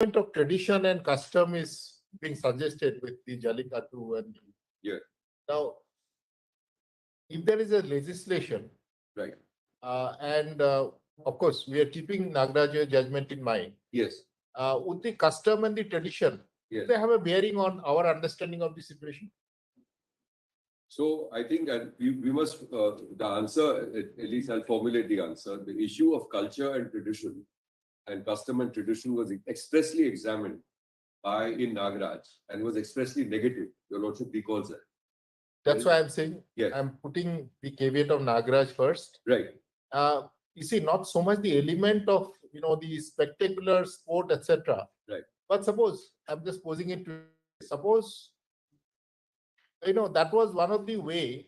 of tradition and custom is being suggested with the Jallikattu and Yeah. now, if there is a legislation, Right. and of course we are keeping Nagaraj's judgment in mind, Yes. would the custom and the tradition Yes. they have a bearing on our understanding of the situation? So I think that we must, the answer, at least I'll formulate the answer. The issue of culture and tradition and custom and tradition was expressly examined by in Nagaraj and was expressly negative. Your Lordship recalls that. That's why I'm saying Yes. I'm putting the caveat of Nagaraj first. Right. You see, not so much the element of the spectacular sport, etc. Right. But suppose I'm just posing it to suppose that was one of the way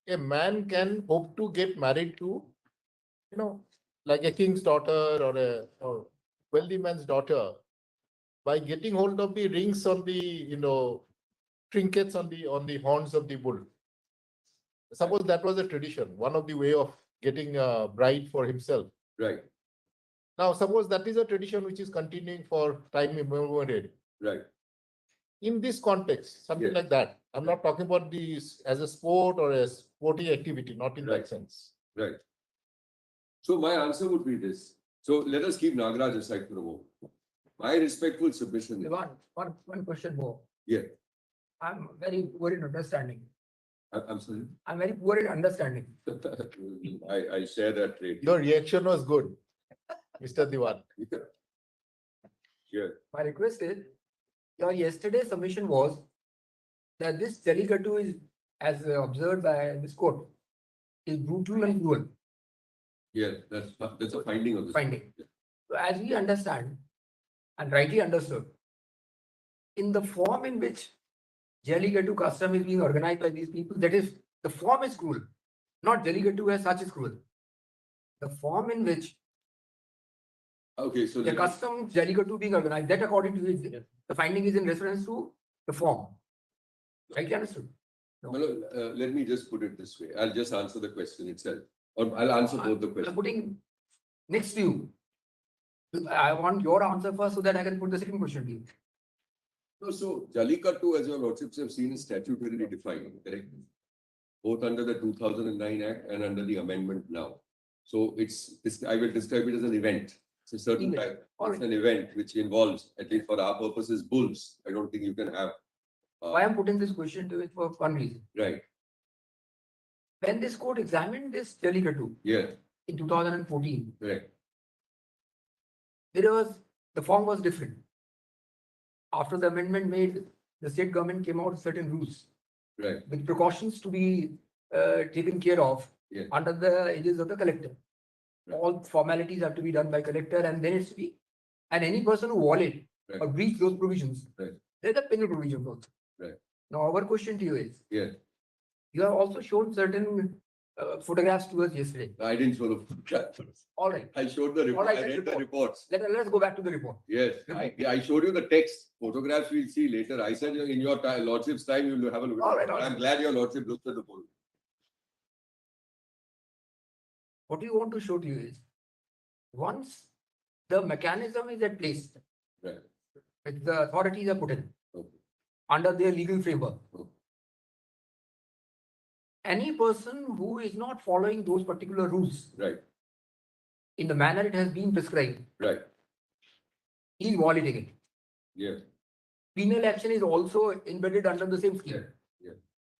a man can hope to get married to, like a king's daughter or a wealthy man's daughter by getting hold of the rings on the trinkets on the horns of the bull. Suppose that was a tradition, one of the way of getting a bride for himself. Right. Now, suppose that is a tradition which is continuing for time immemorial. Right. In this context, something Yes. like that. I'm not talking about this as a sport or a sporting activity, not in Right. that sense. Right. So my answer would be this. So let us keep Nagaraj aside for a moment. My respectful submission. One question more. Yeah. I'm very poor in understanding. I'm sorry. I'm very poor in understanding. I share that trait. Your reaction was good, Mr. Diwan. Yeah. My request is, your yesterday's submission was that this Jallikattu is, as observed by this court, is brutal and cruel. Yeah, that's a finding of this. Finding. So as we understand, and rightly understood, in the form in which Jallikattu custom is being organized by these people, that is, the form is cruel, not Jallikattu as such is cruel. The form in which Okay, so the custom Jallikattu being organized, that according to his, the finding is in reference to the form. Rightly understood? No. Let me just put it this way. I'll just answer the question itself. Or I'll answer both the I'm questions. putting next to you. I want your answer first so that I can put the second question to you. No, so Jallikattu, as your lordships have seen, is statutorily defined, correct? Both under the 2009 Act and under the amendment now. So I will describe it as an event. It's a certain type. It's an event which involves, at least for our purposes, bulls. I don't think you can have. Why I'm putting this question to it for one reason. Right. When this court examined this Jallikattu in 2014, Correct. The form was different. After the amendment made, the state government came out with certain rules. Right. With precautions to be taken care of under the aegis of the collector. Right. All formalities have to be done by collector, and then it's to be, and any person who violate or breach those provisions, there's a penal provision also. Right. Now our question to you is, you have also shown certain photographs to us yesterday. I didn't show the photographs. All right. I showed the report. I read the reports. Let's go back to the report. Yes, I showed you the text. Photographs we'll see later. I said in your lordship's time you'll have a look. All right. I'm glad your lordship looked at the photo. What we want to show to you is, once the mechanism is at place, with the authorities are put in under their legal framework, any person who is not following those particular rules, in the manner it has been prescribed, he is violating it. Yes. Penal action is also embedded under the same scheme.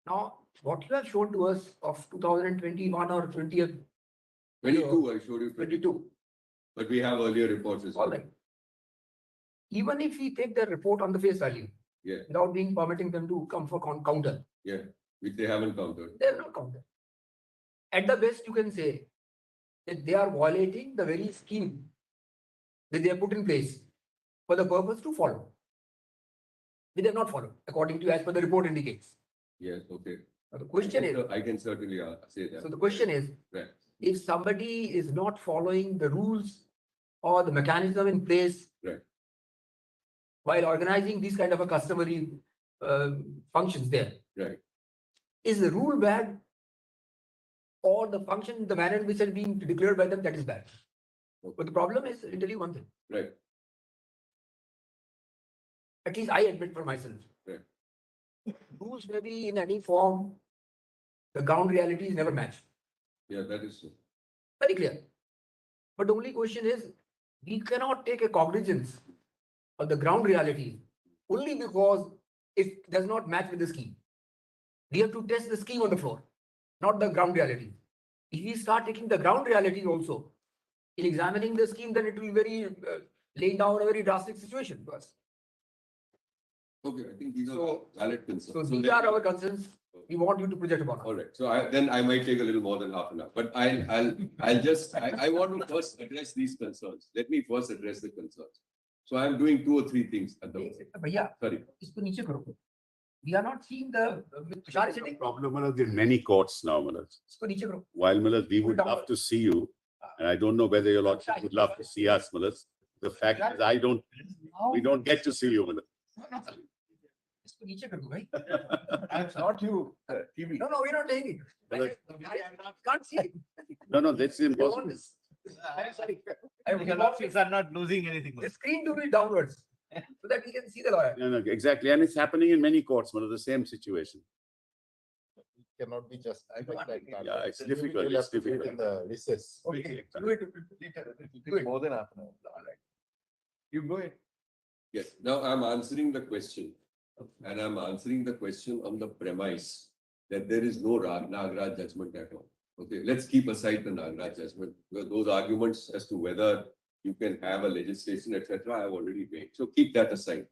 Now, what you have shown to us of 2021 or 20th. 22, I showed you 22. But we have earlier reports as well. All right. Even if we take the report on the face value, without being permitting them to come for counter. Which they haven't countered. They have not countered. At the best, you can say that they are violating the very scheme that they have put in place for the purpose to follow. They have not followed, according to as per the report indicates. Yes, okay. Now the question is, I can certainly say that. So the question is, if somebody is not following the rules or the mechanism in place while organizing these kind of a customary functions there, is the rule bad or the function, the manner in which has been declared by them, that is bad? But the problem is, I'll tell you one thing. At least I admit for myself. Right. Rules may be in any form, the ground reality is never matched. Yeah, that is so. Very clear. But the only question is, we cannot take a cognizance of the ground reality only because it does not match with the scheme. We have to test the scheme on the floor, not the ground reality. If we start taking the ground reality also in examining the scheme, then it will very lay down a very drastic situation to us. Okay, I think these are So- valid concerns. So So these let are me- our concerns. We want you to project upon us. All right, so then I might take a little more than half an hour, but I want to first address these concerns. Let me first address the concerns. So I'm doing 2 or 3 things at the moment. भैया Sorry. इसको नीचे करो. We are not seeing the Tushar is sitting. Problem, Manoj, in many courts now, Manoj. इसको नीचे करो. While, Manoj, we would Pull down. love to see you, and I don't know whether your lordship would love to see us, Manoj. The fact is, we don't get to see you, Manoj. इसको नीचे कर दो भाई. It's not you, TV. No, we're not taking it. Well, I can't see it. No, that's We want impossible. this. I'm sorry. Your lordships are not losing anything. The screen to be downwards so that we can see the lawyer. No, exactly. And it's happening in many courts, Manoj, the same situation. Cannot be just. I don't like that. Yeah, it's You difficult, will have it's to do it difficult. in the recess. Okay. Do it. Do it more than half an hour. You go ahead. Yes, now I'm answering the question. And I'm answering the question on the premise that there is no Nagraj judgment at all. Okay, let's keep aside the Nagraj judgment, because those arguments as to whether you can have a legislation, etc., I have already made. So keep that aside.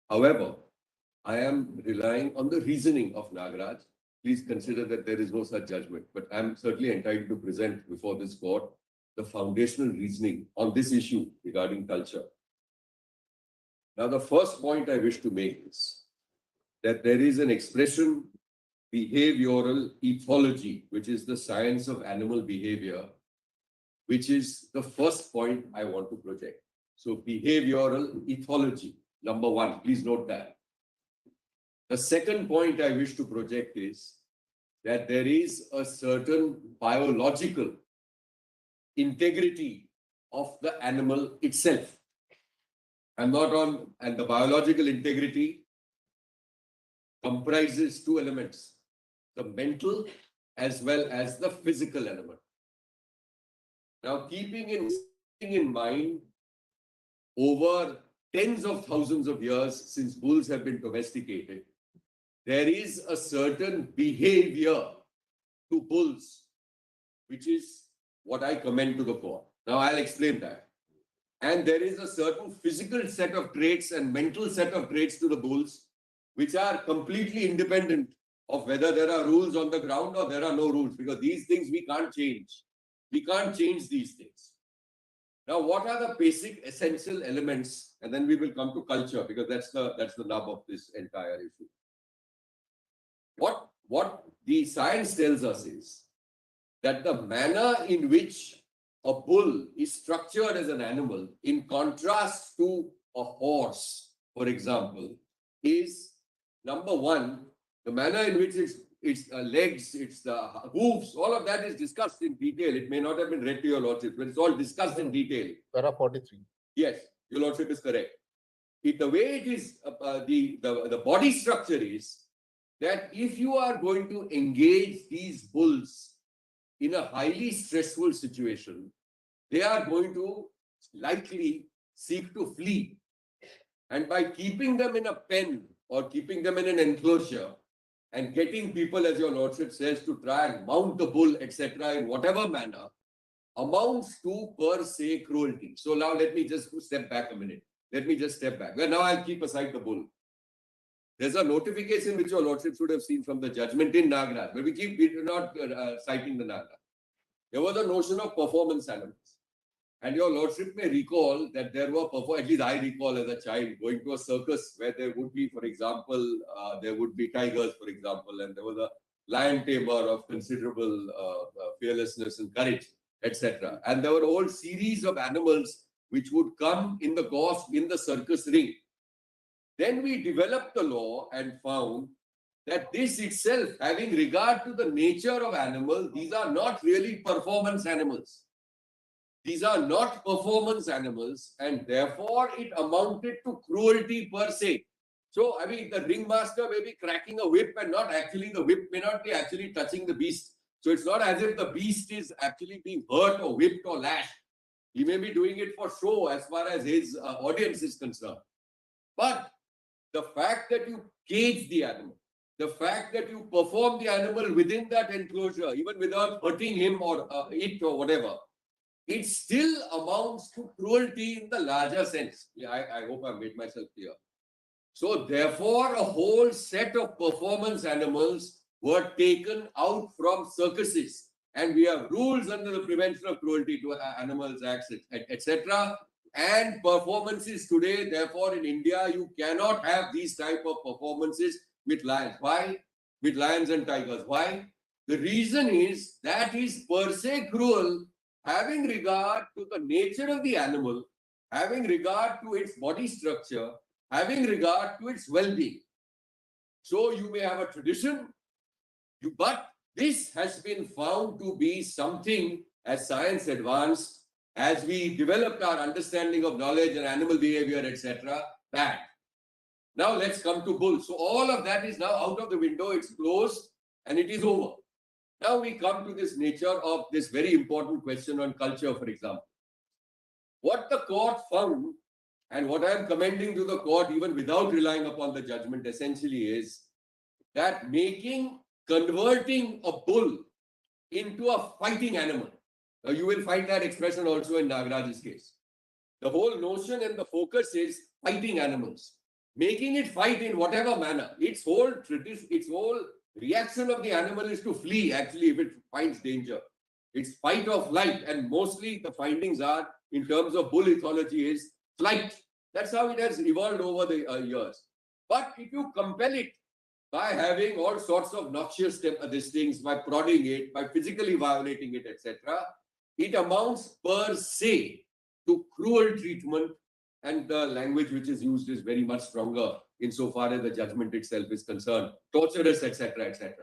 However, I am relying on the reasoning of Nagraj. Please consider that there is no such judgment, but I'm certainly entitled to present before this court the foundational reasoning on this issue regarding culture. Now, the first point I wish to make is that there is an expression, behavioral ethology, which is the science of animal behavior, which is the first point I want to project. So, behavioral ethology, number 1, please note that. The second point I wish to project is that there is a certain biological integrity of the animal itself. And the biological integrity comprises 2 elements, the mental as well as the physical element. Now, keeping in mind, over tens of thousands of years since bulls have been domesticated, there is a certain behavior to bulls, which is what I commend to the court. Now, I'll explain that. And there is a certain physical set of traits and mental set of traits to the bulls, which are completely independent of whether there are rules on the ground or there are no rules, because these things we can't change. We can't change these things. Now, what are the basic essential elements? And then we will come to culture, because that's the nub of this entire issue. What the science tells us is that the manner in which a bull is structured as an animal, in contrast to a horse, for example, is number 1, the manner in which its legs, its hooves, all of that is discussed in detail. It may not have been read to your lordship, but it's all discussed in detail. Para 43. Yes, your lordship is correct. The way it is, the body structure is that if you are going to engage these bulls in a highly stressful situation, they are going to likely seek to flee. And by keeping them in a pen or keeping them in an enclosure and getting people, as your lordship says, to try and mount the bull, etc., in whatever manner, amounts to per se cruelty. So now let me just step back a minute. Let me just step back. Well, now I'll keep aside the bull. There's a notification which your lordship should have seen from the judgment in Nagraj, but we're not citing the Nagraj. There was a notion of performance animals. And your lordship may recall that there were, at least I recall as a child, going to a circus where there would be, for example, there would be tigers, for example, and there was a lion tamer of considerable fearlessness and courage, etc. And there were a whole series of animals which would come in the course in the circus ring. Then we developed the law and found that this itself, having regard to the nature of animals, these are not really performance animals. These are not performance animals, and therefore it amounted to cruelty per se. So, I mean, the ringmaster may be cracking a whip and not actually, the whip may not be actually touching the beast. So it's not as if the beast is actually being hurt or whipped or lashed. He may be doing it for show as far as his audience is concerned. But the fact that you cage the animal, the fact that you perform the animal within that enclosure, even without hurting him or it or whatever, it still amounts to cruelty in the larger sense. Yeah, I hope I've made myself clear. So therefore, a whole set of performance animals were taken out from circuses. And we have rules under the Prevention of Cruelty to Animals Act, etc. And performances today, therefore, in India, you cannot have these type of performances with lions. Why? With lions and tigers. Why? The reason is that is per se cruel, having regard to the nature of the animal, having regard to its body structure, having regard to its well-being. So you may have a tradition, but this has been found to be something, as science advanced, as we developed our understanding of knowledge and animal behavior, etc., bad. Now let's come to bulls. So all of that is now out of the window, it's closed and it is over. Now we come to this nature of this very important question on culture, for example. What the court found, and what I am commending to the court, even without relying upon the judgment, essentially is that converting a bull into a fighting animal. Now you will find that expression also in Nagaraj's case. The whole notion and the focus is fighting animals, making it fight in whatever manner. Its whole reaction of the animal is to flee, actually, if it finds danger. It's fight or flight, and mostly the findings are, in terms of bull ethology, is flight. That's how it has evolved over the years. But if you compel it by having all sorts of noxious things, by prodding it, by physically violating it, etc., it amounts per se to cruel treatment, and the language which is used is very much stronger insofar as the judgment itself is concerned, torturous, etc., etc.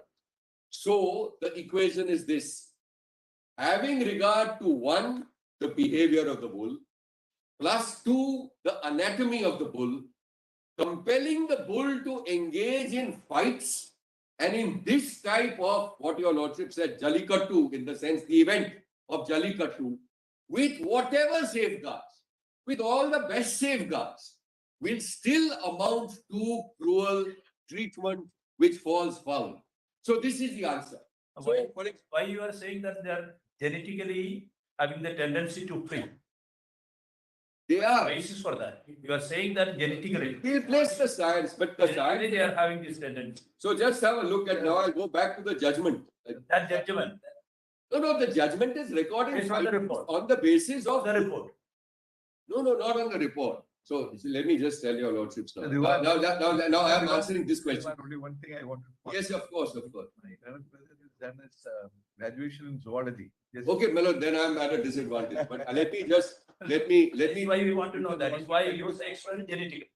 So the equation is this: having regard to one, the behavior of the bull, plus two, the anatomy of the bull, compelling the bull to engage in fights, and in this type of what your lordship said, Jallikattu, in the sense the event of Jallikattu, with whatever safeguards, with all the best safeguards, will still amount to cruel treatment which falls foul. So this is the answer. Why you are saying that they are genetically having the tendency to flee? They are. Basis for that. You are saying that genetically. He'll place the science, but the science. They are having this tendency. So just have a look at now. I'll go back to the judgment. That judgment. No, the judgment is recorded Based on the report. on the basis of The report. No, not on the report. So let me just tell your lordships now. Diwan- Now I am answering this question. Only one thing I want to. Yes, of course. My current president has done his graduation in zoology. Yes. Okay, Melon, then I'm at a disadvantage. But let me. That's why we want to know. That is why you say explain genetically.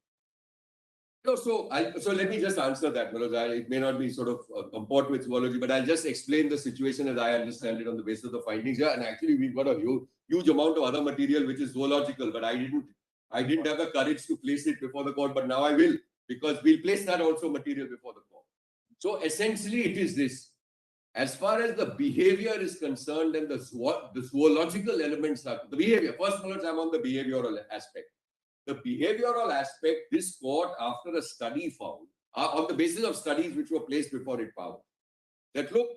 No, so let me just answer that, Melon. It may not be sort of comport with zoology, but I'll just explain the situation as I understand it on the basis of the findings here. And actually, we've got a huge amount of other material which is zoological, but I didn't have the courage to place it before the court, but now I will, because we'll place that also material before the court. So essentially, it is this. As far as the behavior is concerned and the zoological elements are, the behavior, first of all, I'm on the behavioral aspect. The behavioral aspect, this court, after a study found, on the basis of studies which were placed before it found, that look,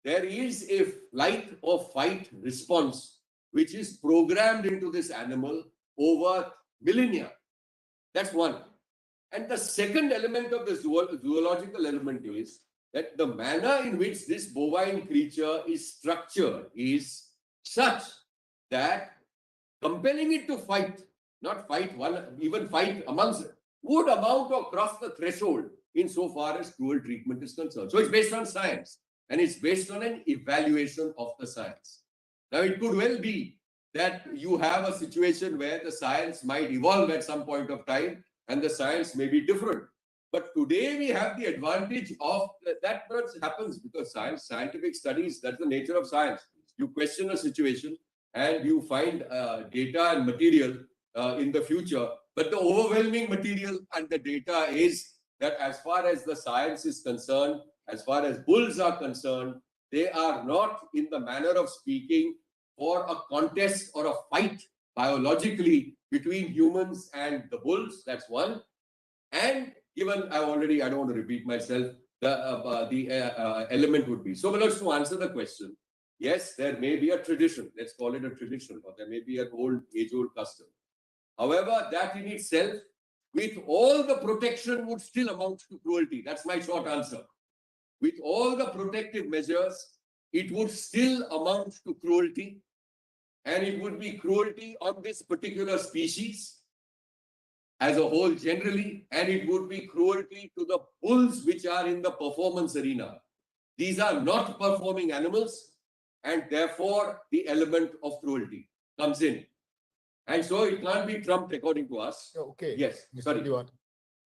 there is a flight or fight response which is programmed into this animal over millennia. That's one. And the second element of the zoological element is that the manner in which this bovine creature is structured is such that compelling it to fight, not fight one, even fight amongst it, would amount or cross the threshold insofar as cruel treatment is concerned. So it's based on science, and it's based on an evaluation of the science. Now, it could well be that you have a situation where the science might evolve at some point of time, and the science may be different. But today we have the advantage of that happens because scientific studies, that's the nature of science. You question a situation, and you find data and material in the future. But the overwhelming material and the data is that as far as the science is concerned, as far as bulls are concerned, they are not, in the manner of speaking, for a contest or a fight biologically between humans and the bulls. That's one. And given I don't want to repeat myself, the element would be. So, let's to answer the question. Yes, there may be a tradition. Let's call it a tradition, or there may be an age-old custom. However, that in itself, with all the protection, would still amount to cruelty. That's my short answer. With all the protective measures, it would still amount to cruelty, and it would be cruelty on this particular species as a whole generally, and it would be cruelty to the bulls which are in the performance arena. These are not performing animals, and therefore the element of cruelty comes in. And so it can't be trumped according to us. Okay. Yes, Mr. sorry. Diwan,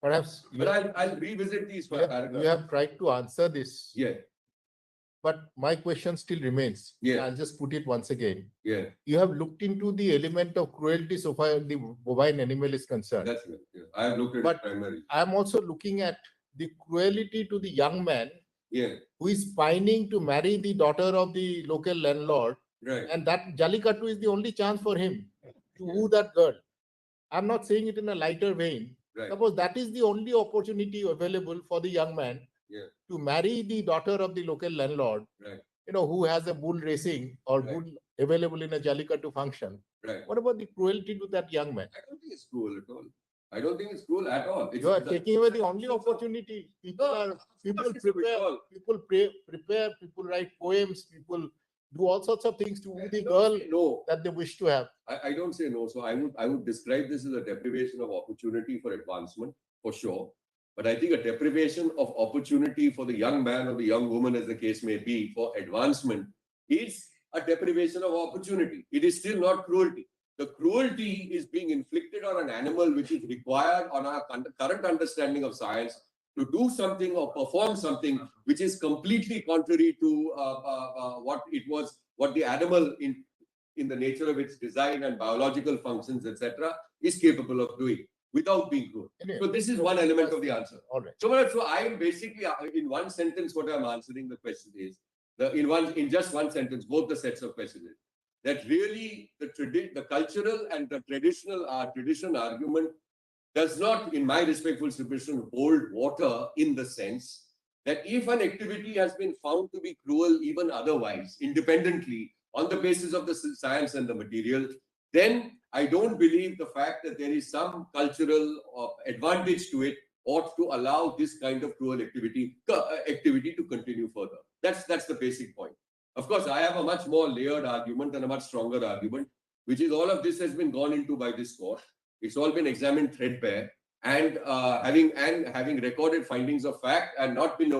perhaps But I'll revisit these you paragraphs. have tried to answer this, Yeah, but my question still remains. Yeah. I'll just put it once again. yeah, You have looked into the element of cruelty so far as the bovine animal is concerned. that's right. Yeah. I have looked at But- it primarily. I'm also looking at the cruelty to the young man Yeah, who is pining to marry the daughter of the local landlord, right. and that Jallikattu is the only chance for him to woo that girl. I'm not saying it in a lighter vein. Right. Suppose that is the only opportunity available for the young man Yeah. to marry the daughter of the local landlord, Right. Who has a bull racing or Right. bull available in a Jallikattu function. Right. What about the cruelty to that young man? I don't think it's cruel at all. I don't think it's cruel at all. You are taking away the only opportunity. People prepare, people write poems, people do all sorts of things to woo the girl No, that they wish to have. I don't say no. So I would describe this as a deprivation of opportunity for advancement, for sure. But I think a deprivation of opportunity for the young man or the young woman, as the case may be, for advancement is a deprivation of opportunity. It is still not cruelty. The cruelty is being inflicted on an animal which is required on our current understanding of science to do something or perform something which is completely contrary to what the animal in the nature of its design and biological functions, etc., is capable of doing without being cruel. Anyway, So this is one element of the answer. all right. So I am basically, in one sentence, what I'm answering the question is, in just one sentence, both the sets of questions is, that really the cultural and the tradition argument does not, in my respectful submission, hold water in the sense that if an activity has been found to be cruel even otherwise, independently, on the basis of the science and the material, then I don't believe the fact that there is some cultural advantage to it ought to allow this kind of cruel activity to continue further. That's the basic point. Of course, I have a much more layered argument and a much stronger argument, which is all of this has been gone into by this court. It's all been examined threadbare, and having recorded findings of fact and not been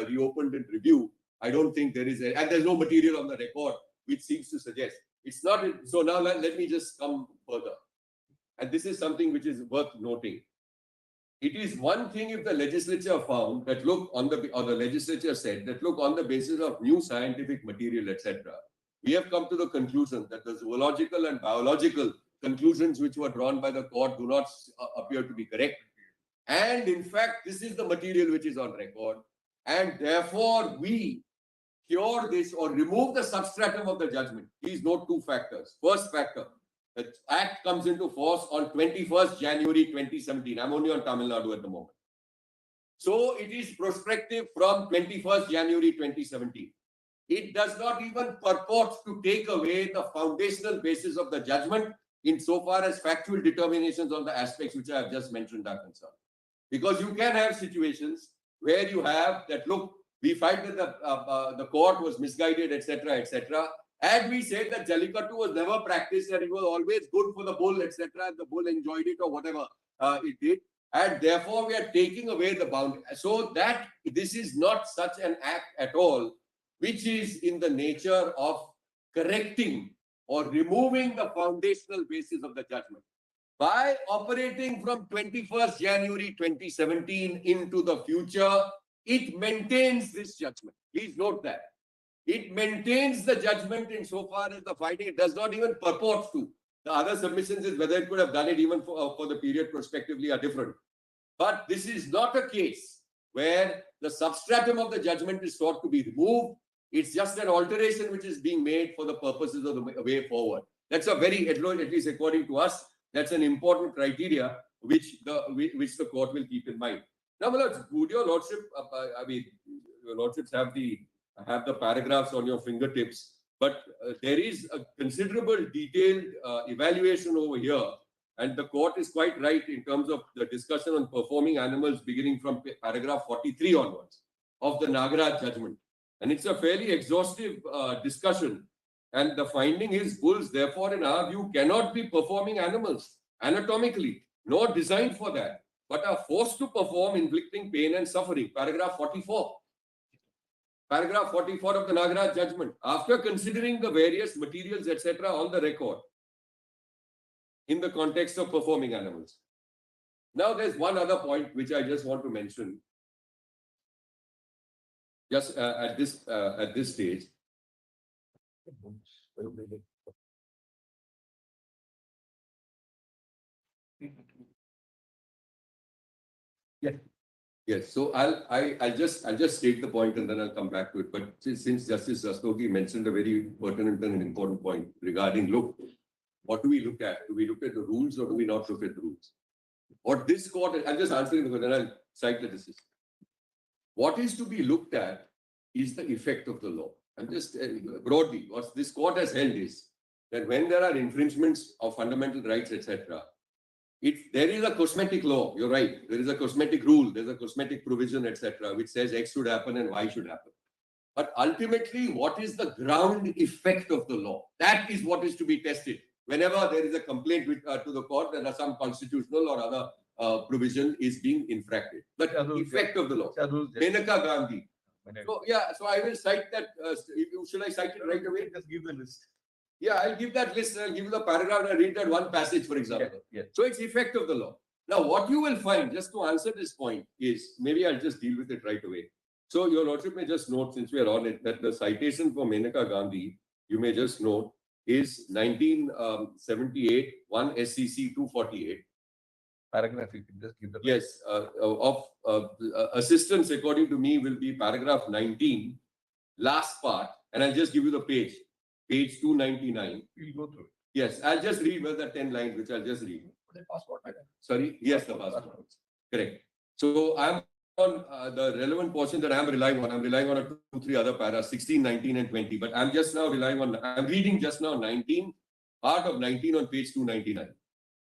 reopened in review, I don't think there is and there's no material on the record which seems to suggest it's not. So now let me just come further, and this is something which is worth noting. It is one thing if the legislature found that the legislature said that on the basis of new scientific material, etc., we have come to the conclusion that the zoological and biological conclusions which were drawn by the court do not appear to be correct. And in fact, this is the material which is on record. And therefore, we cure this or remove the substratum of the judgment. Please note two factors. First factor, the Act comes into force on 21st January 2017. I'm only on Tamil Nadu at the moment. So it is prospective from 21st January 2017. It does not even purport to take away the foundational basis of the judgment insofar as factual determinations on the aspects which I have just mentioned are concerned. Because you can have situations where you have that, we find that the court was misguided, etc., etc. And we said that Jallikattu was never practiced and it was always good for the bull, etc. And the bull enjoyed it or whatever it did. And therefore, we are taking away the boundary. So that this is not such an act at all, which is in the nature of correcting or removing the foundational basis of the judgment. By operating from 21st January 2017 into the future, it maintains this judgment. Please note that. It maintains the judgment insofar as the finding, it does not even purport to. The other submissions is whether it could have done it even for the period prospectively are different. But this is not a case where the substratum of the judgment is sought to be removed. It's just an alteration which is being made for the purposes of the way forward. That's a very, at least according to us, that's an important criteria which the court will keep in mind. Now, my lords, would your lordship, your lordships have the paragraphs on your fingertips, but there is a considerable detailed evaluation over here, and the court is quite right in terms of the discussion on performing animals beginning from paragraph 43 onwards of the Nagaraj judgment. And it's a fairly exhaustive discussion. And the finding is bulls, therefore, in our view, cannot be performing animals anatomically, nor designed for that, but are forced to perform, inflicting pain and suffering. Paragraph 44. Paragraph 44 of the Nagaraj judgment. After considering the various materials, etc., on the record in the context of performing animals. Now, there's one other point which I just want to mention. Just at this stage. Yes. Yes. So I'll just state the point and then I'll come back to it. But since Justice Rastogi mentioned a very pertinent and important point regarding what do we look at? Do we look at the rules or do we not look at the rules? What this court, I'm just answering the question, and I'll cite the decision. What is to be looked at is the effect of the law. And just broadly, what this court has held is that when there are infringements of fundamental rights, etc., there is a cosmetic law. You're right. There is a cosmetic rule. There's a cosmetic provision, etc., which says X should happen and Y should happen. But ultimately, what is the ground effect of the law? That is what is to be tested. Whenever there is a complaint to the court that some constitutional or other provision is being infracted. But effect of the law. Menaka Gandhi. So, yeah, so I will cite that. Should I cite it right away? Just give the list. Yeah, I'll give that list and I'll give you the paragraph and I'll read that one passage, for example. Yes. So it's effect of the law. Now, what you will find, just to answer this point, is maybe I'll just deal with it right away. So your lordship may just note, since we are on it, that the citation for Menaka Gandhi, you may just note, is 1978, 1 SCC 248. Paragraph, you can just give the. Yes, assistance, according to me, will be paragraph 19, last part, and I'll just give you the page 299. We'll go through it. Yes, I'll just read the 10 lines, which I'll just read. The passport. Sorry, yes, the passport. Correct. So I'm on the relevant portion that I'm relying on. I'm relying on 2-3 other paras, 16, 19, and 20. But I'm just now I'm reading just now 19, part of 19 on page 299.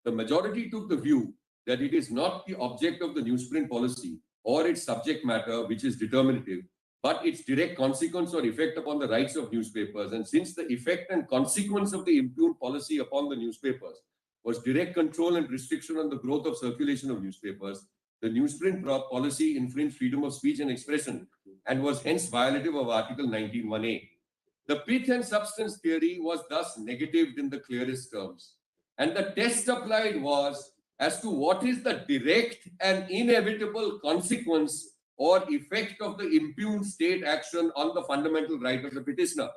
The majority took the view that it is not the object of the newsprint policy or its subject matter which is determinative, but its direct consequence or effect upon the rights of newspapers. And since the effect and consequence of the impugned policy upon the newspapers was direct control and restriction on the growth of circulation of newspapers, the newsprint policy infringed freedom of speech and expression and was hence violative of Article 19(1)(a). The pith and substance theory was thus negatived in the clearest terms. And the test applied was as to what is the direct and inevitable consequence or effect of the impugned state action on the fundamental right of the petitioner.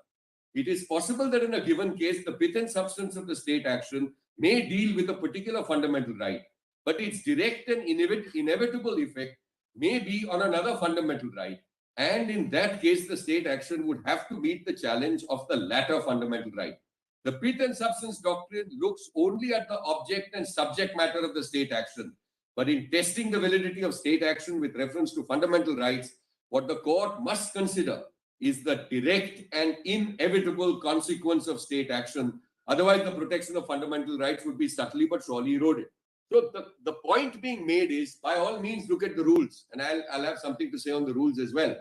It is possible that in a given case, the pith and substance of the state action may deal with a particular fundamental right, but its direct and inevitable effect may be on another fundamental right. And in that case, the state action would have to meet the challenge of the latter fundamental right. The pith and substance doctrine looks only at the object and subject matter of the state action. But in testing the validity of state action with reference to fundamental rights, what the court must consider is the direct and inevitable consequence of state action. Otherwise, the protection of fundamental rights would be subtly but surely eroded. So the point being made is, by all means, look at the rules. And I'll have something to say on the rules as well.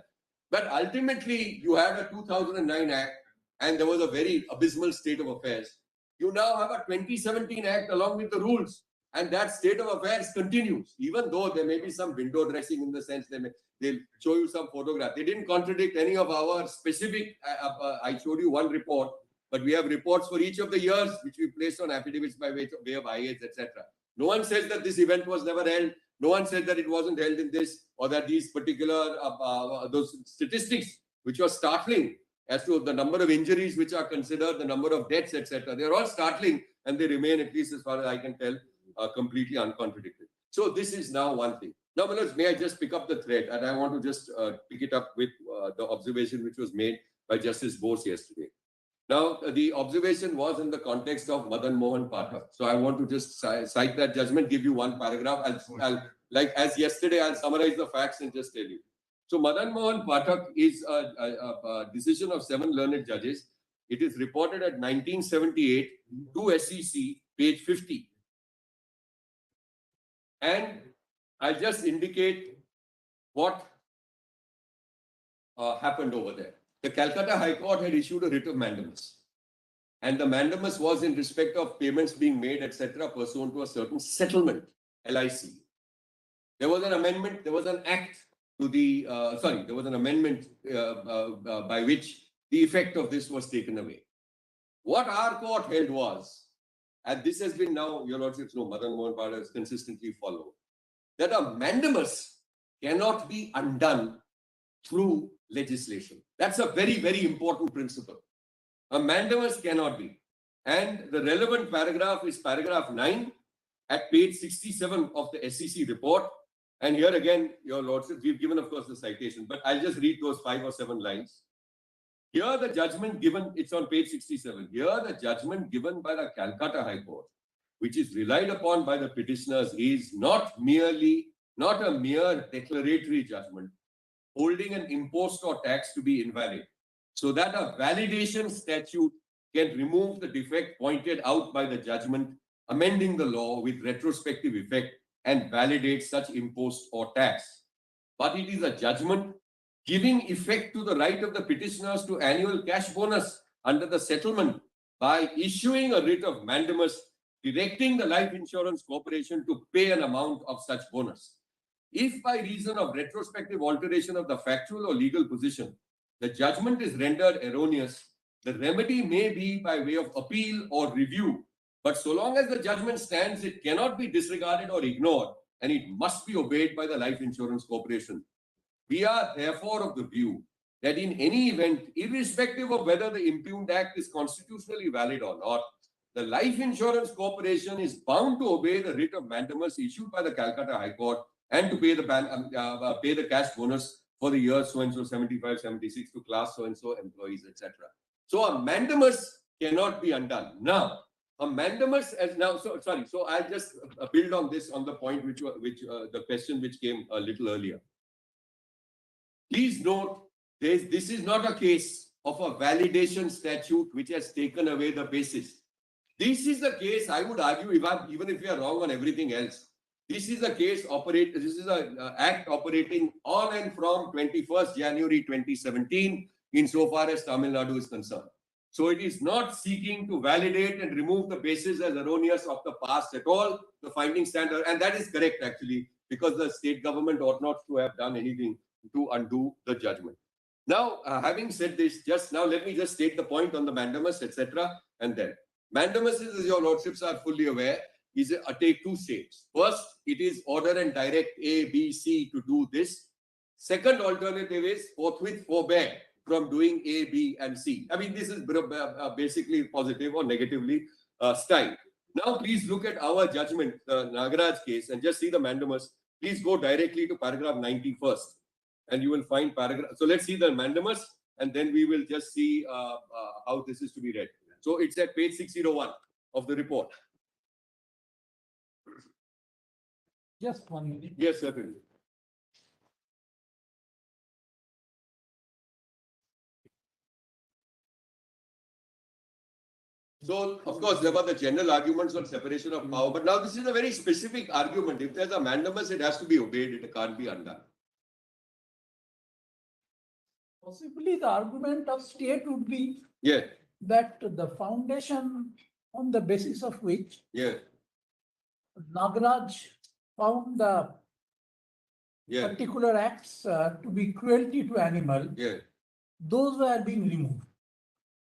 But ultimately, you had a 2009 Act, and there was a very abysmal state of affairs. You now have a 2017 Act along with the rules. And that state of affairs continues, even though there may be some window dressing in the sense they'll show you some photograph. They didn't contradict any of our specific, I showed you one report, but we have reports for each of the years, which we placed on affidavits by way of IAs, etc. No one says that this event was never held. No one said that it wasn't held in this, or that these particular, those statistics, which were startling as to the number of injuries which are considered, the number of deaths, etc. They're all startling and they remain, at least as far as I can tell, completely uncontradicted. So this is now one thing. Now, Manoj, may I just pick up the thread? And I want to just pick it up with the observation which was made by Justice Bose yesterday. Now, the observation was in the context of Madan Mohan Pathak. So I want to just cite that judgment, give you one paragraph. I'll like as yesterday, I'll summarize the facts and just tell you. So Madan Mohan Pathak is a decision of 7 learned judges. It is reported at 1978 to SEC, page 50. And I'll just indicate what happened over there. The Calcutta High Court had issued a writ of mandamus. And the mandamus was in respect of payments being made, etc., pursuant to a certain settlement, LIC. There was an amendment, there was an act to the, there was an amendment by which the effect of this was taken away. What our court held was, and this has been now, your lordships know, Madan Mohan Pathak has consistently followed, that a mandamus cannot be undone through legislation. That's a very, very important principle. A mandamus cannot be. And the relevant paragraph is paragraph 9 at page 67 of the SEC report. And here again, your lordship, we've given, of course, the citation, but I'll just read those 5 or 7 lines. Here the judgment given, it's on page 67. Here the judgment given by the Calcutta High Court, which is relied upon by the petitioners, is not a mere declaratory judgment, holding an impost or tax to be invalid, so that a validation statute can remove the defect pointed out by the judgment, amending the law with retrospective effect and validate such impost or tax. But it is a judgment giving effect to the right of the petitioners to annual cash bonus under the settlement by issuing a writ of mandamus, directing the Life Insurance Corporation to pay an amount of such bonus. If by reason of retrospective alteration of the factual or legal position, the judgment is rendered erroneous, the remedy may be by way of appeal or review. But so long as the judgment stands, it cannot be disregarded or ignored, and it must be obeyed by the Life Insurance Corporation. We are therefore of the view that in any event, irrespective of whether the impugned act is constitutionally valid or not, the Life Insurance Corporation is bound to obey the writ of mandamus issued by the Calcutta High Court and to pay the cash bonus for the year so-and-so 75, 76 to class so-and-so employees, etc. So a mandamus cannot be undone. Now, a mandamus so I'll just build on this, on the point which the question which came a little earlier. Please note, this is not a case of a validation statute which has taken away the basis. This is the case, I would argue, even if we are wrong on everything else, this is a case this is an act operating on and from 21st January 2017 insofar as Tamil Nadu is concerned. So it is not seeking to validate and remove the basis as erroneous of the past at all, the finding standard, and that is correct actually, because the state government ought not to have done anything to undo the judgment. Now, having said this, just now let me just state the point on the mandamus, etc. And then mandamus, as your lordships are fully aware, is take 2 states. First, it is order and direct A, B, C to do this. Second alternative is forthwith forbear from doing A, B, and C. I mean, this is basically positive or negatively styled. Now, please look at our judgment, the Nagaraj case, and just see the mandamus. Please go directly to paragraph 90 first, and you will find paragraph. So let's see the mandamus, and then we will just see how this is to be read. So it's at page 601 of the report. Just 1 minute. Yes, certainly. So, of course, there were the general arguments on separation of power, but now this is a very specific argument. If there's a mandamus, it has to be obeyed, it can't be undone. Possibly the argument of state would be Yeah, that the foundation on the basis of which yeah, Nagaraj found the yeah, particular acts to be cruelty to animal, yeah, those were being removed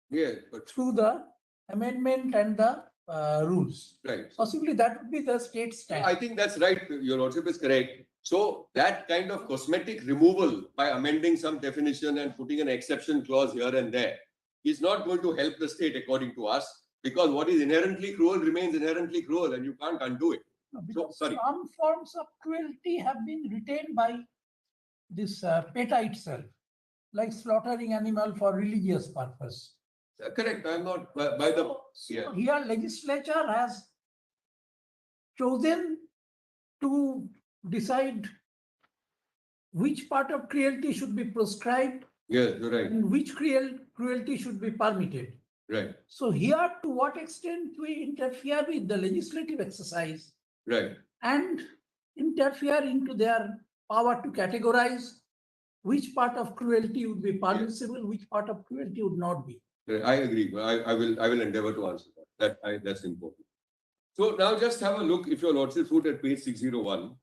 yeah, but through the amendment and the rules. Right. Possibly that would be the state stand. I think that's right. Your Lordship is correct. So that kind of cosmetic removal by amending some definition and putting an exception clause here and there is not going to help the state according to us, because what is inherently cruel remains inherently cruel and you can't undo it. No, because sorry. some forms of cruelty have been retained by this PETA itself, like slaughtering animal for religious purpose. Correct. I'm not by the. So here legislature has chosen to decide which part of cruelty should be prescribed Yes, you're right. and which cruelty should be permitted. Right. So here, to what extent we interfere with the legislative exercise Right. and interfere into their power to categorize which part of cruelty would be permissible, which part of cruelty would not be. I agree. I will endeavor to answer that. That's important. So now just have a look, if your Lordship would, at page 601.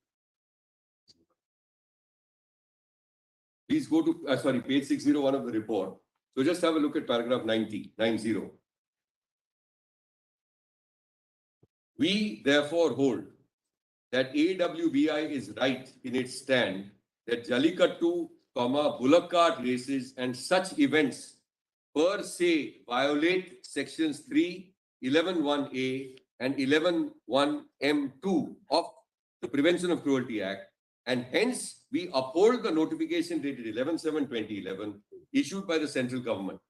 Please go to, page 601 of the report. So just have a look at paragraph 90. We therefore hold that AWBI is right in its stand that Jallikattu, bullock cart races and such events per se violate sections 3, 11(1)(a) and 11(1)(m)(2) of the Prevention of Cruelty Act, and hence we uphold the notification dated 11/7/2011 issued by the central government.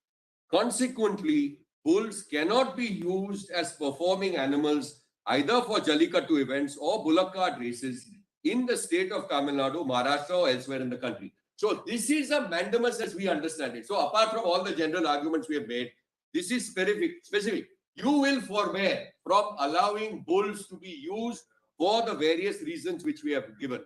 Consequently, bulls cannot be used as performing animals either for Jallikattu events or bullock cart races in the state of Tamil Nadu, Maharashtra, or elsewhere in the country. So this is a mandamus as we understand it. So apart from all the general arguments we have made, this is specific. You will forbear from allowing bulls to be used for the various reasons which we have given.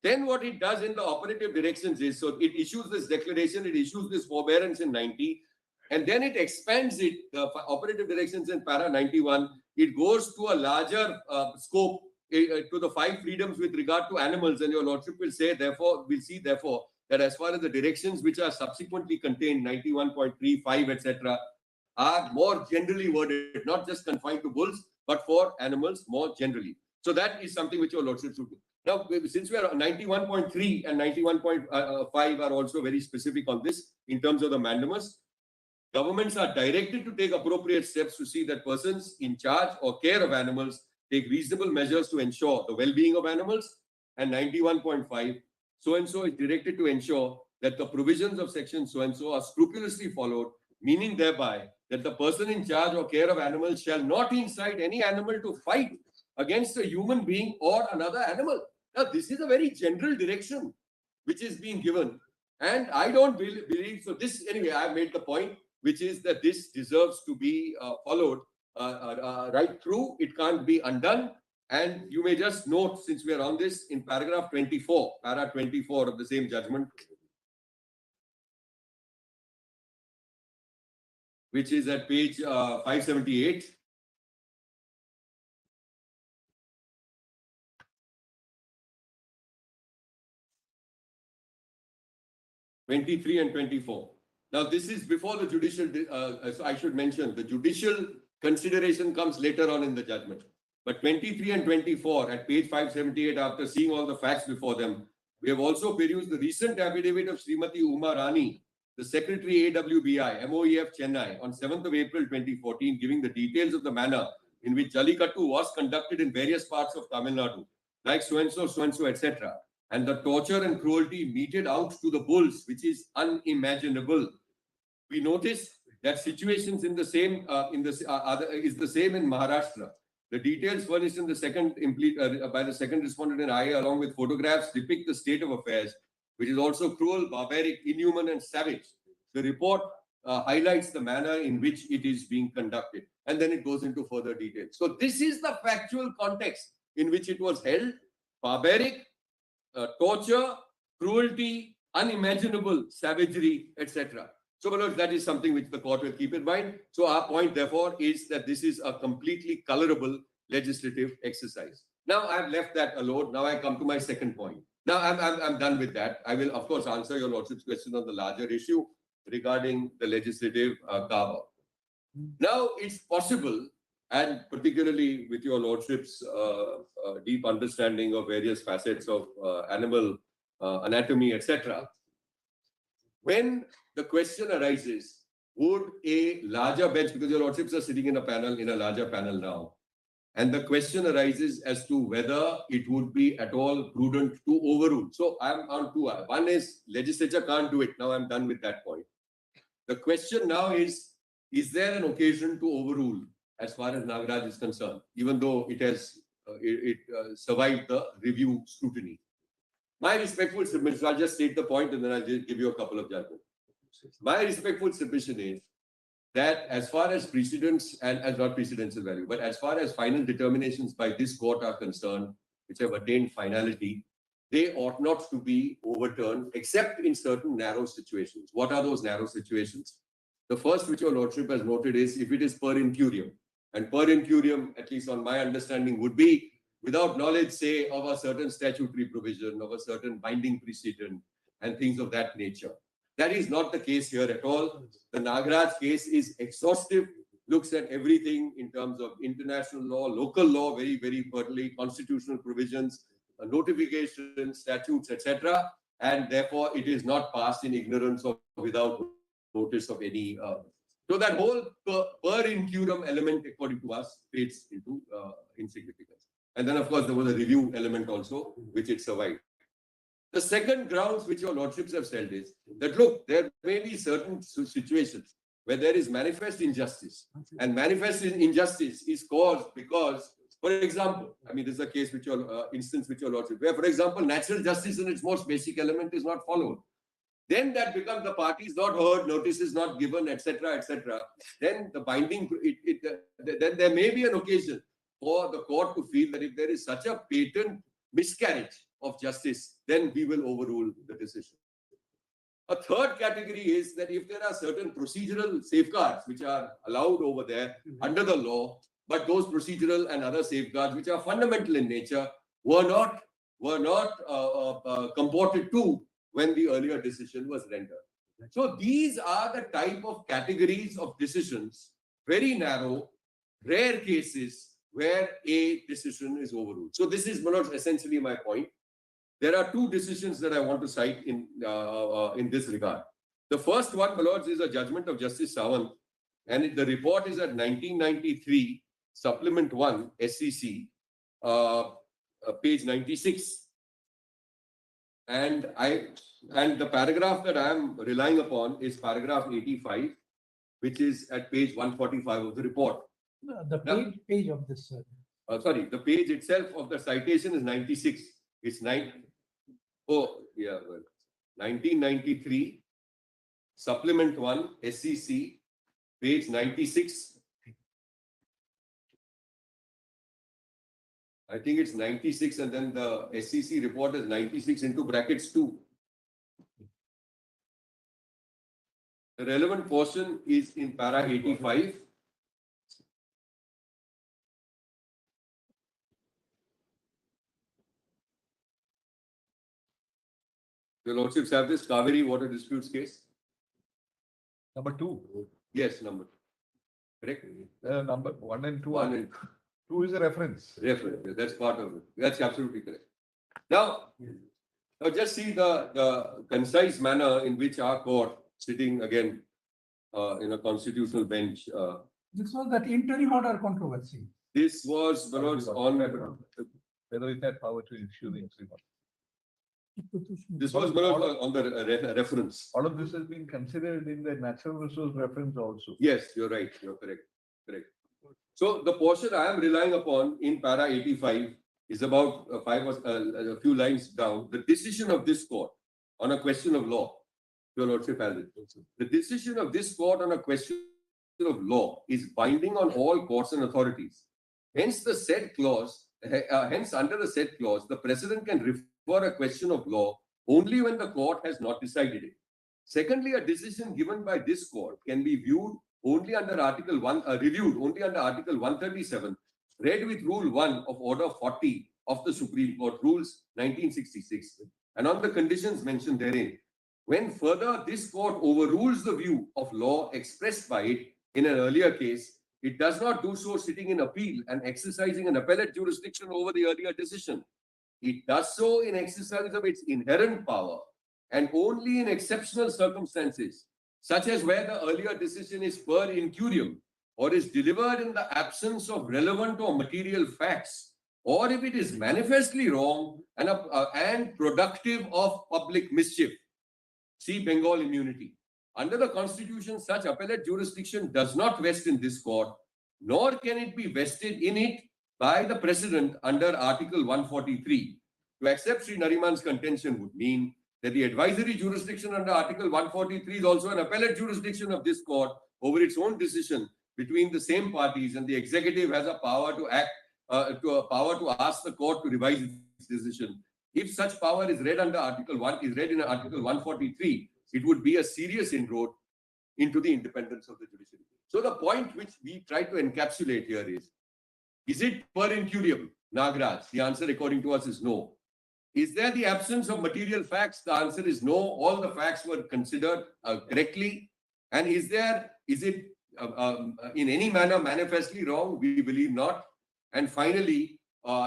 Then what it does in the operative directions is, so it issues this declaration, it issues this forbearance in 90, and then it expands it, the operative directions in para 91, it goes to a larger scope, to the 5 freedoms with regard to animals, and your Lordship will say, therefore, that as far as the directions which are subsequently contained, 91.35, etc., are more generally worded, not just confined to bulls, but for animals more generally. So that is something which your Lordship should do. Now, since we are 91.3 and 91.5 are also very specific on this in terms of the mandamus, governments are directed to take appropriate steps to see that persons in charge or care of animals take reasonable measures to ensure the well-being of animals. And 91.5, so-and-so is directed to ensure that the provisions of section so-and-so are scrupulously followed, meaning thereby that the person in charge or care of animals shall not incite any animal to fight against a human being or another animal. Now, this is a very general direction which is being given. And I don't believe, so this, anyway, I've made the point, which is that this deserves to be followed right through. It can't be undone. And you may just note, since we are on this, in paragraph 24, para 24 of the same judgment, which is at page 578. (23) and 24. Now, this is before the judicial, so I should mention, the judicial consideration comes later on in the judgment. But 23 and 24 at page 578, after seeing all the facts before them, we have also perused the recent affidavit of Srimati Uma Rani, the Secretary AWBI, MOEF Chennai, on 7th of April 2014, giving the details of the manner in which Jallikattu was conducted in various parts of Tamil Nadu, like so-and-so, etc. And the torture and cruelty meted out to the bulls, which is unimaginable. We notice that situations in the same is the same in Maharashtra. The details furnished in the second by the second respondent and I, along with photographs, depict the state of affairs, which is also cruel, barbaric, inhuman, and savage. The report highlights the manner in which it is being conducted, and then it goes into further details. So this is the factual context in which it was held: barbaric, torture, cruelty, unimaginable savagery, etc. So, beloved, that is something which the court will keep in mind. So, our point, therefore, is that this is a completely colorable legislative exercise. Now, I've left that alone. Now, I come to my second point. Now, I'm done with that. I will, of course, answer your Lordship's question on the larger issue regarding the legislative carve-out. Now, it's possible, and particularly with your lordship's deep understanding of various facets of animal anatomy, etc. When the question arises, would a larger bench, because your lordships are sitting in a larger panel now, and the question arises as to whether it would be at all prudent to overrule. So I'm on two. One is legislature can't do it. Now I'm done with that point. The question now is there an occasion to overrule as far as Nagaraj is concerned, even though it has survived the review scrutiny? My respectful submission, I'll just state the point and then I'll just give you a couple of judgments. My respectful submission is that as far as precedents and as not precedential value, but as far as final determinations by this court are concerned, which have attained finality, they ought not to be overturned except in certain narrow situations. What are those narrow situations? The first, which your lordship has noted, is if it is per incurium. And per incurium, at least on my understanding, would be without knowledge, say, of a certain statutory provision, of a certain binding precedent, and things of that nature. That is not the case here at all. The Nagaraj case is exhaustive, looks at everything in terms of international law, local law, very, very importantly, constitutional provisions, notifications, statutes, etc. And therefore, it is not passed in ignorance or without notice of any. So that whole per incurium element, according to us, fades into insignificance. And then, of course, there was a review element also, which it survived. The second grounds which your lordships have said is that, look, there may be certain situations where there is manifest injustice. And manifest injustice is caused because, for example, I mean, this is a case which your instance which your lordship, where, for example, natural justice in its most basic element is not followed. Then that becomes the parties not heard, notices not given, etc., etc. Then the binding, then there may be an occasion for the court to feel that if there is such a patent miscarriage of justice, then we will overrule the decision. A third category is that if there are certain procedural safeguards which are allowed over there under the law, but those procedural and other safeguards which are fundamental in nature were not comported to when the earlier decision was rendered. So these are the type of categories of decisions, very narrow, rare cases where a decision is overruled. So this is essentially my point. There are two decisions that I want to cite in this regard. The first one, my lords, is a judgment of Justice Sawant, and the report is at 1993, Supplement 1, SCC, page 96. And the paragraph that I am relying upon is paragraph 85, which is at page 145 of the report. The page of this. Sorry, the page itself of the citation is 96. It's 1993, Supplement 1, SCC, page 96. I think it's 96, and then the SCC report is 96 into brackets 2. The relevant portion is in para 85. Your lordships have this Kaveri water disputes case? Number 2. Yes, number 2. Correct? Number 1 and 2. 1 and 2 is a reference. Reference. That's part of it. That's absolutely correct. Now just see the concise manner in which our court, sitting again in a constitutional bench. This was that interim order controversy. This was on Whether it had power to issue the interim order. This was on the reference. All of this has been considered in the natural resource reference also. Yes, you're right. You're correct. Correct. So the portion I am relying upon in para 85 is about a few lines down. The decision of this court on a question of law. Your lordship has it. The decision of this court on a question of law is binding on all courts and authorities. Hence, the said clause. Hence, under the said clause, the president can refer a question of law only when the court has not decided it. Secondly, a decision given by this court can be viewed only under Article 1, reviewed only under Article 137, read with Rule 1 of Order 40 of the Supreme Court, Rules 1966, and on the conditions mentioned therein. When further this court overrules the view of law expressed by it in an earlier case, it does not do so sitting in appeal and exercising an appellate jurisdiction over the earlier decision. It does so in exercise of its inherent power and only in exceptional circumstances, such as where the earlier decision is per incurium or is delivered in the absence of relevant or material facts, or if it is manifestly wrong and productive of public mischief. See Bengal immunity. Under the Constitution, such appellate jurisdiction does not vest in this court, nor can it be vested in it by the President under Article 143. To accept Sri Nariman's contention would mean that the advisory jurisdiction under Article 143 is also an appellate jurisdiction of this court over its own decision between the same parties, and the executive has a power to act, to ask the court to revise its decision. If such power is read under Article 1, is read in Article 143, it would be a serious inroad into the independence of the judiciary. So the point which we try to encapsulate here is it per incurium, Nagraj? The answer according to us is no. Is there the absence of material facts? The answer is no. All the facts were considered correctly. And is it in any manner manifestly wrong? We believe not. And finally,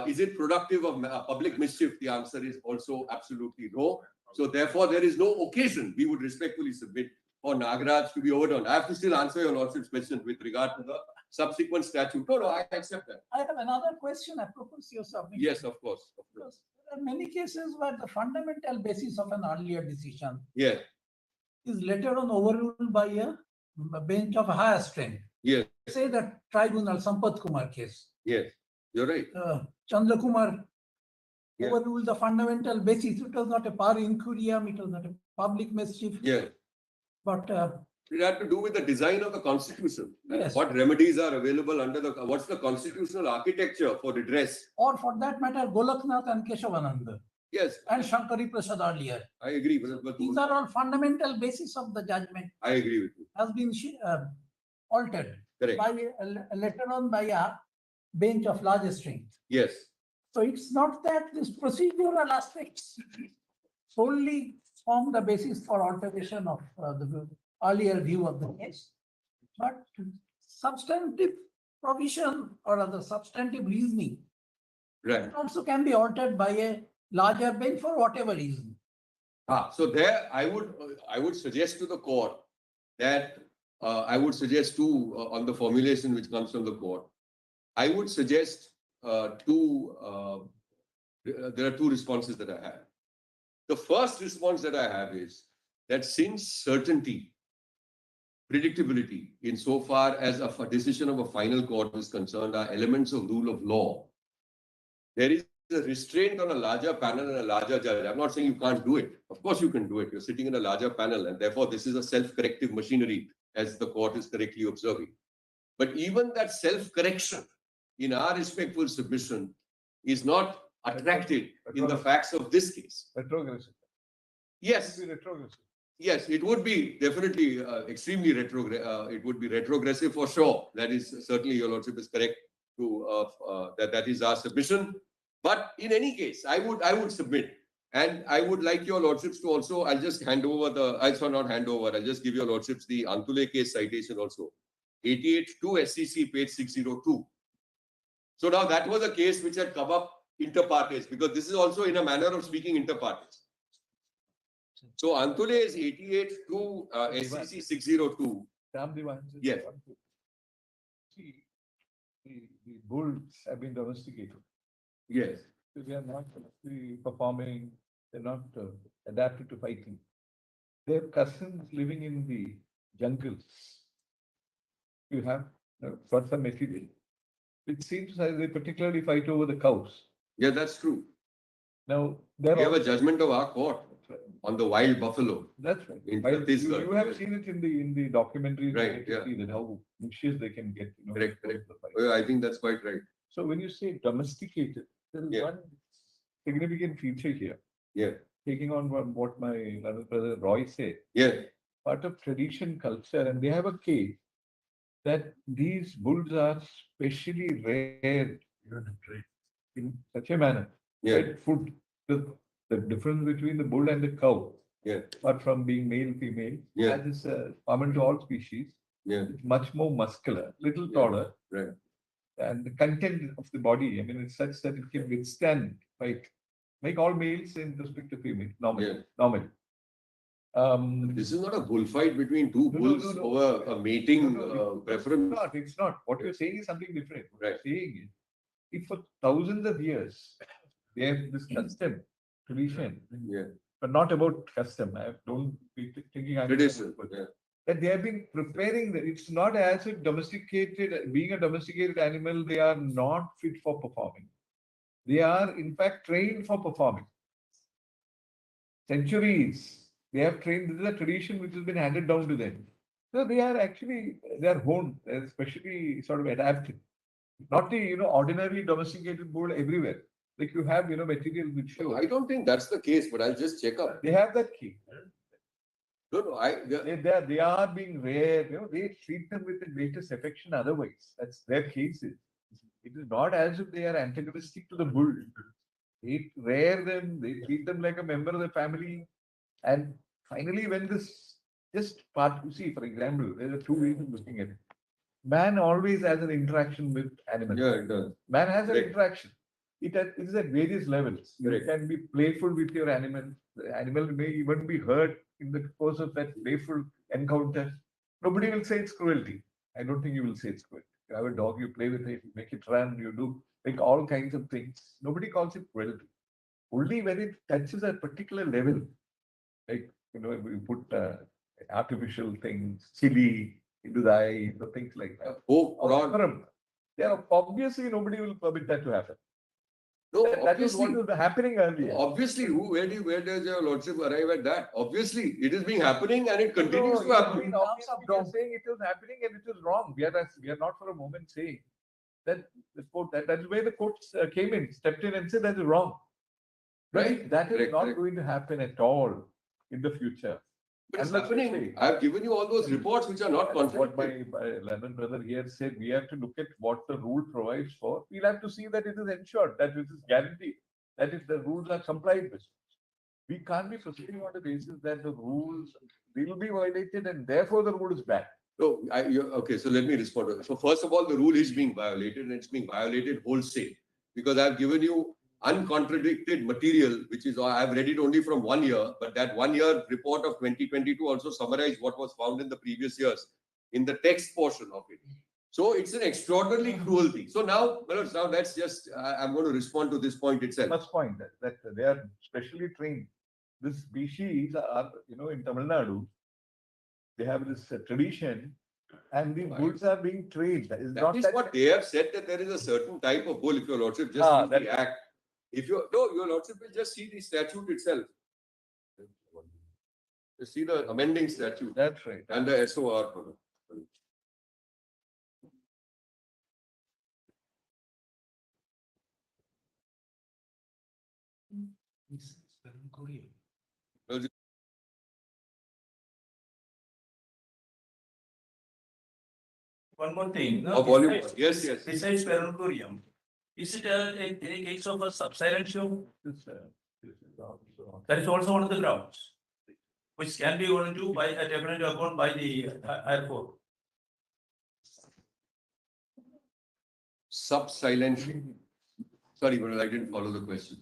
is it productive of public mischief? The answer is also absolutely no. So therefore, there is no occasion, we would respectfully submit, for Nagraj to be overturned. I have to still answer your Lordship's question with regard to the subsequent statute. No, I accept that. I have another question apropos your submission. Yes, of course. There are many cases where the fundamental basis of an earlier decision Yes, is later on overruled by a bench of higher strength. yes, Say the tribunal Sampath Kumar case. yes. You're right. Chandra Kumar Yeah. overruled the fundamental basis. It was not a par incuriam, it was not a public mischief. Yeah. But It had to do with the design of the Constitution. And Yes. what remedies are available under what's the constitutional architecture for redress? or for that matter, Golaknath and Keshavananda Yes, and Shankari Prasad earlier. I agree. But These are all fundamental basis of the judgment I agree with you. has been altered Correct. by later on by a bench of larger strength. Yes. So it's not that this procedural aspects solely form the basis for alteration of the earlier view of the case, but substantive provision or other substantive reasoning Right. also can be altered by a larger bench for whatever reason. So there, I would suggest to the court that I would suggest too on the formulation which comes from the court. I would suggest there are two responses that I have. The first response that I have is that since certainty, predictability, insofar as a decision of a final court is concerned, are elements of rule of law, there is a restraint on a larger panel and a larger judge. I'm not saying you can't do it. Of course you can do it. You're sitting in a larger panel, and therefore this is a self-corrective machinery, as the court is correctly observing. But even that self-correction, in our respectful submission, is not attracted in the facts of this case. Retrogressive. Yes, It will be retrogressive. yes, it would be definitely extremely it would be retrogressive for sure. That is certainly, your Lordship is correct to that is our submission. But in any case, I would submit, and I would like your Lordships to also, I'll just hand over I'll just give your Lordships the Antule case citation also. 88-2 SCC page 602. So now that was a case which had come up inter partes, because this is also in a manner of speaking inter partes. So Antule is 88-2 SCC 602. Yes. See, the bulls have been domesticated. Yes. So they are not actually performing, they're not adapted to fighting. They have cousins living in the jungles. You have got some material. It seems as they particularly fight over the cows. Yeah, that's true. Now, there We have a judgment of our court on the wild buffalo. That's right. In While Chhattisgarh, you have yes. seen it in the documentaries. Right, you yeah. see that how vicious they can get. Correct, before correct. the fight. Oh, I think that's quite right. So when you say domesticated, there is Yeah. one significant feature here, Yeah, taking on what my learned brother Roy said, yeah, part of tradition, culture, and they have a case that these bulls are specially reared in such a manner. yeah, Fed food, the difference between the bull and the cow, yeah, apart from being male, female, Yeah. as is common to all species, Yeah, much more muscular, little taller. right. And the content of the body, I mean, it's such that it can withstand fight. Like all males in respect to female, normal, Yeah. normal. This is not a bullfight between two No, no, bulls no, no. over a mating It's preference. not, it's not. What you're saying is something different. What Right. you're saying is, if for thousands of years, they have this custom, tradition, Yeah, but not about custom. I don't be thinking I'm. tradition. Yeah. That they have been preparing that it's not as if being a domesticated animal, they are not fit for performing. They are in fact trained for performing. Centuries, they have trained, this is a tradition which has been handed down to them. So they are actually, they are honed, especially sort of adapted. Not the, ordinarily domesticated bull everywhere. Like you have, material which show. I don't think that's the case, but I'll just check up. They have that key. No, They are being rare, they treat them with the greatest affection otherwise. That's their cases. It is not as if they are antagonistic to the bull. They rear them, they treat them like a member of the family. And finally, when this just part, you see, for example, there are two ways of looking at it. Man always has an interaction with animals. yeah, it does. Man has an Correct. interaction. It is at various levels. You Correct. can be playful with your animal. The animal may even be hurt in the course of that playful encounter. Nobody will say it's cruelty. I don't think you will say it's cruelty. You have a dog, you play with it, you make it run, you do like all kinds of things. Nobody calls it cruelty. Only when it touches a particular level, like we put artificial things, chili into the eye, things like that. Oh, Or Ron. serum. Yeah, obviously nobody will permit that to happen. No, That is obviously. what was happening earlier. Obviously, where does your lordship arrive at that? Obviously, it is being happening and it continues to No, happen. we are saying it was happening and it was wrong. We are not for a moment saying that the court, that is where the courts came in, stepped in and said that is wrong. Right? That is Correct, not correct. going to happen at all in the future. But it's Unless we happening. say- I have given you all those reports which are not What contradictory. my learned brother here said, we have to look at what the rule provides for. We'll have to see that it is ensured, that it is guaranteed, that if the rules are complied with. We can't be proceeding on the basis that the rules will be violated and therefore the rule is bad. No, okay, so let me respond to that. So first of all, the rule is being violated and it's being violated wholesale because I've given you uncontradicted material, which is, I've read it only from 1 year, but that 1 year report of 2022 also summarized what was found in the previous years in the text portion of it. So it's an extraordinarily cruelty. So now let's just, I'm going to respond to this point itself. First point that they are specially trained. This species are, in Tamil Nadu, they have this tradition and the bulls are being trained. That is That is what they have said, that there is a certain type of bull. If your lordship just read that- the act, your lordship will just see the statute itself. Just see the amending statute That's right. and the SOR. One more thing. no, Oh, volume. besides- Yes. Besides peroncurium, is it a case of a subsilentium? That is also one of the grounds, which can be gone into by taken into account by the higher court. Sub-silent. Sorry, but I didn't follow the question.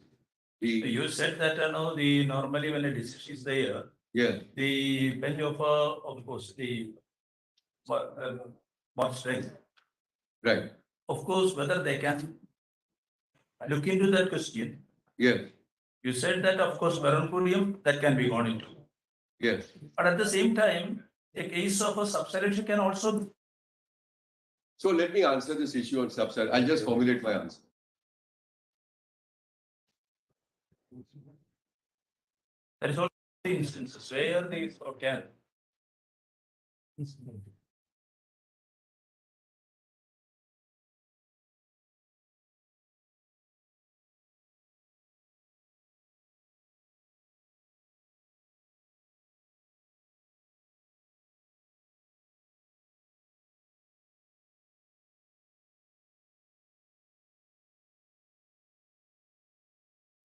You said that, normally when a decision is there, Yeah, the bench of course, the more strength. right. Of course, whether they can look into that question. Yes, You said that, of course, peroncurium, that can be gone into. yes. But at the same time, a case of a subsilentium can also. So let me answer this issue on sub-silent. I'll just formulate my answer. There is also instances where they can.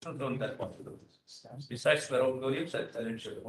On that possibility. Besides peroncurium, subsilentium,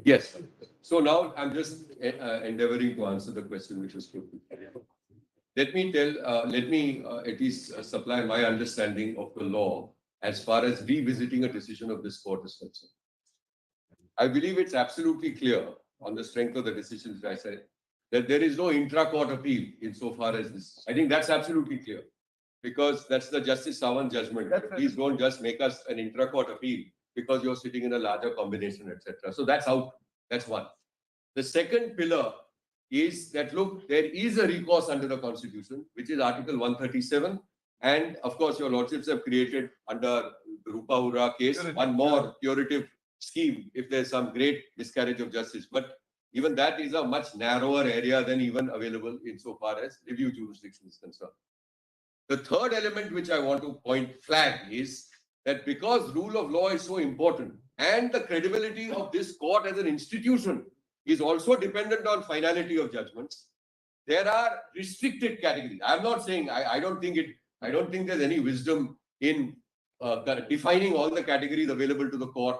Yes. So now I'm just endeavoring to answer the question which was put. Let me at least supply my understanding of the law as far as revisiting a decision of this court is concerned. I believe it's absolutely clear on the strength of the decisions I said that there is no intra-court appeal insofar as this. I think that's absolutely clear because that's the Justice Sawan judgment. Please don't just make us an intra-court appeal because you're sitting in a larger combination, etc. So that's out. That's one. The second pillar is that, look, there is a recourse under the Constitution, which is Article 137. And of course, your lordships have created under the Rupa Hura case one more curative scheme if there's some great miscarriage of justice. But even that is a much narrower area than even available insofar as review jurisdiction is concerned. The third element which I want to flag is that because rule of law is so important and the credibility of this court as an institution is also dependent on finality of judgments, there are restricted categories. I'm not saying I don't think there's any wisdom in defining all the categories available to the court.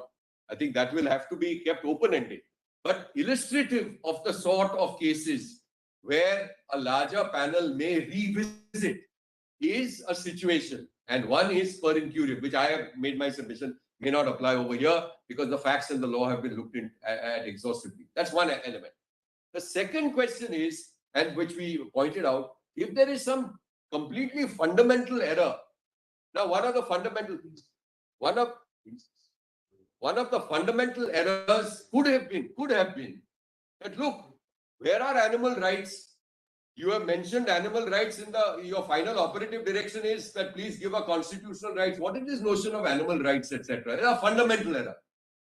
I think that will have to be kept open-ended. But illustrative of the sort of cases where a larger panel may revisit is a situation, and one is per incuriam, which I have made my submission may not apply over here because the facts and the law have been looked at exhaustively. That's one element. The second question is, and which we pointed out, if there is some completely fundamental error. Now, one of the fundamental errors could have been that, look, where are animal rights? You have mentioned animal rights in your final operative direction is that please give a constitutional rights. What is this notion of animal rights, etc.? It's a fundamental error.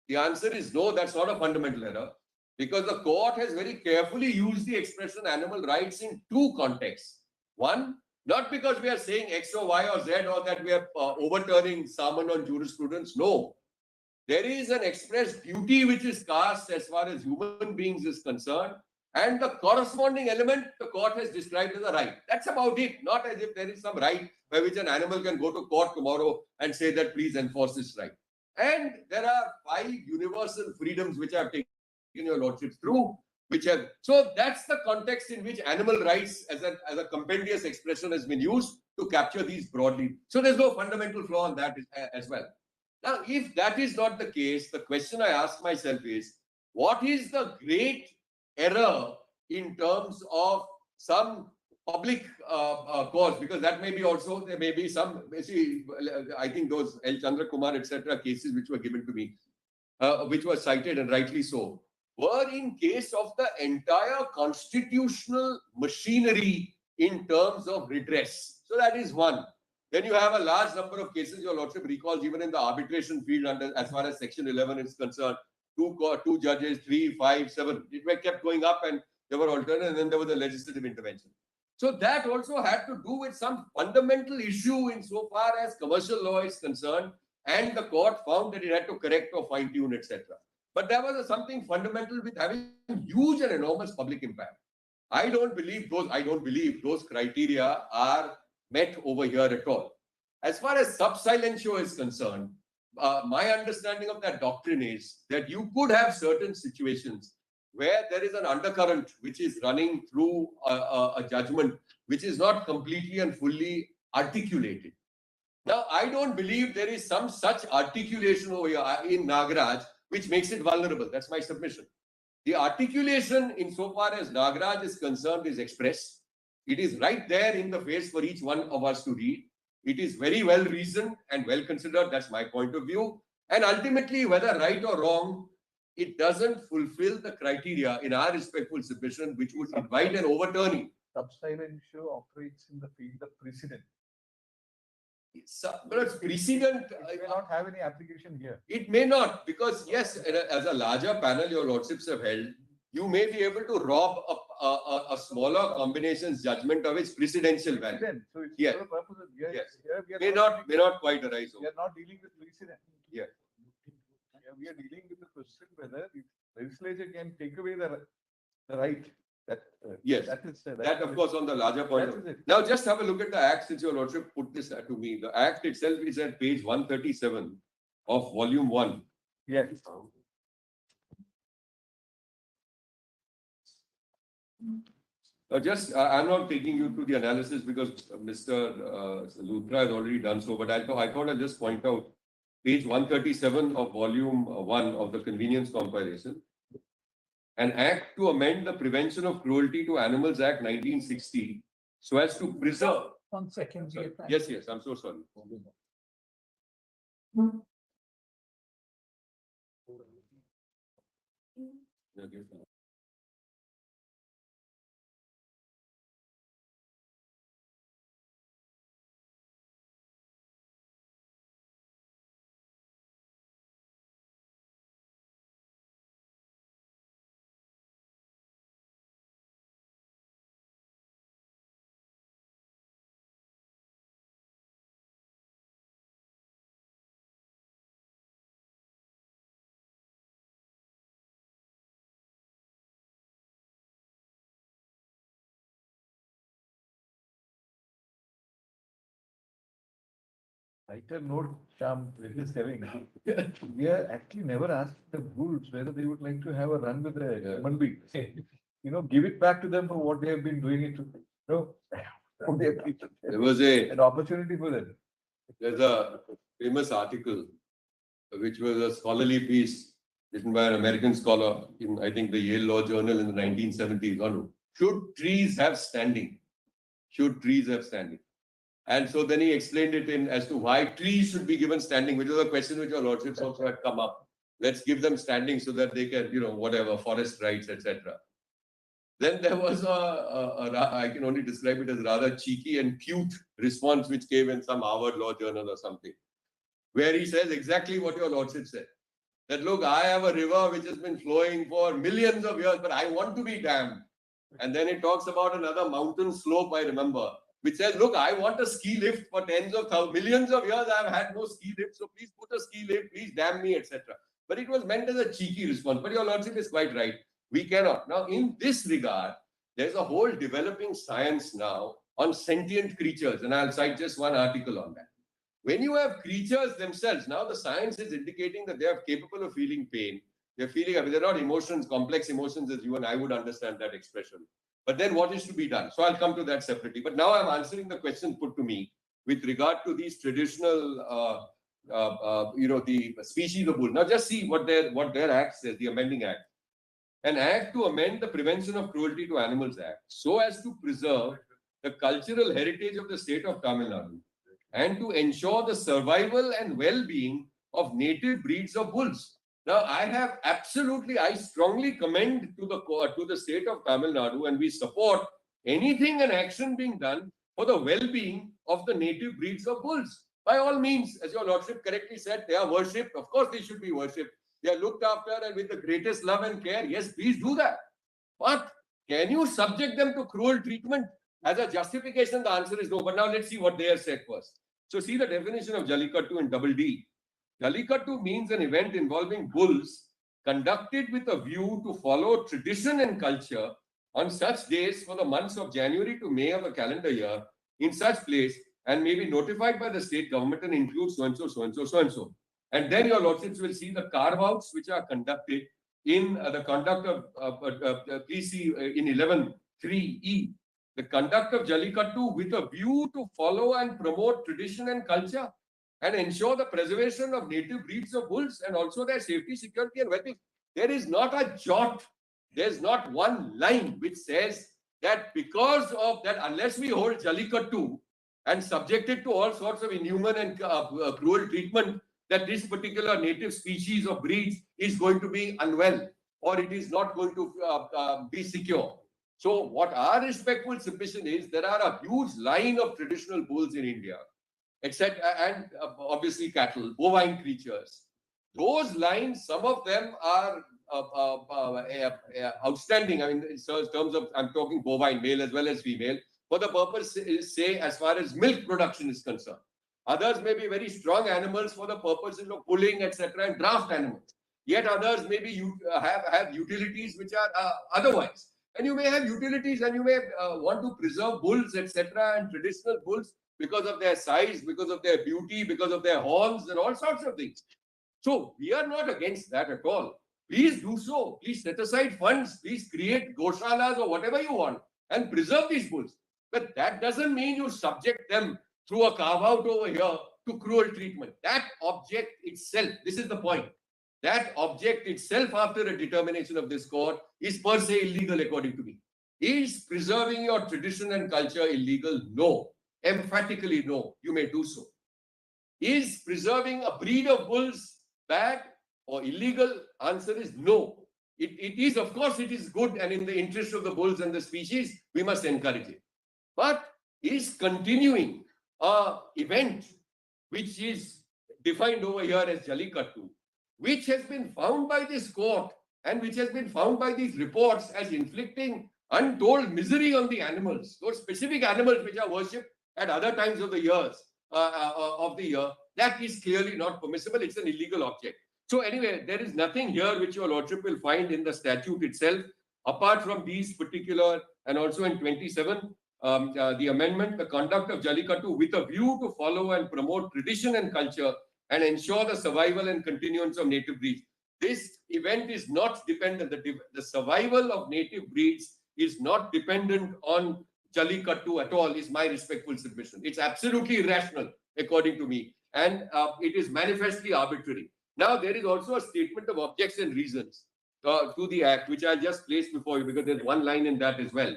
The answer is no, that's not a fundamental error because the court has very carefully used the expression animal rights in two contexts. One, not because we are saying X or Y or Z or that we are overturning Salmon on jurisprudence. No. There is an express duty which is cast as far as human beings is concerned. And the corresponding element the court has described as a right. That's about it. Not as if there is some right by which an animal can go to court tomorrow and say that please enforce this right. And there are 5 universal freedoms which I have taken your lordship through, so that's the context in which animal rights as a compendious expression has been used to capture these broadly. So there's no fundamental flaw on that as well. Now, if that is not the case, the question I ask myself is, what is the great error in terms of some public cause? Because that may be also, there may be some, I think those L. Chandra Kumar, etc. cases which were given to me, which were cited and rightly so, were in case of the entire constitutional machinery in terms of redress. So that is one. Then you have a large number of cases, your lordship recalls, even in the arbitration field, as far as Section 11 is concerned, two judges, 3, 5, 7. It kept going up and there were alternate, and then there was a legislative intervention. So that also had to do with some fundamental issue insofar as commercial law is concerned, and the court found that it had to correct or fine-tune, etc. But there was something fundamental with having huge and enormous public impact. I don't believe those criteria are met over here at all. As far as sub silentio is concerned, my understanding of that doctrine is that you could have certain situations where there is an undercurrent which is running through a judgment which is not completely and fully articulated. Now, I don't believe there is some such articulation over here in Nagaraj which makes it vulnerable. That's my submission. The articulation insofar as Nagaraj is concerned is expressed. It is right there in the face for each one of us to read. It is very well reasoned and well considered. That's my point of view. And ultimately, whether right or wrong, it doesn't fulfill the criteria in our respectful submission, which would invite an overturning. Sub silentio operates in the field of precedent. But it's precedent. It may not have any application here. It may not, because yes, as a larger panel your lordships have held, you may be able to rob a smaller combination's judgment of its precedential value. So it's Yes. for the purpose of here, Yes. here we are May not quite arise. we are not dealing with precedent. Yeah. Here we are dealing with the question whether the legislature can take away the right. Yes. That of course on the larger point. Now just have a look at the act since your lordship put this to me. The act itself is at page 137 of volume 1. Yes. I'm not taking you through the analysis because Mr. Luthra has already done so, but I thought I'll just point out page 137 of volume 1 of the convenience compilation. An act to amend the Prevention of Cruelty to Animals Act 1960 so as to preserve. 1 second. Sorry. Yes, I'm so sorry. Lighter note, Sham, is having. We are actually never asked the bulls whether they would like to have a run with a human being. Give it back to them for what they have been doing it to. There was an opportunity for them. There's a famous article, which was a scholarly piece written by an American scholar in, I think, the Yale Law Journal in the 1970s on should trees have standing? Should trees have standing? And so then he explained it in as to why trees should be given standing, which was a question which your lordships also had come up. Let's give them standing so that they can, whatever, forest rights, etc. Then there was I can only describe it as rather cheeky and cute response which came in some Harvard Law Journal or something, where he says exactly what your lordship said. That, look, I have a river which has been flowing for millions of years, but I want to be dammed. And then it talks about another mountain slope, I remember, which says, look, I want a ski lift for tens of thousands, millions of years I have had no ski lift, so please put a ski lift, please dam me, etc. But it was meant as a cheeky response. But your lordship is quite right. We cannot. Now, in this regard, there's a whole developing science now on sentient creatures, and I'll cite just one article on that. When you have creatures themselves, now the science is indicating that they are capable of feeling pain. They're not emotions, complex emotions as you and I would understand that expression. But then what is to be done? So I'll come to that separately. But now I'm answering the question put to me with regard to these traditional, the species of bull. Now just see what their act says, the amending act. An act to amend the Prevention of Cruelty to Animals Act so as to preserve the cultural heritage of the state of Tamil Nadu and to ensure the survival and well-being of native breeds of bulls. Now, I strongly commend to the state of Tamil Nadu, and we support anything and action being done for the well-being of the native breeds of bulls. By all means, as your lordship correctly said, they are worshipped. Of course, they should be worshipped. They are looked after and with the greatest love and care. Yes, please do that. But can you subject them to cruel treatment? As a justification, the answer is no. But now let's see what they have said first. So see the definition of Jallikattu in double D. Jallikattu means an event involving bulls conducted with a view to follow tradition and culture on such days for the months of January to May of a calendar year in such place and may be notified by the state government and include so-and-so, so-and-so, so-and-so. And then your lordships will see the carve-outs which are conducted in the conduct of, please see in 11.3e, the conduct of Jallikattu with a view to follow and promote tradition and culture and ensure the preservation of native breeds of bulls and also their safety, security and well-being. There is not a jot, there's not one line which says that because of that, unless we hold Jallikattu and subject it to all sorts of inhuman and cruel treatment, that this particular native species of breeds is going to be unwell or it is not going to be secure. So what our respectful submission is, there are a huge line of traditional bulls in India, etc., and obviously cattle, bovine creatures. Those lines, some of them are outstanding. I mean, in terms of, I'm talking bovine, male as well as female, for the purpose, say, as far as milk production is concerned. Others may be very strong animals for the purposes of pulling, etc., and draft animals. Yet others maybe you have utilities which are otherwise. And you may have utilities and you may want to preserve bulls, etc., and traditional bulls because of their size, because of their beauty, because of their horns and all sorts of things. So we are not against that at all. please do so. Please set aside funds. Please create goshalas or whatever you want and preserve these bulls. But that doesn't mean you subject them through a carve out over here to cruel treatment. That object itself, this is the point. That object itself, after a determination of this court, is per se illegal according to me. Is preserving your tradition and culture illegal? No. Emphatically no. You may do so. Is preserving a breed of bulls bad or illegal? Answer is no. It is, of course, it is good, and in the interest of the bulls and the species, we must encourage it. But is continuing a event which is defined over here as Jallikattu, which has been found by this court and which has been found by these reports as inflicting untold misery on the animals, those specific animals which are worshipped at other times of the year, that is clearly not permissible. It's an illegal object. So anyway, there is nothing here which your lordship will find in the statute itself, apart from these particular, and also in 27, the amendment, the conduct of Jallikattu with a view to follow and promote tradition and culture and ensure the survival and continuance of native breeds. This event is not dependent, the survival of native breeds is not dependent on Jallikattu at all, is my respectful submission. It's absolutely irrational, according to me, and it is manifestly arbitrary. Now, there is also a statement of objects and reasons to the Act, which I'll just place before you, because there's one line in that as well.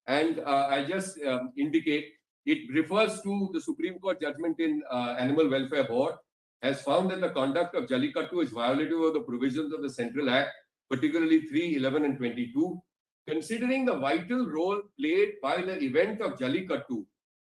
And I'll just indicate, it refers to the Supreme Court judgment in Animal Welfare Board, has found that the conduct of Jallikattu is violative of the provisions of the Central Act, particularly 3, 11, and 22. Considering the vital role played by the event of Jallikattu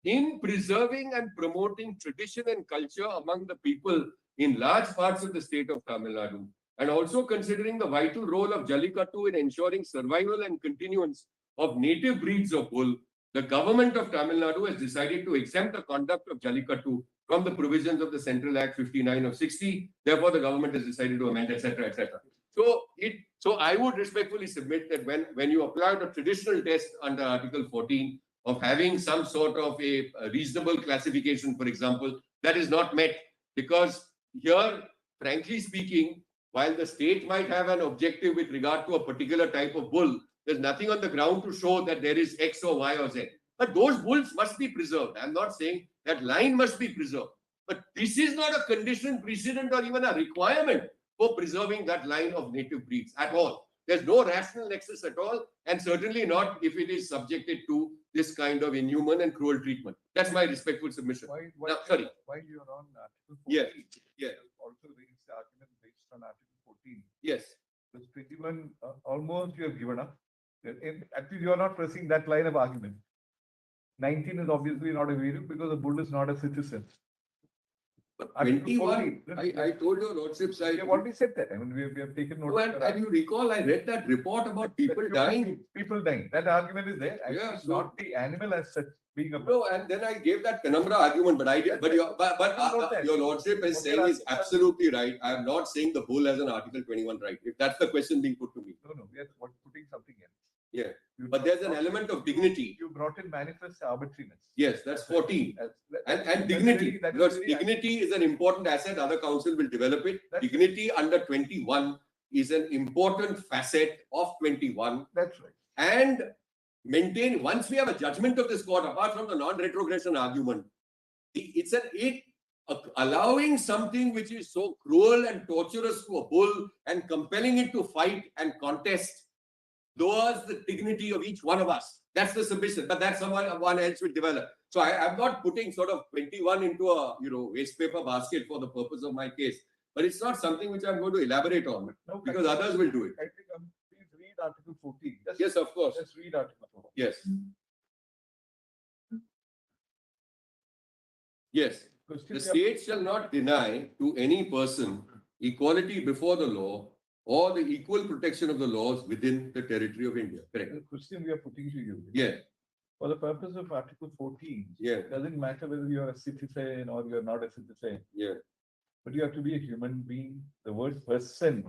in preserving and promoting tradition and culture among the people in large parts of the state of Tamil Nadu, and also considering the vital role of Jallikattu in ensuring survival and continuance of native breeds of bull, the government of Tamil Nadu has decided to exempt the conduct of Jallikattu from the provisions of the Central Act 59 of 60. Therefore, the government has decided to amend, etc., etc. So I would respectfully submit that when you apply the traditional test under Article 14 of having some sort of a reasonable classification, for example, that is not met, because here, frankly speaking, while the state might have an objective with regard to a particular type of bull, there's nothing on the ground to show that there is X or Y or Z. But those bulls must be preserved. I'm not saying that line must be preserved. But this is not a condition, precedent, or even a requirement for preserving that line of native breeds at all. There's no rational nexus at all, and certainly not if it is subjected to this kind of inhuman and cruel treatment. That's my respectful submission. Why you're on Article 14? Yes, yes. Also raised the argument based on Article 14. Yes. Because 21, almost you have given up. Actually, you are not pressing that line of argument. 19 is obviously not available because the bull is not a citizen. But 21, I told your lordships, We have already said that. I mean, we have taken note. and you recall, I read that report about people dying. People dying. That argument is there. Actually, Yeah, it's so- not the animal as such being a. No, and then I gave that penumbra argument, but your lordship is saying is absolutely right. I am not saying the bull has an Article 21 right. If that's the question being put to me. No, we are putting something in. Yeah, but there's an element of dignity. You brought in manifest arbitrariness. Yes, that's 14. And that's dignity, very- because very- dignity is an important asset. Other council will develop it. That's- Dignity under 21 is an important facet of 21. That's right. And maintain, once we have a judgment of this court, apart from the non-retrogression argument, allowing something which is so cruel and torturous to a bull and compelling it to fight and contest lowers the dignity of each one of us. That's the submission, but that's someone else will develop. So I'm not putting sort of 21 into a waste paper basket for the purpose of my case, but it's not something which I'm going to elaborate on No, because others will do it. I think please read Article 14. Yes, of course. Just read Article 14. Yes. Yes. The state shall not deny to any person equality before the law or the equal protection of the laws within the territory of India. Correct. The question we are putting to you. Yeah. For the purpose of Article 14, Yeah. it doesn't matter whether you are a citizen or you are not a citizen, Yeah. but you have to be a human being. The word person.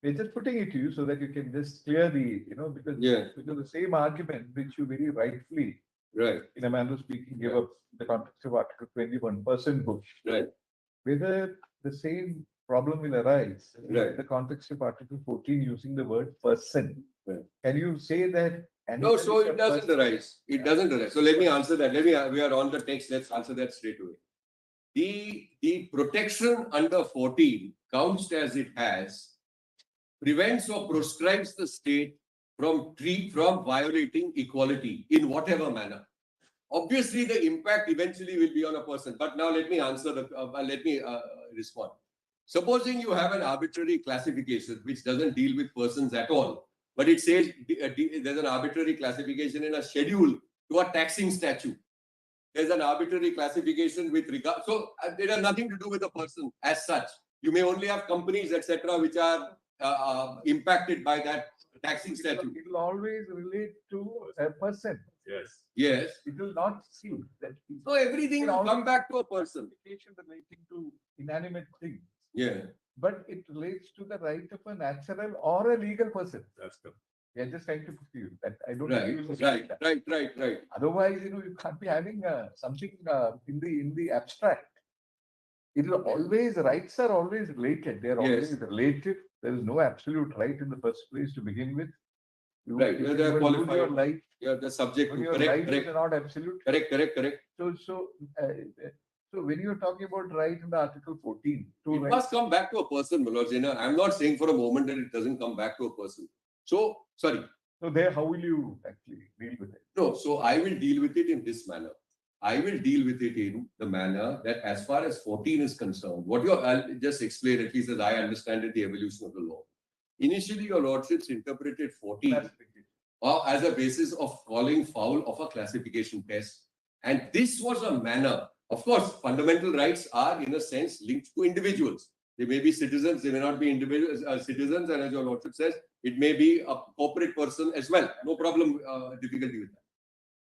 We're just putting it to you so that you can just clear the, because the same argument which you very rightfully, Right. in a manner of speaking, give up the context of Article 21, personhood. Right. Whether the same problem will arise in Right. the context of Article 14 using the word person. Right. Can you say that? No, so animal is a it doesn't person? arise. It doesn't arise. So let me answer that. We are on the text. Let's answer that straight away. The protection under 14 counts as it has, prevents or proscribes the state from violating equality in whatever manner. Obviously, the impact eventually will be on a person. But now let me answer respond. Supposing you have an arbitrary classification which doesn't deal with persons at all, but it says there's an arbitrary classification in a schedule to a taxing statute. There's an arbitrary classification with regard. So it has nothing to do with the person as such. You may only have companies, etc., which are impacted by that taxing statute. It will always relate to a person. Yes. Yes. It will not see that. So everything will come back to a person. Classification relating to inanimate things, Yeah. but it relates to the right of a natural or a legal person. That's good. We are just trying to put you that I don't. Right. Otherwise, you can't be having something in the abstract. It will always, rights are always related. They are always Yes. relative. There is no absolute right in the first place to begin with. You, Right, if they are you will lose qualified. your life, Yeah, the subject when to your correct. rights are not absolute. Correct. So when you are talking about right in the Article 14, two It rights, must come back to a person, Manoj. I'm not saying for a moment that it doesn't come back to a person. So, sorry. so there, how will you actually deal with it? No, so I will deal with it in this manner. I will deal with it in the manner that as far as 14 is concerned, I'll just explain, at least as I understand it, the evolution of the law. Initially, your lordships interpreted 14 as a basis of calling foul of a classification test. And this was a manner. Of course, fundamental rights are, in a sense, linked to individuals. They may be citizens, they may not be individuals, citizens, and as your lordship says, it may be a corporate person as well. No problem, difficulty with that.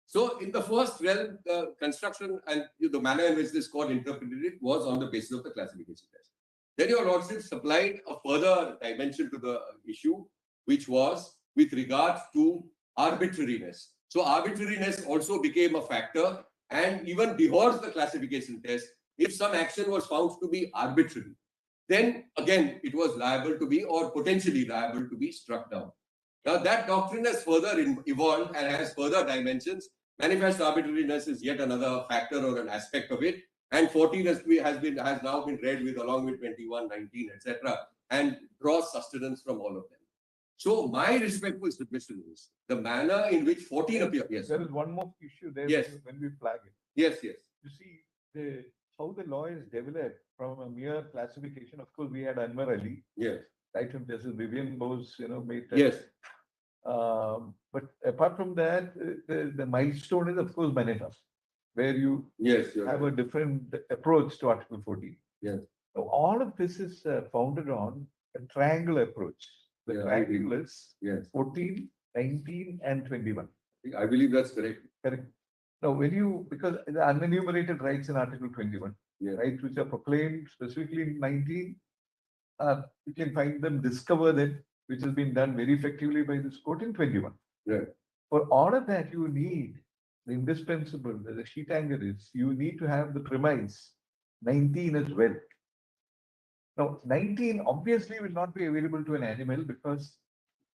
So, in the first realm, the construction and the manner in which this court interpreted it was on the basis of the classification test. Then your lordship supplied a further dimension to the issue, which was with regard to arbitrariness. So, arbitrariness also became a factor, and even beyond the classification test, if some action was found to be arbitrary, then again it was liable to be, or potentially liable to be, struck down. Now that doctrine has further evolved and has further dimensions. Manifest arbitrariness is yet another factor or an aspect of it. And 14 has now been read with along with 21, 19, etc., and draws sustenance from all of them. So my respectful submission is the manner in which 14 appears. Yes. There is one more issue there. Yes. When we flag it. Yes. You see, how the law is developed from a mere classification. Of course, we had Anwar Ali. Yes. Right from Justice Vivian Bose, made that. Yes. But apart from that, the milestone is, of course, mandamus, where you have a different approach to Article 14. Yes. So all of this is founded on a triangle approach. The triangle is 14, 19, and 21. I believe that's correct. Correct. Now, because the unenumerated rights in Article 21, rights which are proclaimed specifically in 19, you can find them, discover them, which has been done very effectively by this court in 21. Right. For all of that, you need the indispensable, the sheet anchor is, you need to have the premise 19 as well. Now, 19 obviously will not be available to an animal because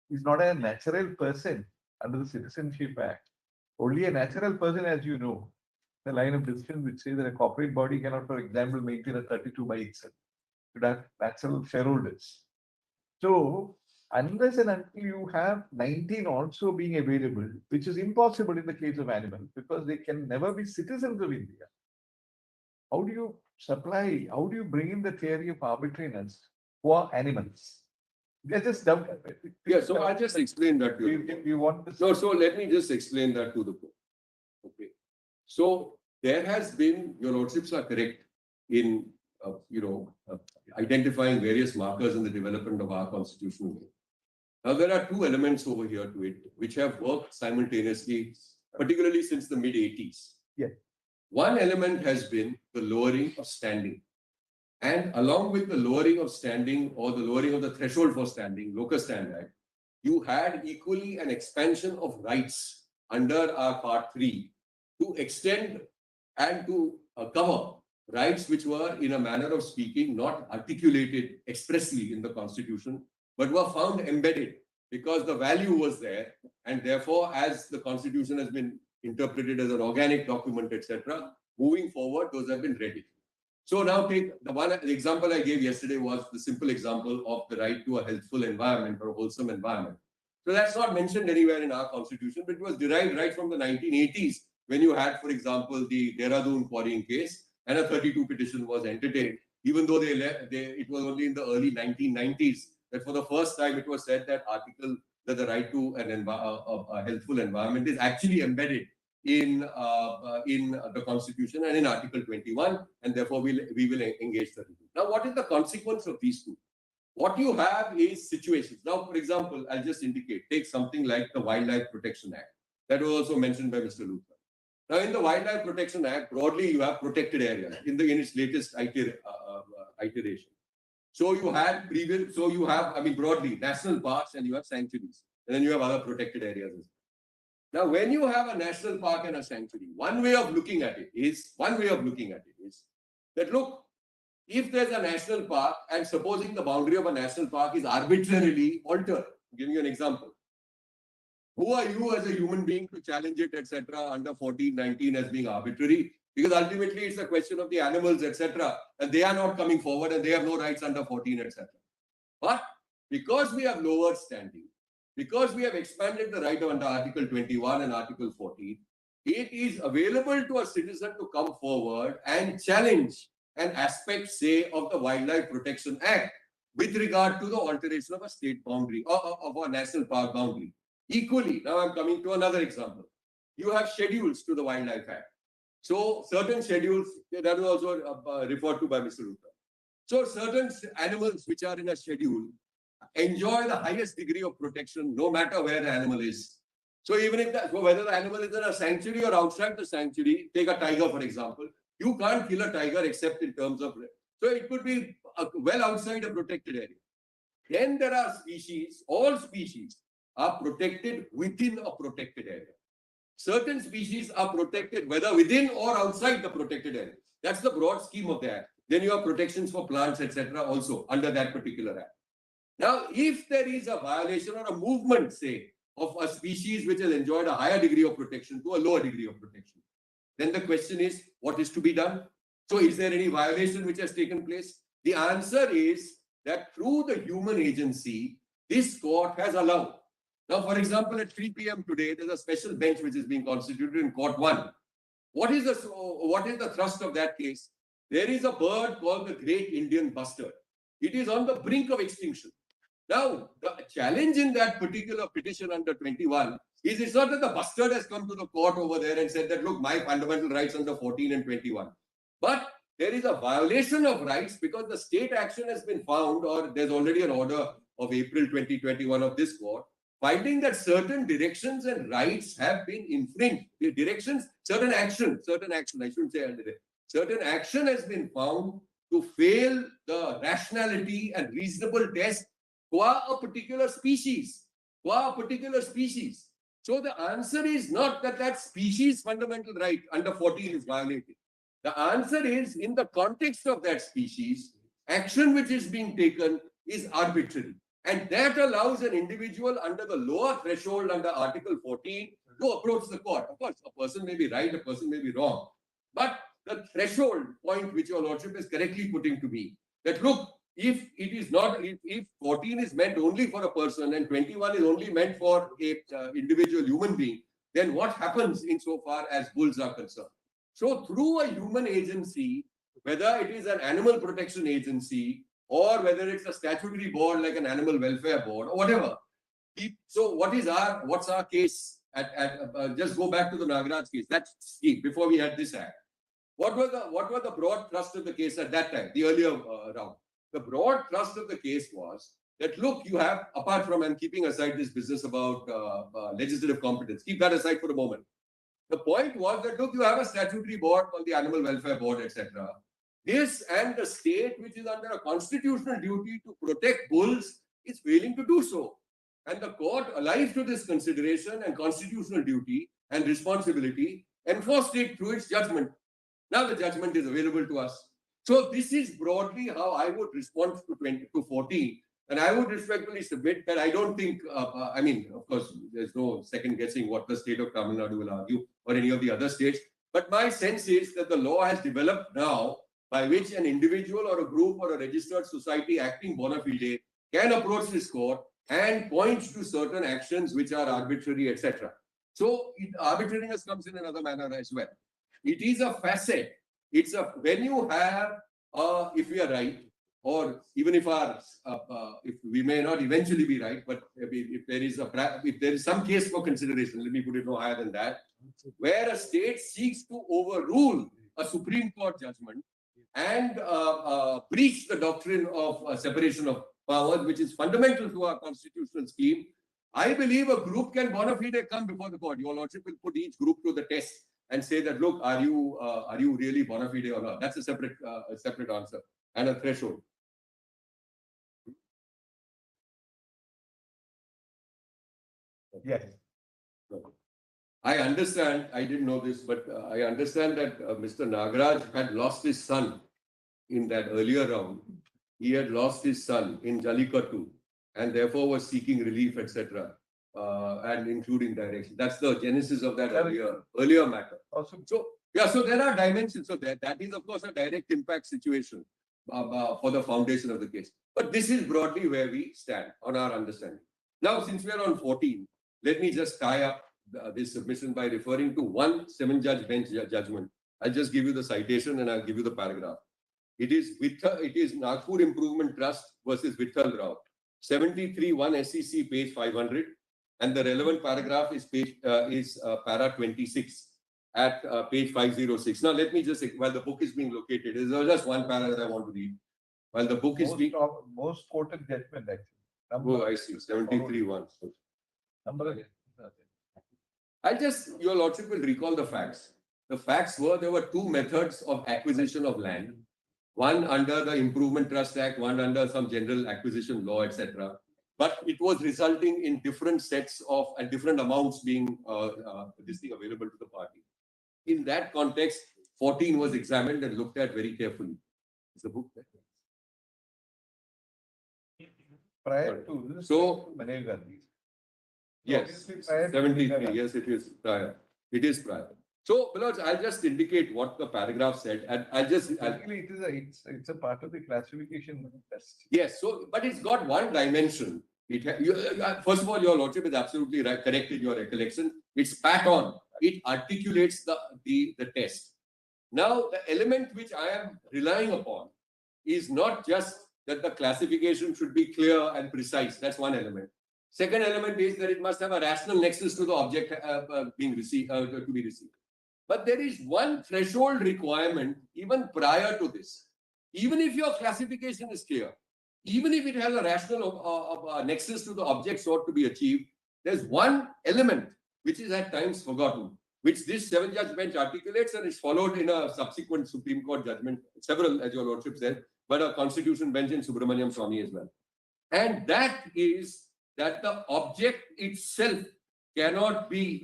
he's not a natural person under the Citizenship Act. Only a natural person, as you know, the line of decision which says that a corporate body cannot, for example, maintain a 32 by itself. It should have natural shareholders. So, unless and until you have 19 also being available, which is impossible in the case of animals because they can never be citizens of India. How do you bring in the theory of arbitrariness for animals? So I'll just explain that to you. You want this? So let me just explain that to the court. Okay. So there has been, your lordships are correct in, identifying various markers in the development of our constitutional law. Now, there are two elements over here to it, which have worked simultaneously, particularly since the mid-80s. Yeah. One element has been the lowering of standing. And along with the lowering of standing or the lowering of the threshold for standing, Locus Standi Act, you had equally an expansion of rights under our Part 3 to extend and to cover rights which were, in a manner of speaking, not articulated expressly in the Constitution, but were found embedded because the value was there. And therefore, as the Constitution has been interpreted as an organic document, etc., moving forward, those have been ready. So now take the example I gave yesterday was the simple example of the right to a healthful environment or a wholesome environment. So that's not mentioned anywhere in our Constitution, but it was derived right from the 1980s when you had, for example, the Dehradun quarrying case, and a 32 petition was entertained, even though it was only in the early 1990s that for the first time it was said that the right to a healthful environment is actually embedded in the Constitution and in Article 21, and therefore we will engage 32. Now, what is the consequence of these two? What you have is situations. Now, for example, I'll just indicate, take something like the Wildlife Protection Act. That was also mentioned by Mr. Luther. Now, in the Wildlife Protection Act, broadly, you have protected areas in its latest iteration. So you have, broadly, national parks and you have sanctuaries. And then you have other protected areas as well. Now, when you have a national park and a sanctuary, one way of looking at it is that, look, if there's a national park and supposing the boundary of a national park is arbitrarily altered, I'll give you an example. Who are you as a human being to challenge it, etc., under 1419 as being arbitrary? Because ultimately it's a question of the animals, etc., and they are not coming forward and they have no rights under 14, etc. But because we have lowered standing, because we have expanded the right under Article 21 and Article 14, it is available to a citizen to come forward and challenge an aspect, say, of the Wildlife Protection Act with regard to the alteration of a state boundary or of a national park boundary. Equally, now I'm coming to another example. You have schedules to the Wildlife Act. So certain schedules, that was also referred to by Mr. Luther. So certain animals which are in a schedule enjoy the highest degree of protection no matter where the animal is. So even if whether the animal is in a sanctuary or outside the sanctuary, take a tiger for example, you can't kill a tiger except in terms of, so it could be well outside a protected area. Then there are species, all species are protected within a protected area. Certain species are protected whether within or outside the protected area. That's the broad scheme of the act. Then you have protections for plants, etc. also under that particular act. Now, if there is a violation or a movement, say, of a species which has enjoyed a higher degree of protection to a lower degree of protection, then the question is, what is to be done? So is there any violation which has taken place? The answer is that through the human agency, this court has allowed. Now, for example, at 3 p.m. today, there's a special bench which is being constituted in Court 1. What is the thrust of that case? There is a bird called the Great Indian Bustard. It is on the brink of extinction. Now, the challenge in that particular petition under 21 is it's not that the bustard has come to the court over there and said that, look, my fundamental rights under 14 and 21. But there is a violation of rights because the state action has been found, or there's already an order of April 2021 of this court, finding that certain directions and rights have been infringed. The directions, certain action, I shouldn't say certain action has been found to fail the rationality and reasonable test qua a particular species. So the answer is not that that species fundamental right under 14 is violated. The answer is, in the context of that species, action which is being taken is arbitrary. And that allows an individual under the lower threshold under Article 14 to approach the court. Of course, a person may be right, a person may be wrong. But the threshold point which your lordship is correctly putting to me, that look, if it is not, if 14 is meant only for a person and 21 is only meant for a individual human being, then what happens insofar as bulls are concerned? So through a human agency, whether it is an animal protection agency or whether it's a statutory board like an animal welfare board or whatever. So what's our case? Just go back to the Nagaraj case. That's before we had this act. What were the broad thrust of the case at that time, the earlier round? The broad thrust of the case was that, look, you have, apart from, I'm keeping aside this business about legislative competence, keep that aside for a moment. The point was that, look, you have a statutory board called the Animal Welfare Board, etc. This and the state, which is under a constitutional duty to protect bulls, is failing to do so. And the court, alive to this consideration and constitutional duty and responsibility, enforced it through its judgment. Now the judgment is available to us. So this is broadly how I would respond to 14. And I would respectfully submit that I don't think, I mean, of course, there's no second guessing what the state of Tamil Nadu will argue or any of the other states. But my sense is that the law has developed now by which an individual or a group or a registered society acting bona fide can approach this court and point to certain actions which are arbitrary, etc. So arbitrariness comes in another manner as well. It is a facet. It's a, when you have, if we are right, or even if if we may not eventually be right, but if there is some case for consideration, let me put it no higher than that, where a state seeks to overrule a Supreme Court judgment and breach the doctrine of separation of powers, which is fundamental to our constitutional scheme, I believe a group can bona fide come before the court. Your Lordship will put each group to the test and say that, look, are you really bona fide or not? That's a separate answer and a threshold. Yes. I understand, I didn't know this, but I understand that Mr. Nagaraj had lost his son in that earlier round. He had lost his son in Jallikattu and therefore was seeking relief, etc. And including direction. That's the genesis of that earlier matter. Awesome. So, yeah, so there are dimensions. So that is, of course, a direct impact situation for the foundation of the case. But this is broadly where we stand on our understanding. Now, since we are on 14, let me just tie up this submission by referring to one 7-judge bench judgment. I'll just give you the citation and I'll give you the paragraph. It is Nagpur Improvement Trust versus Vittal Rao, 73-1 SEC, page 500, and the relevant paragraph is para 26 at page 506. Now, let me just, while the book is being located, there's just one paragraph I want to read. While the book is being... Most quoted judgment, actually. Oh, I see, 73-1. Number again. Your Lordship will recall the facts. The facts were there were two methods of acquisition of land. One under the Improvement Trust Act, one under some general acquisition law, etc. But it was resulting in different sets of and different amounts being this thing available to the party. In that context, 14 was examined and looked at very carefully. Is the book there? Prior to this, so, yes, 73. Yes, it is prior. It is prior. So, beloveds, I'll just indicate what the paragraph said, and it's a part of the classification test. Yes. So, but it's got one dimension. First of all, Your Lordship is absolutely right, correct in your recollection. It's pat on. It articulates the test. Now, the element which I am relying upon is not just that the classification should be clear and precise. That's one element. Second element is that it must have a rational nexus to the object being received, to be received. But there is one threshold requirement even prior to this. Even if your classification is clear, even if it has a rational nexus to the object sought to be achieved, there's one element which is at times forgotten, which this 7-judge bench articulates and is followed in a subsequent Supreme Court judgment, several, as Your Lordship said, but a constitution bench in Subramaniam Swamy as well. And that is that the object itself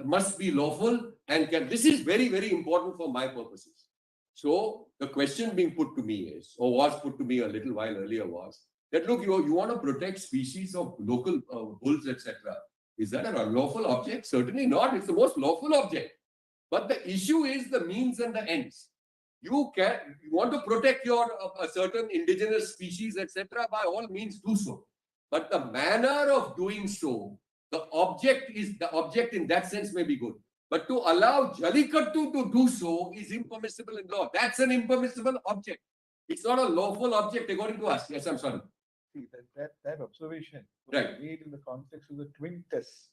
must be lawful and this is very, very important for my purposes. So the question being put to me is, or was put to me a little while earlier was, that look, you want to protect species of local bulls, etc. Is that an unlawful object? Certainly not. It's the most lawful object. But the issue is the means and the ends. You want to protect your a certain indigenous species, etc. By all means do so. But the manner of doing so, the object in that sense may be good. But to allow Jallikattu to do so is impermissible in law. That's an impermissible object. It's not a lawful object according to us. Yes, I'm sorry. See, that observation was right. made in the context of the twin test.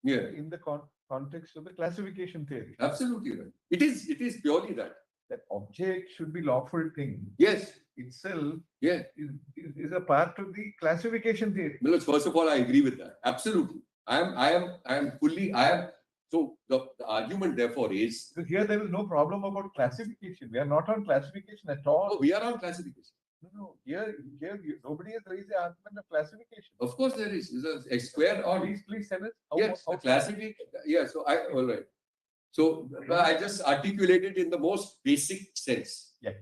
Yeah. In the context of the classification theory. Absolutely right. It is purely that. That object should be lawful thing. Yes. Itself is a part of the classification theory. Well, first of all, I agree with that. Absolutely. So the argument therefore is... So here there is no problem about classification. We are not on classification at all. Oh, we are on classification. No. Here nobody has raised the argument of classification. Of course there is. It's a square or... Please tell us. Yes, classification. Yeah, so all right. So I just articulated in the most basic sense. Yeah.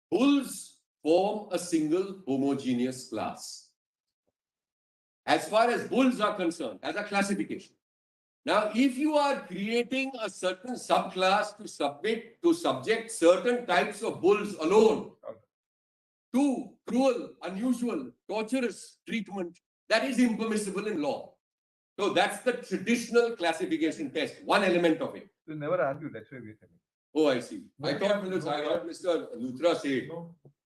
Bulls form a single homogeneous class. As far as bulls are concerned, as a classification. Now, if you are creating a certain subclass to subject certain types of bulls alone to cruel, unusual, torturous treatment, that is impermissible in law. So that's the traditional classification test, one element of it. We'll never argue, that's why we're telling. Oh, I see. I thought Mr. Luthra said,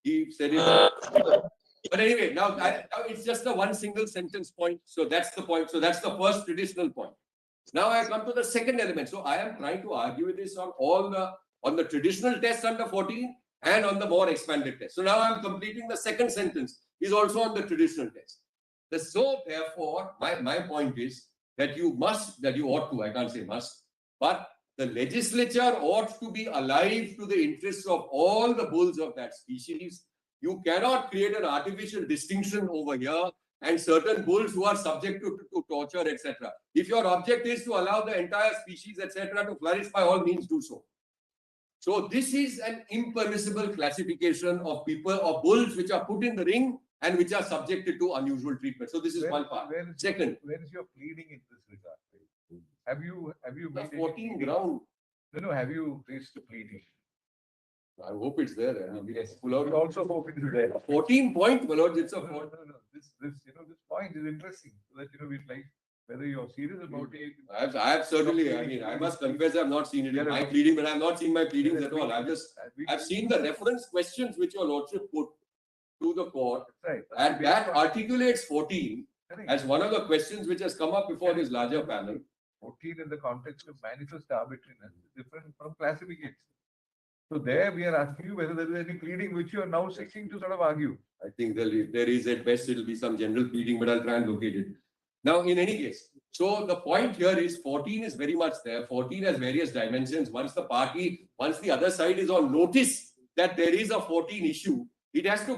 he said it. But anyway, now it's just a one single sentence point. So that's the point. So that's the first traditional point. Now I come to the second element. So I am trying to argue this on the traditional test under 14 and on the more expanded test. So now I'm completing the second sentence is also on the traditional test. So therefore, my point is that you ought to, I can't say must, but the legislature ought to be alive to the interests of all the bulls of that species. You cannot create an artificial distinction over here and certain bulls who are subject to torture, etc. If your object is to allow the entire species, etc., to flourish, by all means do so. So this is an impermissible classification of bulls which are put in the ring and which are subjected to unusual treatment. So this is one part. Second, where is your pleading in this regard? Have you made the 14 ground? No, have you raised the pleading? I hope it's there. Yes, we also hope it is there. 14 point, my lord, it's a No. This point is interesting. So that we'd like whether you're serious about it. I have certainly. I must confess, I've not seen it in my pleading, but I've not seen my pleadings at all. I've seen the reference questions which your lordship put to the court, right, and that articulates 14 as one of the questions which has come up before this larger panel. 14 in the context of manifest arbitrariness is different from classification. So there we are asking you whether there is any pleading which you are now seeking to sort of argue. I think there is at best it'll be some general pleading, but I'll try and locate it. Now, in any case, so the point here is 14 is very much there. 14 has various dimensions. Once the other side is on notice that there is a 14 issue, it has to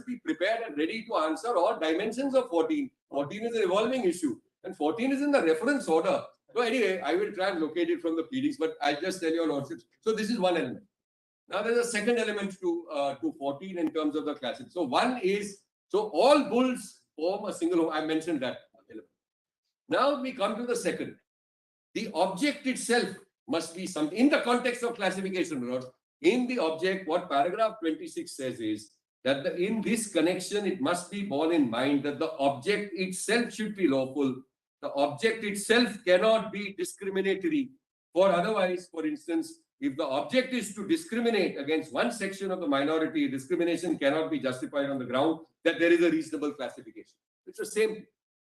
be prepared and ready to answer all dimensions of 14. 14 is an evolving issue. And 14 is in the reference order. So anyway, I will try and locate it from the pleadings, but I'll just tell your lordship. So this is one element. Now there's a second element to 14 in terms of the classic. So one is, so all bulls form a single, I mentioned that element. Now we come to the second. The object itself must be something, in the context of classification, lords, in the object, what paragraph 26 says is that in this connection, it must be borne in mind that the object itself should be lawful. The object itself cannot be discriminatory. For otherwise, for instance, if the object is to discriminate against one section of the minority, discrimination cannot be justified on the ground that there is a reasonable classification. It's the same thing.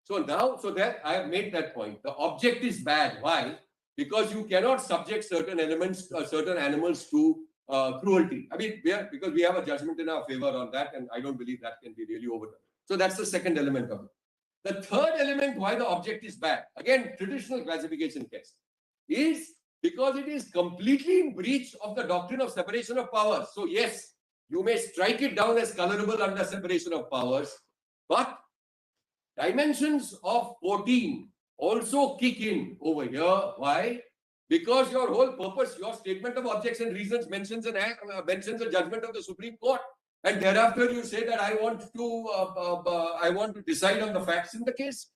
So that I have made that point. The object is bad. Why? Because you cannot subject certain elements, certain animals to cruelty. I mean, because we have a judgment in our favor on that, and I don't believe that can be really overturned. So that's the second element of it. The third element why the object is bad, again, traditional classification test, is because it is completely in breach of the doctrine of separation of powers. So yes, you may strike it down as colorable under separation of powers, but dimensions of 14 also kick in over here. Why? Because your whole purpose, your statement of objects and reasons mentions a judgment of the Supreme Court. And thereafter you say that I want to decide on the facts in the case.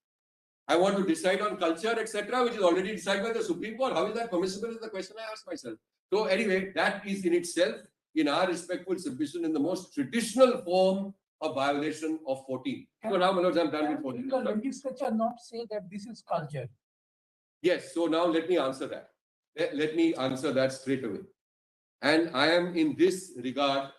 I want to decide on culture, etc., which is already decided by the Supreme Court. How is that permissible is the question I ask myself. So anyway, that is in itself, in our respectful submission, in the most traditional form of violation of 14. So now, my lords, I'm done with 14. The legislature not say that this is culture. Yes, so now let me answer that. Let me answer that straight away. And I am in this regard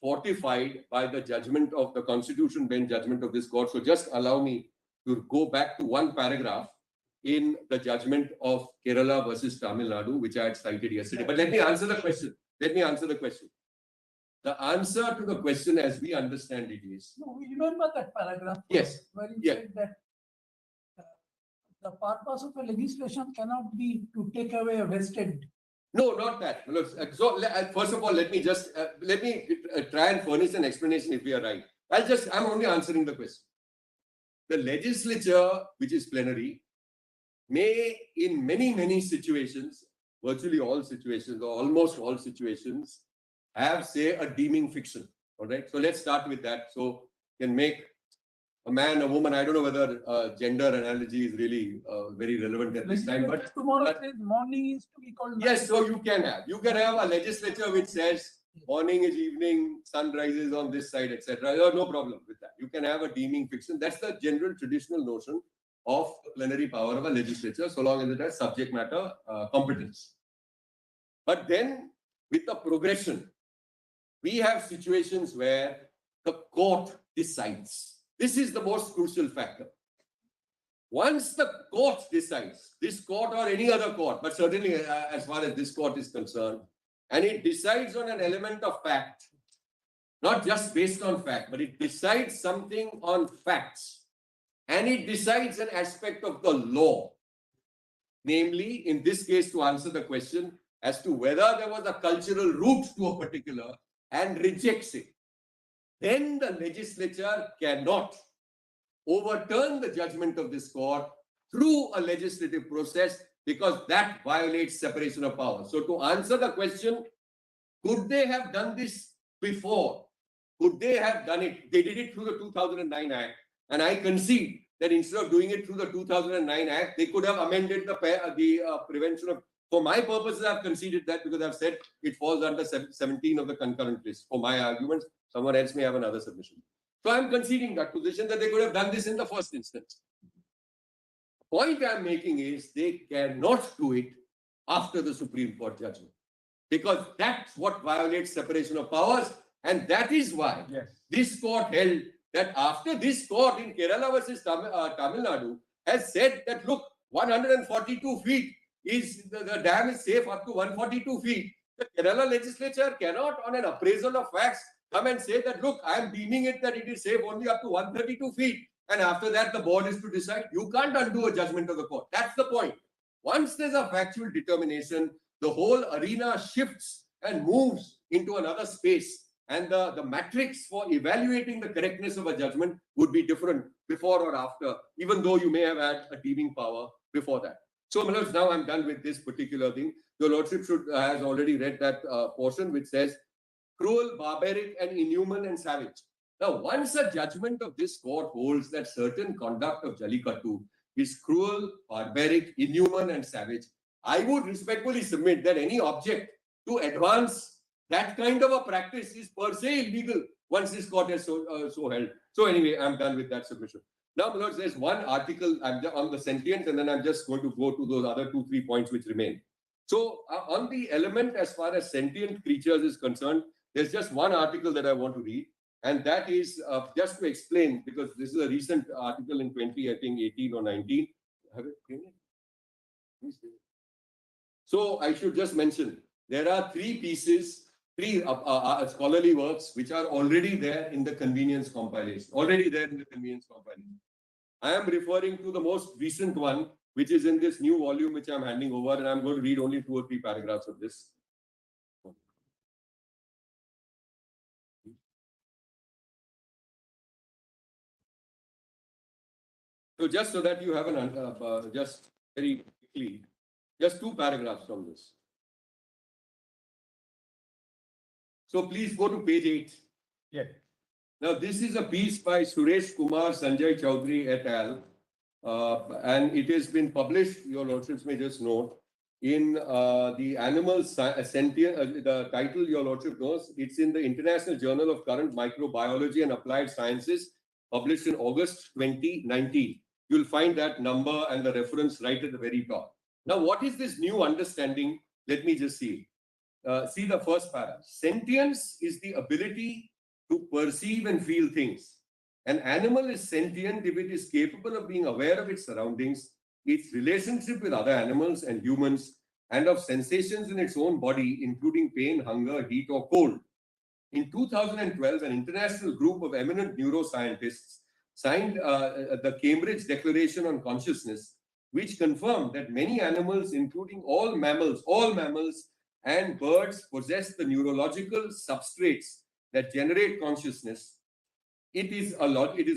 fortified by the judgment of the Constitution Bench judgment of this court. So just allow me to go back to one paragraph in the judgment of Kerala versus Tamil Nadu, which I had cited yesterday. But let me answer the question. The answer to the question as we understand it is... No, we remember that paragraph. Yes. Where it said that the purpose of a legislation cannot be to take away a vested. No, not that. Look, so first of all, let me try and furnish an explanation if we are right. I'm only answering the question. The legislature, which is plenary, may in many situations, virtually all situations or almost all situations, have say a deeming fiction. All right. So let's start with that. So can make a man, a woman. I don't know whether gender analogy is really very relevant at this time, but tomorrow says morning is to be called. yes, so you can have a legislature which says morning is evening, sun rises on this side, etc. No problem with that. You can have a deeming fiction. That's the general traditional notion of plenary power of a legislature, so long as it has subject matter competence. But then with the progression, we have situations where the court decides. This is the most crucial factor. Once the court decides, this court or any other court, but certainly as far as this court is concerned, and it decides on an element of fact, not just based on fact, but it decides something on facts, and it decides an aspect of the law, namely, in this case, to answer the question as to whether there was a cultural root to a particular, and rejects it, then the legislature cannot overturn the judgment of this court through a legislative process, because that violates separation of powers. So to answer the question, could they have done this before? Could they have done it? They did it through the 2009 Act. And I concede that instead of doing it through the 2009 Act, they could have amended the prevention of. For my purposes, I've conceded that because I've said it falls under 17 of the concurrent list. For my arguments, someone else may have another submission. So I'm conceding that position that they could have done this in the first instance. The point I'm making is they cannot do it after the Supreme Court judgment, because that's what violates separation of powers. And that is why this court held that after this court in Kerala versus Tamil Nadu has said that, look, 142 feet is the dam is safe up to 142 feet. The Kerala legislature cannot, on an appraisal of facts, come and say that, look, I am deeming it that it is safe only up to 132 feet. And after that, the board is to decide. You can't undo a judgment of the court. That's the point. Once there's a factual determination, the whole arena shifts and moves into another space. And the matrix for evaluating the correctness of a judgment would be different before or after, even though you may have had a deeming power before that. So, now I'm done with this particular thing. Your Lordship has already read that portion which says, cruel, barbaric, and inhuman and savage. Now, once a judgment of this court holds that certain conduct of Jallikattu is cruel, barbaric, inhuman, and savage, I would respectfully submit that any object to advance that kind of a practice is per se illegal once this court has so held. So anyway, I'm done with that submission. Now, my lords, there's one article on the sentience, and then I'm just going to go to those other 2-3 points which remain. So on the element as far as sentient creatures is concerned, there's just one article that I want to read, and that is just to explain, because this is a recent article in 2018 or 19. Have it? So I should just mention, there are 3 pieces, 3 scholarly works which are already there in the convenience compilation. I am referring to the most recent one, which is in this new volume which I'm handing over, and I'm going to read only 2 or 3 paragraphs of this. So just so that you have an, just very quickly, just 2 paragraphs from this. So please go to page 8. Yeah. Now this is a piece by Suresh Kumar Sanjay Chaudhary et al. And it has been published, your lordships may just note, in the Animal Sentience, the title your lordship knows, it's in the International Journal of Current Microbiology and Applied Sciences, published in August 2019. You'll find that number and the reference right at the very top. Now, what is this new understanding? Let me just see. See the first paragraph. Sentience is the ability to perceive and feel things. An animal is sentient if it is capable of being aware of its surroundings, its relationship with other animals and humans, and of sensations in its own body, including pain, hunger, heat, or cold. In 2012, an international group of eminent neuroscientists signed the Cambridge Declaration on Consciousness, which confirmed that many animals, including all mammals and birds, possess the neurological substrates that generate consciousness. it is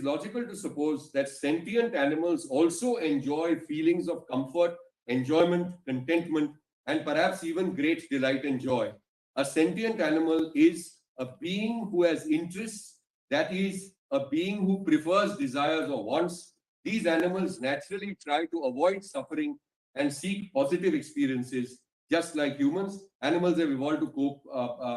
logical to suppose that sentient animals also enjoy feelings of comfort, enjoyment, contentment, and perhaps even great delight and joy. A sentient animal is a being who has interests, that is, a being who prefers, desires, or wants. These animals naturally try to avoid suffering and seek positive experiences. Just like humans, animals have evolved to cope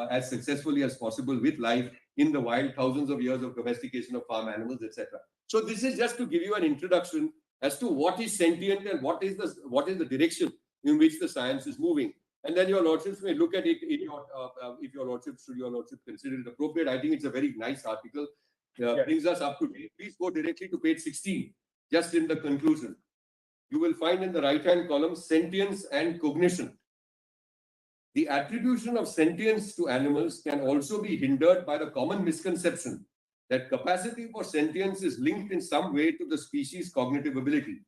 as successfully as possible with life in the wild, thousands of years of domestication of farm animals, etc. So this is just to give you an introduction as to what is sentient and what is the direction in which the science is moving. And then your lordships may look at it in your, if your lordship, should your lordship consider it appropriate. I think it's a very nice article. Brings us up to date. Please go directly to page 16, just in the conclusion. You will find in the right-hand column, sentience and cognition. The attribution of sentience to animals can also be hindered by the common misconception that capacity for sentience is linked in some way to the species' cognitive ability.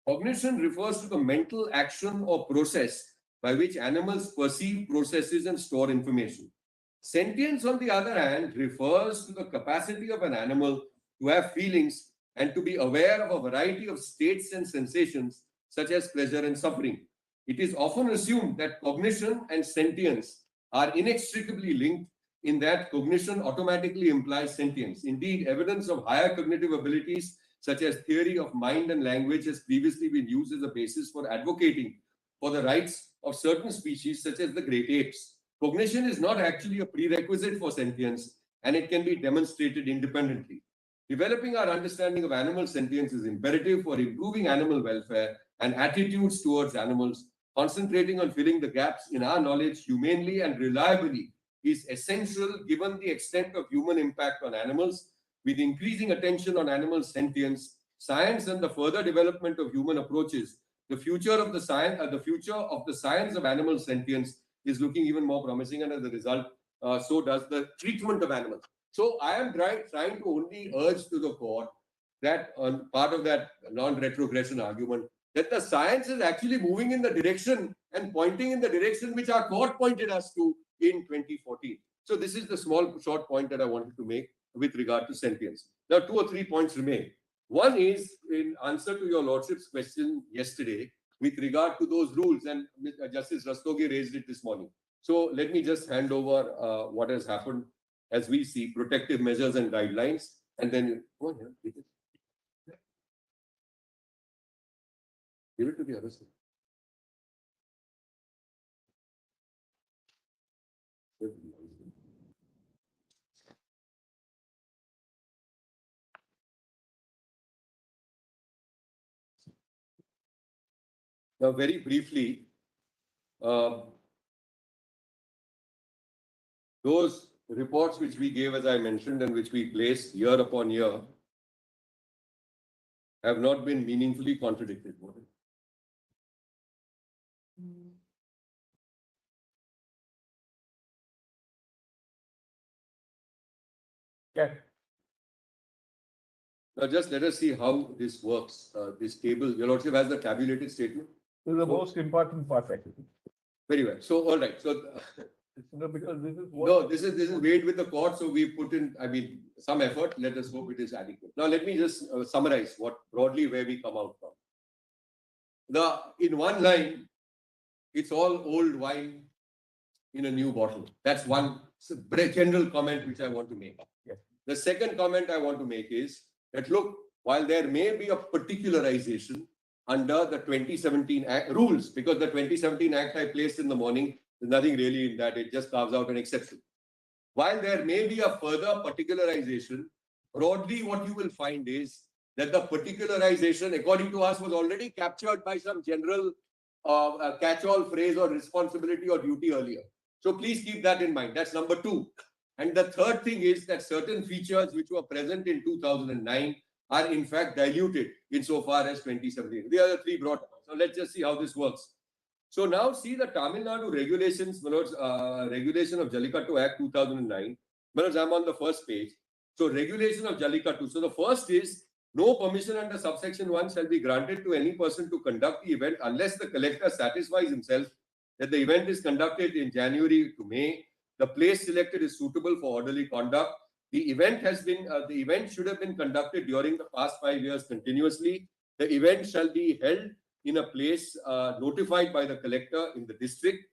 Cognition refers to the mental action or process by which animals perceive processes and store information. Sentience, on the other hand, refers to the capacity of an animal to have feelings and to be aware of a variety of states and sensations, such as pleasure and suffering. It is often assumed that cognition and sentience are inextricably linked, in that cognition automatically implies sentience. Indeed, evidence of higher cognitive abilities, such as theory of mind and language, has previously been used as a basis for advocating for the rights of certain species, such as the great apes. Cognition is not actually a prerequisite for sentience, and it can be demonstrated independently. Developing our understanding of animal sentience is imperative for improving animal welfare and attitudes towards animals. Concentrating on filling the gaps in our knowledge humanely and reliably is essential given the extent of human impact on animals. With increasing attention on animal sentience, science, and the further development of human approaches, the future of the science of animal sentience is looking even more promising, and as a result, so does the treatment of animals. So I am trying to only urge to the court that, on part of that non-retrogression argument, that the science is actually moving in the direction and pointing in the direction which our court pointed us to in 2014. So this is the short point that I wanted to make with regard to sentience. Now, 2 or 3 points remain. One is in answer to your lordship's question yesterday with regard to those rules, and Justice Rastogi raised it this morning. So let me just hand over what has happened as we see protective measures and guidelines, and then go on here. Give it to the other side. Now, very briefly, those reports which we gave, as I mentioned, and which we placed year upon year, have not been meaningfully contradicted. Yeah. Now, just let us see how this works. This table, your lordship has the tabulated statement. This is the most important part, actually. Very well. So, all right. So, Because this is no, this is weighed with the court. So we put in, I mean, some effort. Let us hope it is adequate. Now, let me just summarize what broadly where we come out from. In one line, it's all old wine in a new bottle. That's one general comment which I want to make. Yes. The second comment I want to make is that, look, while there may be a particularization under the 2017 Act rules, because the 2017 Act I placed in the morning, there's nothing really in that. It just carves out an exception. While there may be a further particularization, broadly what you will find is that the particularization, according to us, was already captured by some general catch-all phrase or responsibility or duty earlier. So please keep that in mind. That's number 2. And the third thing is that certain features which were present in 2009 are in fact diluted insofar as 2017. The other 3 brought. So let's just see how this works. So now see the Tamil Nadu regulations, regulation of Jallikattu Act 2009. I'm on the first page. So regulation of Jallikattu. So the first is, no permission under subsection 1 shall be granted to any person to conduct the event unless the collector satisfies himself that the event is conducted in January to May. The place selected is suitable for orderly conduct. The event should have been conducted during the past 5 years continuously. The event shall be held in a place notified by the collector in the district.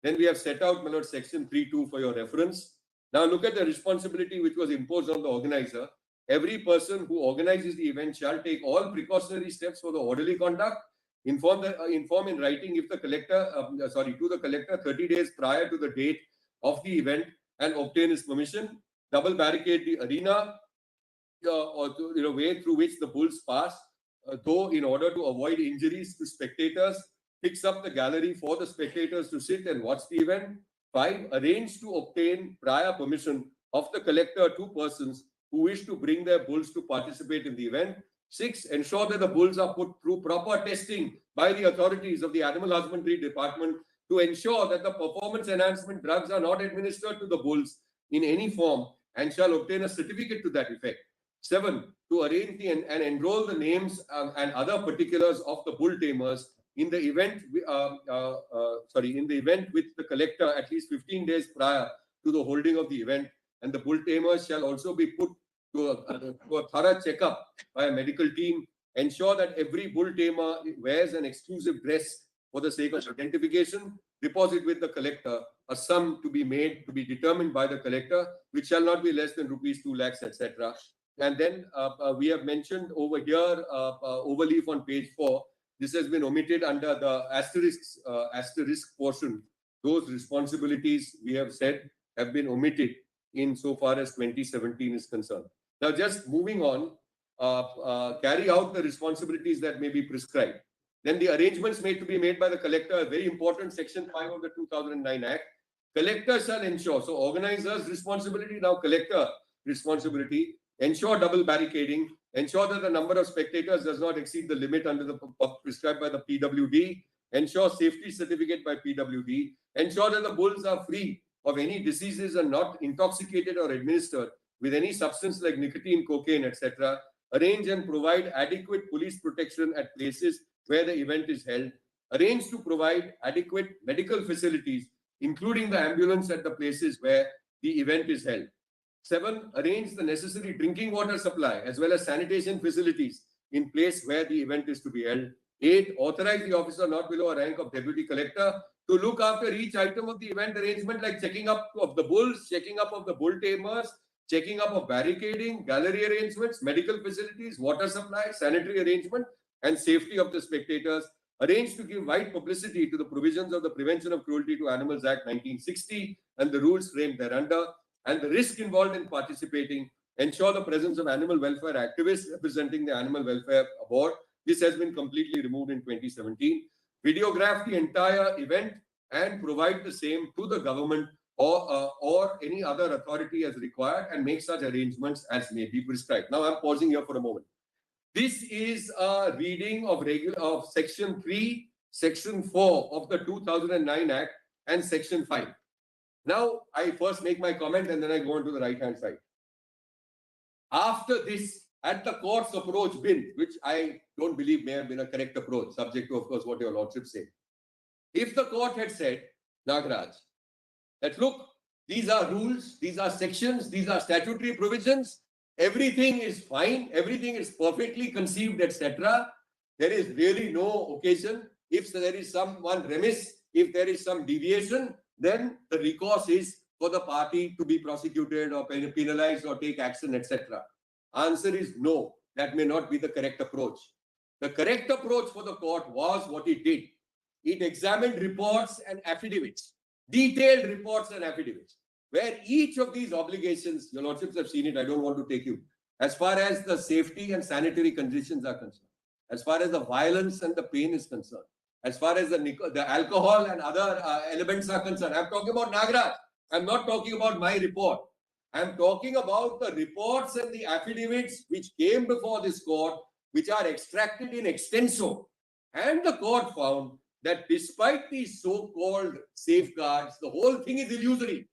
Then we have set out, my lord, section 3.2 for your reference. Now look at the responsibility which was imposed on the organizer. Every person who organizes the event shall take all precautionary steps for the orderly conduct. Inform in writing if the collector, to the collector 30 days prior to the date of the event and obtain his permission. Double barricade the arena way through which the bulls pass, though in order to avoid injuries to spectators. Fix up the gallery for the spectators to sit and watch the event. 5. Arrange to obtain prior permission of the collector to persons who wish to bring their bulls to participate in the event. 6. Ensure that the bulls are put through proper testing by the authorities of the Animal Husbandry Department to ensure that the performance enhancement drugs are not administered to the bulls in any form and shall obtain a certificate to that effect. 7. To arrange and enroll the names and other particulars of the bull tamers in the event, with the collector at least 15 days prior to the holding of the event, and the bull tamers shall also be put to a thorough checkup by a medical team. Ensure that every bull tamer wears an exclusive dress for the sake of identification. Deposit with the collector a sum to be determined by the collector, which shall not be less than rupees 2 lakhs, etc. And then we have mentioned over here, overleaf on page 4. This has been omitted under the asterisk portion. Those responsibilities we have said have been omitted in so far as 2017 is concerned. Now, just moving on, carry out the responsibilities that may be prescribed. Then the arrangements made to be made by the collector, a very important section 5 of the 2009 Act. Collector shall ensure, so organizers' responsibility, now collector responsibility, ensure double barricading, ensure that the number of spectators does not exceed the limit under the prescribed by the PWD, ensure safety certificate by PWD, ensure that the bulls are free of any diseases and not intoxicated or administered with any substance like nicotine, cocaine, etc. Arrange and provide adequate police protection at places where the event is held. Arrange to provide adequate medical facilities, including the ambulance at the places where the event is held. 7. Arrange the necessary drinking water supply as well as sanitation facilities in place where the event is to be held. 8. Authorize the officer not below a rank of deputy collector to look after each item of the event arrangement, like checking up of the bulls, checking up of the bull tamers, checking up of barricading, gallery arrangements, medical facilities, water supply, sanitary arrangement, and safety of the spectators. Arrange to give wide publicity to the provisions of the Prevention of Cruelty to Animals Act 1960 and the rules framed thereunder, and the risk involved in participating. Ensure the presence of animal welfare activists representing the Animal Welfare Board. This has been completely removed in 2017. Videograph the entire event and provide the same to the government or any other authority as required, and make such arrangements as may be prescribed. Now I'm pausing here for a moment. This is a reading of Section 3, Section 4 of the 2009 Act and Section 5. Now, I first make my comment and then I go on to the right-hand side. After this, had the court's approach been, which I don't believe may have been a correct approach, subject to, of course, what your lordship say. If the court had said, Nagaraj, that look, these are rules, these are sections, these are statutory provisions, everything is fine, everything is perfectly conceived, etc. There is really no occasion. If there is someone remiss, if there is some deviation, then the recourse is for the party to be prosecuted or penalized or take action, etc. Answer is no, that may not be the correct approach. The correct approach for the court was what it did. It examined reports and affidavits, detailed reports and affidavits, where each of these obligations, your lordships have seen it, I don't want to take you, as far as the safety and sanitary conditions are concerned, as far as the violence and the pain is concerned, as far as the alcohol and other elements are concerned. I'm talking about Nagaraj. I'm not talking about my report. I'm talking about the reports and the affidavits which came before this court, which are extracted in extenso. And the court found that despite these so-called safeguards, the whole thing is illusory.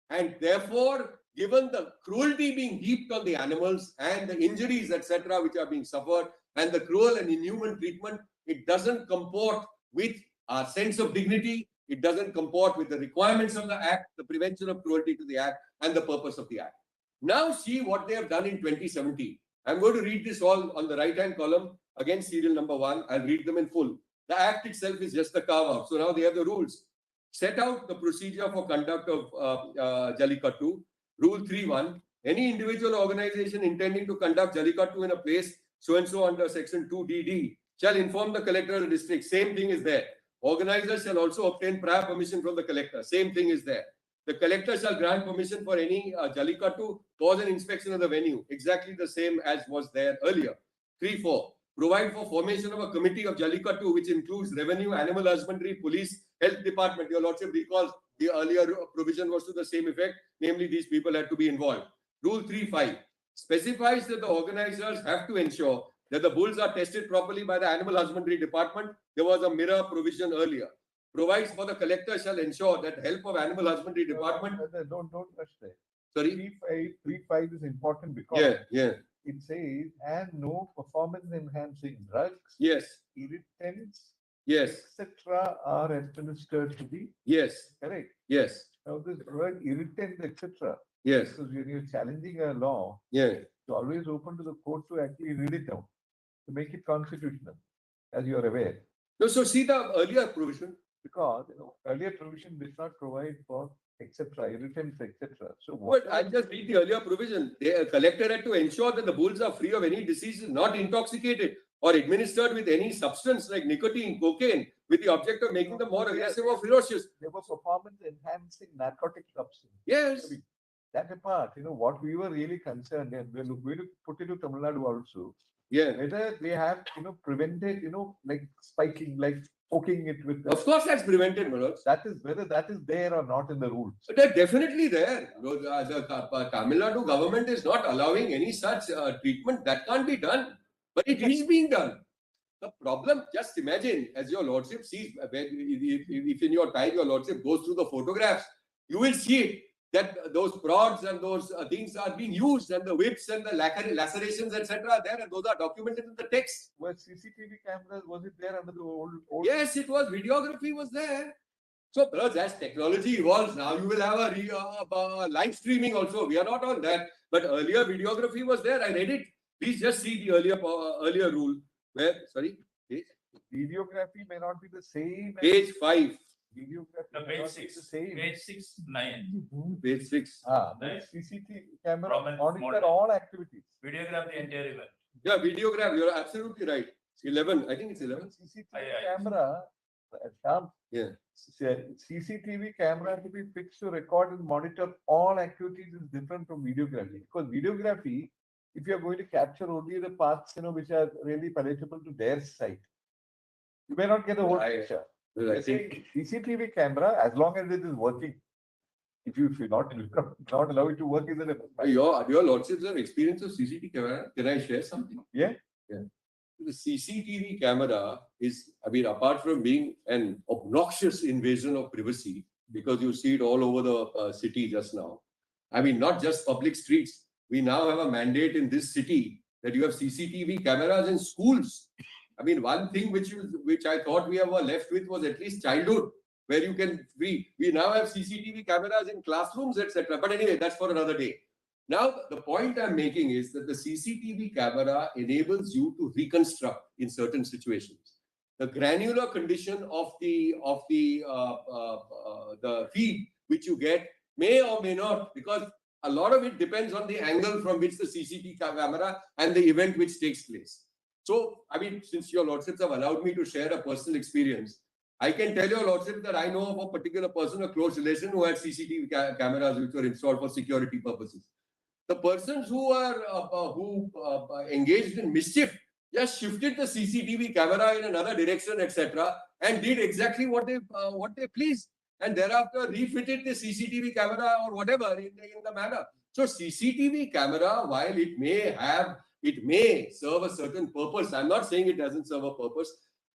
And therefore, given the cruelty being heaped on the animals and the injuries, etc., which are being suffered, and the cruel and inhuman treatment, it doesn't comport with our sense of dignity. It doesn't comport with the requirements of the Act, the Prevention of Cruelty to the Act, and the purpose of the Act. Now see what they have done in 2017. I'm going to read this all on the right-hand column. Again, serial number 1. I'll read them in full. The act itself is just the carve-out. So now they have the rules. Set out the procedure for conduct of Jallikattu. Rule 3.1. Any individual organization intending to conduct Jallikattu in a place so-and-so under section 2DD shall inform the collector of the district. Same thing is there. Organizers shall also obtain prior permission from the collector. Same thing is there. The collector shall grant permission for any Jallikattu, cause an inspection of the venue. Exactly the same as was there earlier. 3.4. Provide for formation of a committee of Jallikattu, which includes revenue, animal husbandry, police, health department. Your Lordship recalls the earlier provision was to the same effect. Namely, these people had to be involved. Rule 3.5 specifies that the organizers have to ensure that the bulls are tested properly by the animal husbandry department. There was a mirror provision earlier. Provides for the collector shall ensure that help of animal husbandry department. Don't touch that. Sorry. 3.5 is important because Yeah. it says, and no performance enhancing drugs, Yes. irritants, Yes. etc. are administered to the Yes. correct. Yes. Now this word irritant, etc. Yes. Because when you're challenging a law, Yeah. it's always open to the court to actually read it down, to make it constitutional, as you are aware. No, so see the earlier provision. Because earlier provision did not provide for etc. irritants, etc. So But I'll just read the earlier provision. The collector had to ensure that the bulls are free of any diseases, not intoxicated or administered with any substance like nicotine, cocaine, with the object of making them more aggressive or ferocious. they were performance enhancing narcotic substance. Yes. That apart, what we were really concerned, and we're going to put it to Tamil Nadu also, Yeah. whether they have, prevented, like spiking, like poking it with. Of course, that's prevented, Manoj. That is whether that is there or not in the rules. But they're definitely there. The Tamil Nadu government is not allowing any such treatment. That can't be done. But it is being done. The problem, just imagine, as your Lordship sees, if in your time your Lordship goes through the photographs, you will see that those prods and those things are being used, and the whips and the lacerations, etc. are there, and those are documented in the text. Were CCTV cameras, was it there under the old? Yes, it was. Videography was there. So, brothers, as technology evolves, now you will have a live streaming also. We are not on that. But earlier, videography was there. I read it. Please just see the earlier rule. Where, sorry? Videography may not be the same. Page 5. Videography The may page not be 6. the same. Page 6, 9. Page 6. Right. CCTV camera Problem monitor model. all activities. Videograph the entire event. Yeah, videograph. You're absolutely right. 11. I think it's 11. CCTV Aye. camera, Shyam, Yeah. CCTV camera to be fixed to record and monitor all activities is different from videography. Because videography, if you are going to capture only the parts, which are really palatable to their site, you may not get the whole picture. I think CCTV camera, as long as it is working, if you not allow it to work, is a your Lordships have experience of CCTV camera. Can I share something? Yeah. The CCTV camera is, apart from being an obnoxious invasion of privacy, because you see it all over the city just now. Not just public streets. We now have a mandate in this city that you have CCTV cameras in schools. One thing which I thought we were left with was at least childhood, where you can we now have CCTV cameras in classrooms, etc. But anyway, that's for another day. Now, the point I'm making is that the CCTV camera enables you to reconstruct in certain situations. The granular condition of the feed which you get may or may not, because a lot of it depends on the angle from which the CCTV camera and the event which takes place. So, since your Lordships have allowed me to share a personal experience, I can tell your Lordship that I know of a particular person, a close relation, who had CCTV cameras which were installed for security purposes. The persons who engaged in mischief just shifted the CCTV camera in another direction, etc., and did exactly what they pleased, and thereafter refitted the CCTV camera or whatever in the manner. So CCTV camera, while it may serve a certain purpose. I'm not saying it doesn't serve a purpose,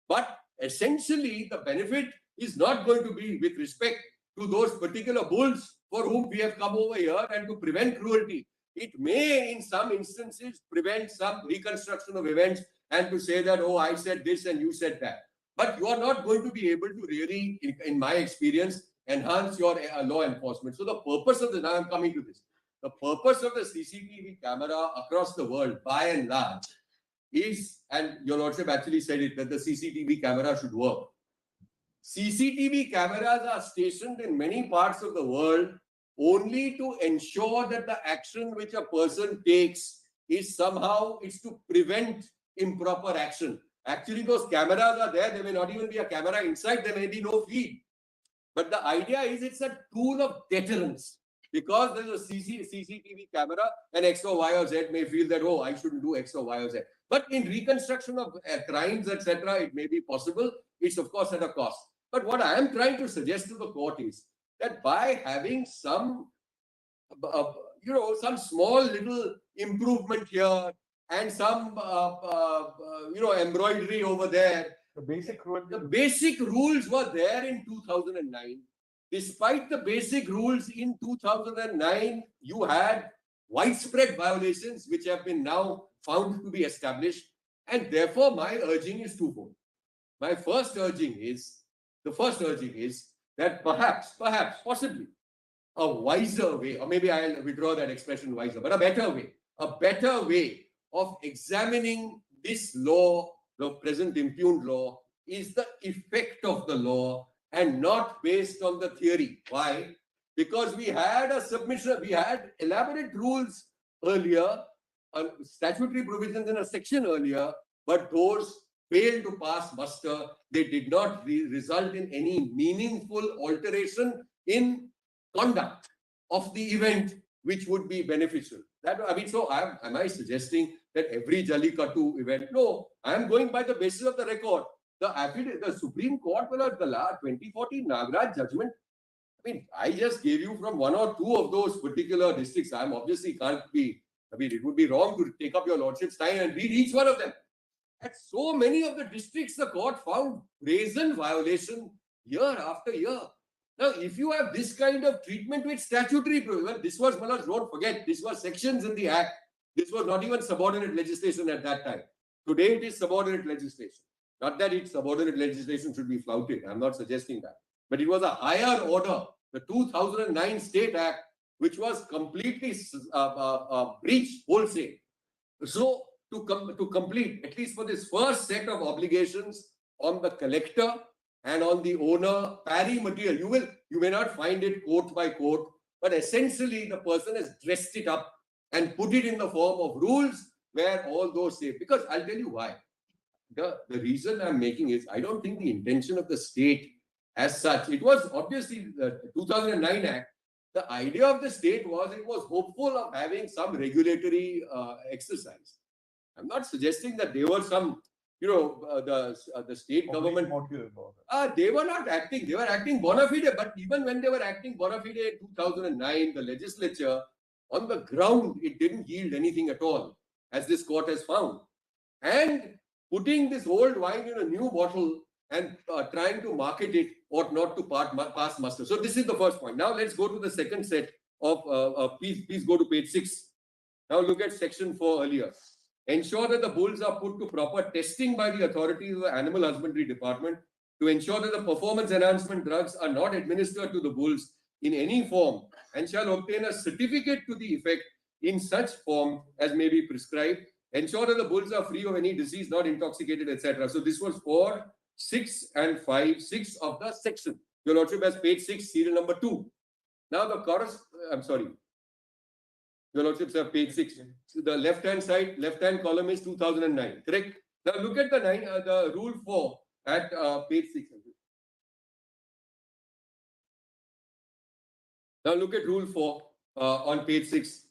but essentially the benefit is not going to be with respect to those particular bulls for whom we have come over here and to prevent cruelty. It may, in some instances, prevent some reconstruction of events and to say that, oh, I said this and you said that. But you are not going to be able to really, in my experience, enhance your law enforcement. So the purpose of this, now I'm coming to this. the purpose of the CCTV camera across the world, by and large, is, and your lordship actually said it, that the CCTV camera should work. CCTV cameras are stationed in many parts of the world only to ensure that the action which a person takes is somehow, it's to prevent improper action. Actually, those cameras are there. There may not even be a camera inside. There may be no feed. But the idea is it's a tool of deterrence. Because there's a CCTV camera, and X or Y or Z may feel that, oh, I shouldn't do X or Y or Z. But in reconstruction of crimes, etc., it may be possible. It's of course at a cost. But what I am trying to suggest to the court is that by having some, some small little improvement here and some, embroidery over there, The basic rule. the basic rules were there in 2009. Despite the basic rules in 2009, you had widespread violations which have been now found to be established. And therefore, my urging is twofold. My first urging is that perhaps, possibly, a wiser way, or maybe I'll withdraw that expression wiser, but a better way of examining this law, the present impugned law, is the effect of the law and not based on the theory. Why? Because we had a submission, we had elaborate rules earlier, statutory provisions in a section earlier, but those failed to pass muster. They did not result in any meaningful alteration in conduct of the event which would be beneficial. Am I suggesting that every Jallikattu event? No, I am going by the basis of the record. The Supreme Court, the 2014 Nagaraj judgment, I just gave you from one or two of those particular districts. It would be wrong to take up your lordship's time and read each one of them. At so many of the districts, the court found brazen violation year after year. Now, if you have this kind of treatment with statutory provision, this was, don't forget, this was sections in the Act. This was not even subordinate legislation at that time. Today, it is subordinate legislation. Not that it's subordinate legislation should be flouted. I'm not suggesting that. But it was a higher order, the 2009 State Act, which was completely breached wholesale. So, to complete, at least for this first set of obligations on the collector and on the owner, pari material, you may not find it court by court, but essentially the person has dressed it up and put it in the form of rules where all those say, because I'll tell you why. The reason I'm making is, I don't think the intention of the state as such, it was obviously the 2009 Act, the idea of the state was, it was hopeful of having some regulatory exercise. I'm not suggesting that they were some, the state government, they were not acting, they were acting bona fide, but even when they were acting bona fide in 2009, the legislature, on the ground, it didn't yield anything at all, as this court has found. And putting this old wine in a new bottle and trying to market it ought not to pass muster. So this is the first point. Now let's go to the second set of, please go to page 6. Now look at section 4 earlier. Ensure that the bulls are put to proper testing by the authorities of the Animal Husbandry Department to ensure that the performance enhancement drugs are not administered to the bulls in any form and shall obtain a certificate to the effect in such form as may be prescribed. Ensure that the bulls are free of any disease, not intoxicated, etc. So this was for 6 and 5, 6 of the section. Your lordship has page 6, serial number 2. Now the your lordships have page 6. So the left-hand side, left-hand column is 2009, correct? Now look at the rule 4 at page 6. Now look at rule 4 on page 6.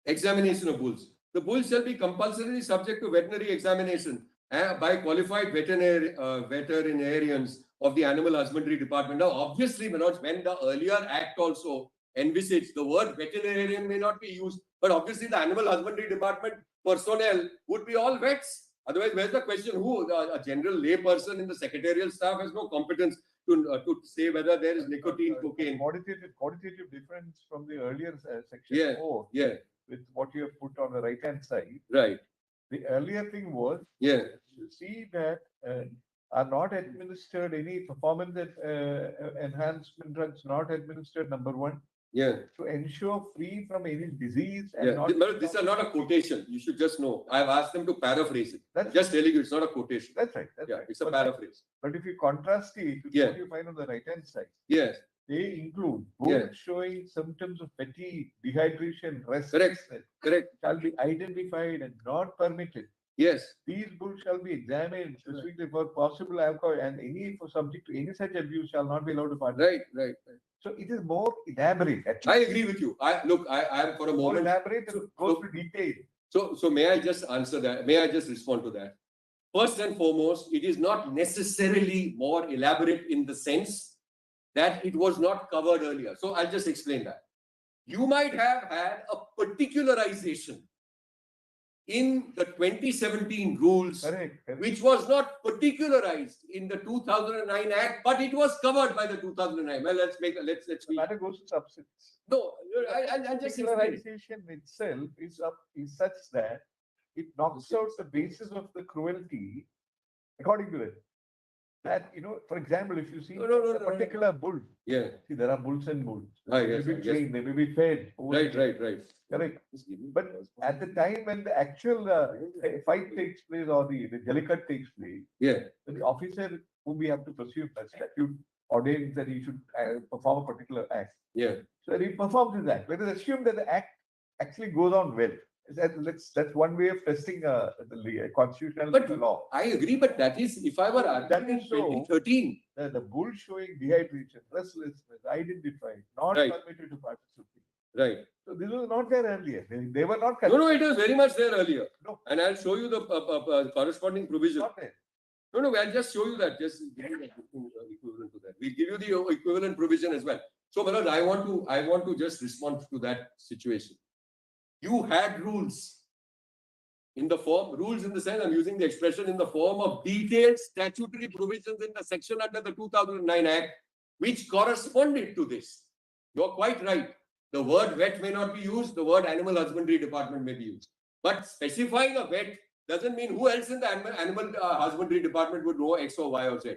Examination of bulls. The bulls shall be compulsorily subject to veterinary examination by qualified veterinarians of the Animal Husbandry Department. Now, obviously, Manoj, when the earlier Act also envisaged, the word veterinarian may not be used, but obviously the Animal Husbandry Department personnel would be all vets. Otherwise, where's the question? Who? A general lay person in the secretarial staff has no competence to say whether there is nicotine, cocaine. Quantitative difference from the earlier section 4. Yeah. With what you have put on the right-hand side. Right. The earlier thing was, you see that are not administered any performance enhancement drugs, not administered, number 1. Yeah, to ensure free from any disease and yeah. not. These are not a quotation. You should just know. I've asked them to paraphrase it. That's, Just telling you, it's not a quotation. that's right. That's Yeah, right. it's a But paraphrase. But if you contrast it with Yeah. what you find on the right-hand side, Yes, they include Yeah. bulls showing symptoms of fatigue, dehydration, Correct. restlessness correct. shall be identified and not permitted. Yes, These bulls shall be examined specifically for possible alcohol and any for subject to any such abuse shall not be allowed to participate. right. So it is more elaborate. At I least agree with you. I am for a more moment. elaborate and goes to detail. So may I just answer that? May I just respond to that? First and foremost, it is not necessarily more elaborate in the sense that it was not covered earlier. So I'll just explain that. You might have had a particularization in the 2017 rules, Correct. which was not particularized in the 2009 Act, but it was covered by the 2009. Well, let's be. The matter goes to substance. No, I'll just explain. Particularization itself is such that it knocks out the basis of the cruelty according to it. That, for example, if you see No, a particular bull, Yeah, see, there are bulls and bulls. Ah, They yes, may I be guess. trained, they may be fed. right. Correct. But at the time when the actual fight takes place or the Jallikattu takes place, Yeah, the officer whom we have to pursue the statute ordains that he should perform a particular act. yeah. So he performs his act. Let us assume that the act actually goes on well. That's one way of testing the constitutional But law. I agree, but that is if I were That arguing is so. 2013. The bull showing dehydration, restlessness, identified, not Right. permitted to participate. Right. So this was not there earlier. They were not. No, it was very much there earlier. No. And I'll show you the corresponding provision. Not there. No, I'll just show you that. Just give me the equivalent to that. We'll give you the equivalent provision as well. So, Manoj, I want to just respond to that situation. You had rules in the form, rules in the sense, I'm using the expression in the form of detailed statutory provisions in the section under the 2009 Act, which corresponded to this. You're quite right. The word vet may not be used, the word animal husbandry department may be used. But specifying a vet doesn't mean who else in the animal husbandry department would know X or Y or Z.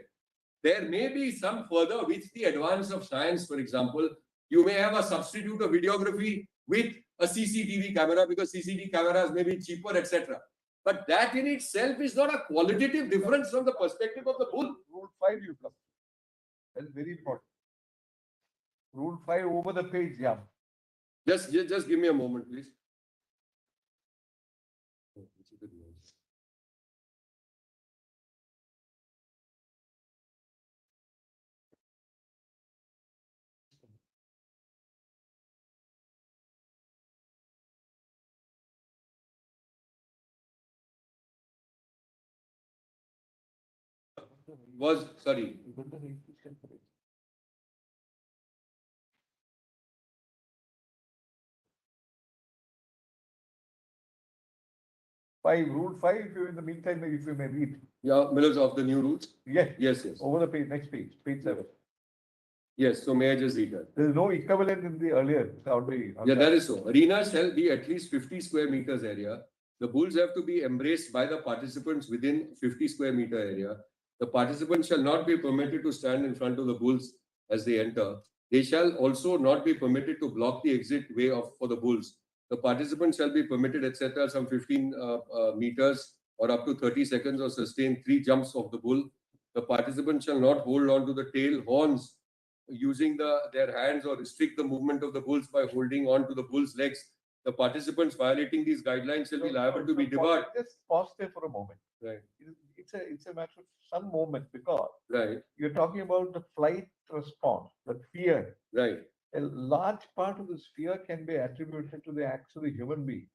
There may be some further, with the advance of science, for example, you may have a substitute of videography with a CCTV camera because CCTV cameras may be cheaper, etc. But that in itself is not a qualitative difference from the perspective of the bull. Rule 5 you come. That's very important. Rule 5 over the page, yeah. Just give me a moment, please. Sorry. Rule 5, if you in the meantime, if you may read. Yeah, Millers of the new rules. Yes. Yes. Over the page, next page, page 7. Yes, so may I just read that? There is no equivalent in the earlier. Yeah, that is so. Arena shall be at least 50 square meters area. The bulls have to be embraced by the participants within 50 square meter area. The participants shall not be permitted to stand in front of the bulls as they enter. They shall also not be permitted to block the exit way for the bulls. The participants shall be permitted, etc., some 15 meters or up to 30 seconds or sustain 3 jumps of the bull. The participants shall not hold on to the tail horns using their hands or restrict the movement of the bulls by holding on to the bull's legs. The participants violating these guidelines shall be liable to be debarred. Just pause there for a moment. Right. It's a matter of some moment because Right. you're talking about the flight response, the fear. Right. A large part of this fear can be attributed to the acts of the human being,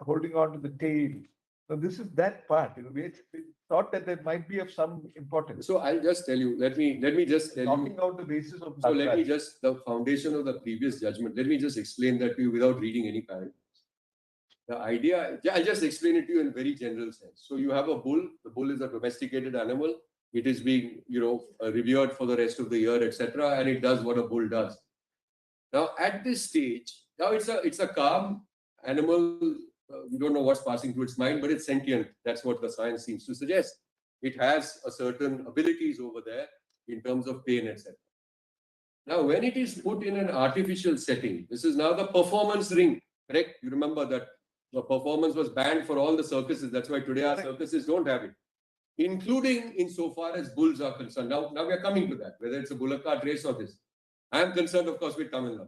holding on to the tail. So this is that part. We thought that there might be of some importance. So I'll just tell you, let me just tell you. Talking out the basis of. So let me just, the foundation of the previous judgment, let me just explain that to you without reading any paragraphs. The idea, I'll just explain it to you in very general sense. So you have a bull, the bull is a domesticated animal. It is being, revered for the rest of the year, etc. And it does what a bull does. Now at this stage, now it's a calm animal. We don't know what's passing through its mind, but it's sentient. That's what the science seems to suggest. It has a certain abilities over there in terms of pain, etc. Now, when it is put in an artificial setting, this is now the performance ring, correct? You remember that the performance was banned for all the circuses. That's why today our circuses don't have it, including insofar as bulls are concerned. Now we are coming to that, whether it's a bullock cart race or this. I am concerned, of course, with Tamil Nadu.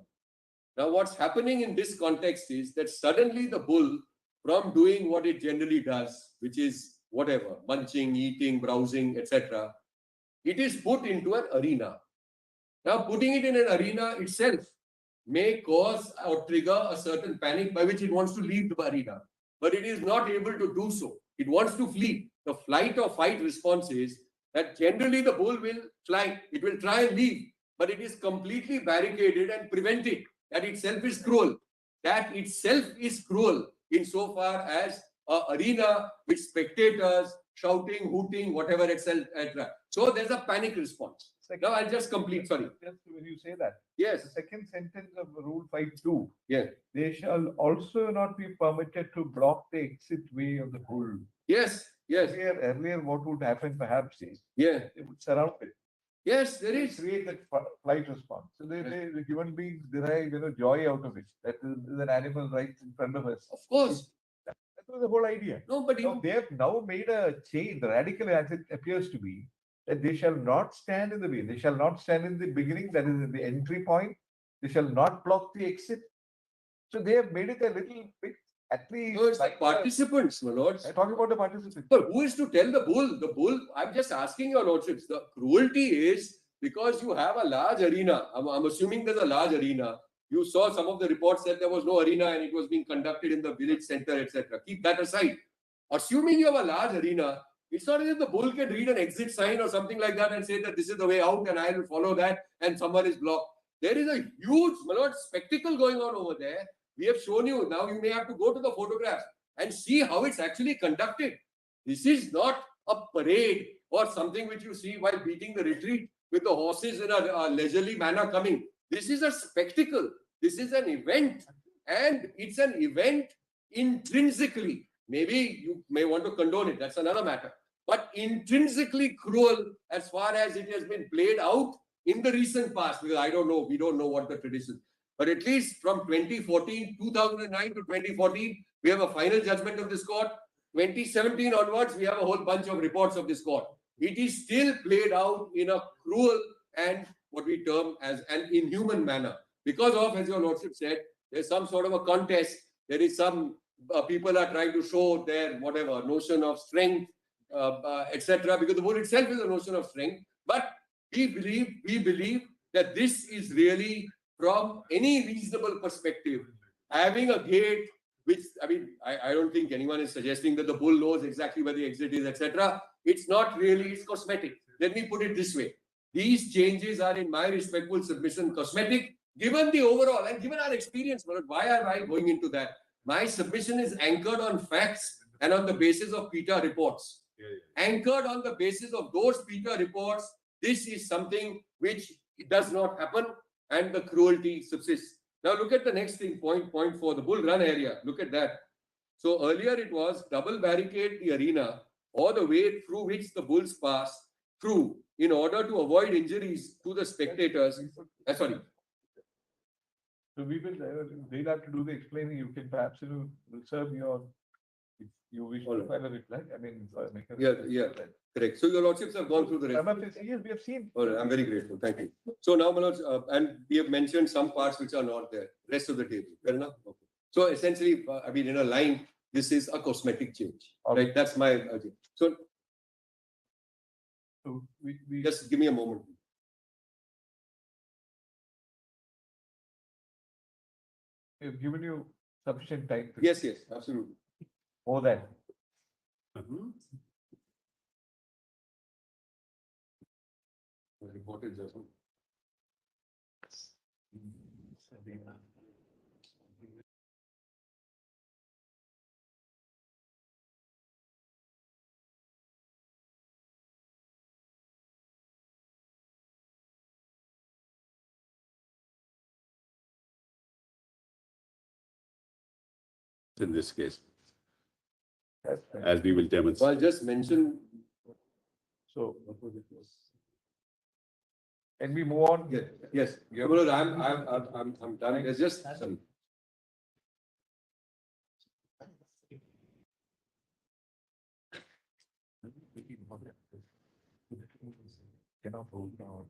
Now, what's happening in this context is that suddenly the bull, from doing what it generally does, which is whatever, munching, eating, browsing, etc., it is put into an arena. Now, putting it in an arena itself may cause or trigger a certain panic by which it wants to leave the arena, but it is not able to do so. It wants to flee. The flight or fight response is that generally the bull will fly. It will try and leave, but it is completely barricaded and prevented. That itself is cruel. That itself is cruel insofar as an arena with spectators shouting, hooting, whatever, etc. So there's a panic response. Now I'll just complete, sorry. Just when you say that. Yes. The second sentence of Rule 5.2. Yes. They shall also not be permitted to block the exit way of the bull. Yes. Yes. Earlier, what would happen perhaps is Yeah. they would surround it. Yes, there is. Create that flight response. So the human beings derive, joy out of it. That is an animal right in front of us. Of course. That was the whole idea. No, but Now, they have now made a change. The radical as it appears to be that they shall not stand in the way. They shall not stand in the beginning, that is the entry point. They shall not block the exit. So they have made it a little bit, at least. No, it's like participants, my lords. I'm talking about the participants. But who is to tell the bull? The bull, I'm just asking your lordships. The cruelty is because you have a large arena. I'm assuming there's a large arena. You saw some of the reports said there was no arena and it was being conducted in the village center, etc. Keep that aside. Assuming you have a large arena, it's not as if the bull can read an exit sign or something like that and say that this is the way out and I will follow that and someone is blocked. There is a huge, my lord, spectacle going on over there. We have shown you. Now you may have to go to the photographs and see how it's actually conducted. This is not a parade or something which you see while beating the retreat with the horses in a leisurely manner coming. This is a spectacle. This is an event. And it's an event intrinsically. Maybe you may want to condone it. That's another matter. But intrinsically cruel as far as it has been played out in the recent past. Because I don't know. We don't know what the tradition. But at least from 2014, 2009 to 2014, we have a final judgment of this court. 2017 onwards, we have a whole bunch of reports of this court. It is still played out in a cruel and what we term as an inhuman manner. Because of, as your lordship said, there's some sort of a contest. There is some people are trying to show their whatever notion of strength, etc. Because the bull itself is a notion of strength. But we believe that this is really, from any reasonable perspective, having a gate, which, I mean, I don't think anyone is suggesting that the bull knows exactly where the exit is, etc. It's not really, it's cosmetic. Let me put it this way. These changes are, in my respectful submission, cosmetic, given the overall and given our experience. But why am I going into that? My submission is anchored on facts and on the basis of PETA reports. Anchored on the basis of those PETA reports, this is something which does not happen and the cruelty subsists. Now look at the next thing, point 4, the bull run area. Look at that. So earlier it was double barricade the arena or the way through which the bulls pass through in order to avoid injuries to the spectators. Sorry. So they'll have to do the explaining. You can perhaps reserve your, if you wish to file a reply. I mean, make a Yeah, correct. So your lordships have gone through the rest. Yes, we have seen. All right, I'm very grateful. Thank you. So now, my lords, and we have mentioned some parts which are not there. Rest of the table. Fair enough? Okay. So essentially, I mean, in a line, this is a cosmetic change. Right? That's my So we just give me a moment. have given you sufficient time. Yes, absolutely. More than. Reported judgment. In this case, That's right. as we will So demonstrate. I'll just mention. So Can we move on? Yes, yes. Well, I'm done. There's just some. Cannot hold down.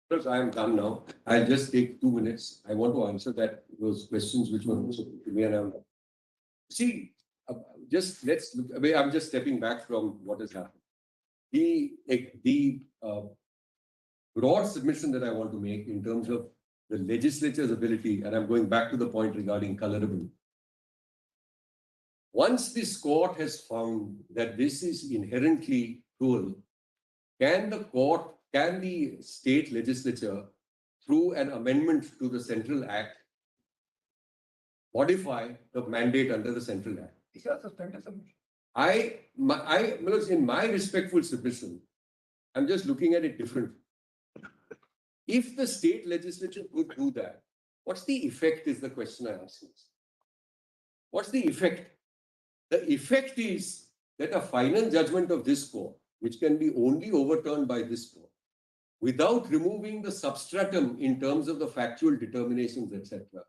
Because I am done now. I'll just take 2 minutes. I want to answer those questions which were also put to me, and I'm. See, just let's look. I mean, I'm just stepping back from what has happened. The broad submission that I want to make in terms of the legislature's ability, and I'm going back to the point regarding colorable. Once this court has found that this is inherently cruel, can the state legislature, through an amendment to the Central Act, modify the mandate under the Central Act? These are suspended submission. In my respectful submission, I'm just looking at it differently. If the state legislature could do that, what's the effect is the question I ask. What's the effect? The effect is that a final judgment of this court, which can be only overturned by this court, without removing the substratum in terms of the factual determinations, etc.,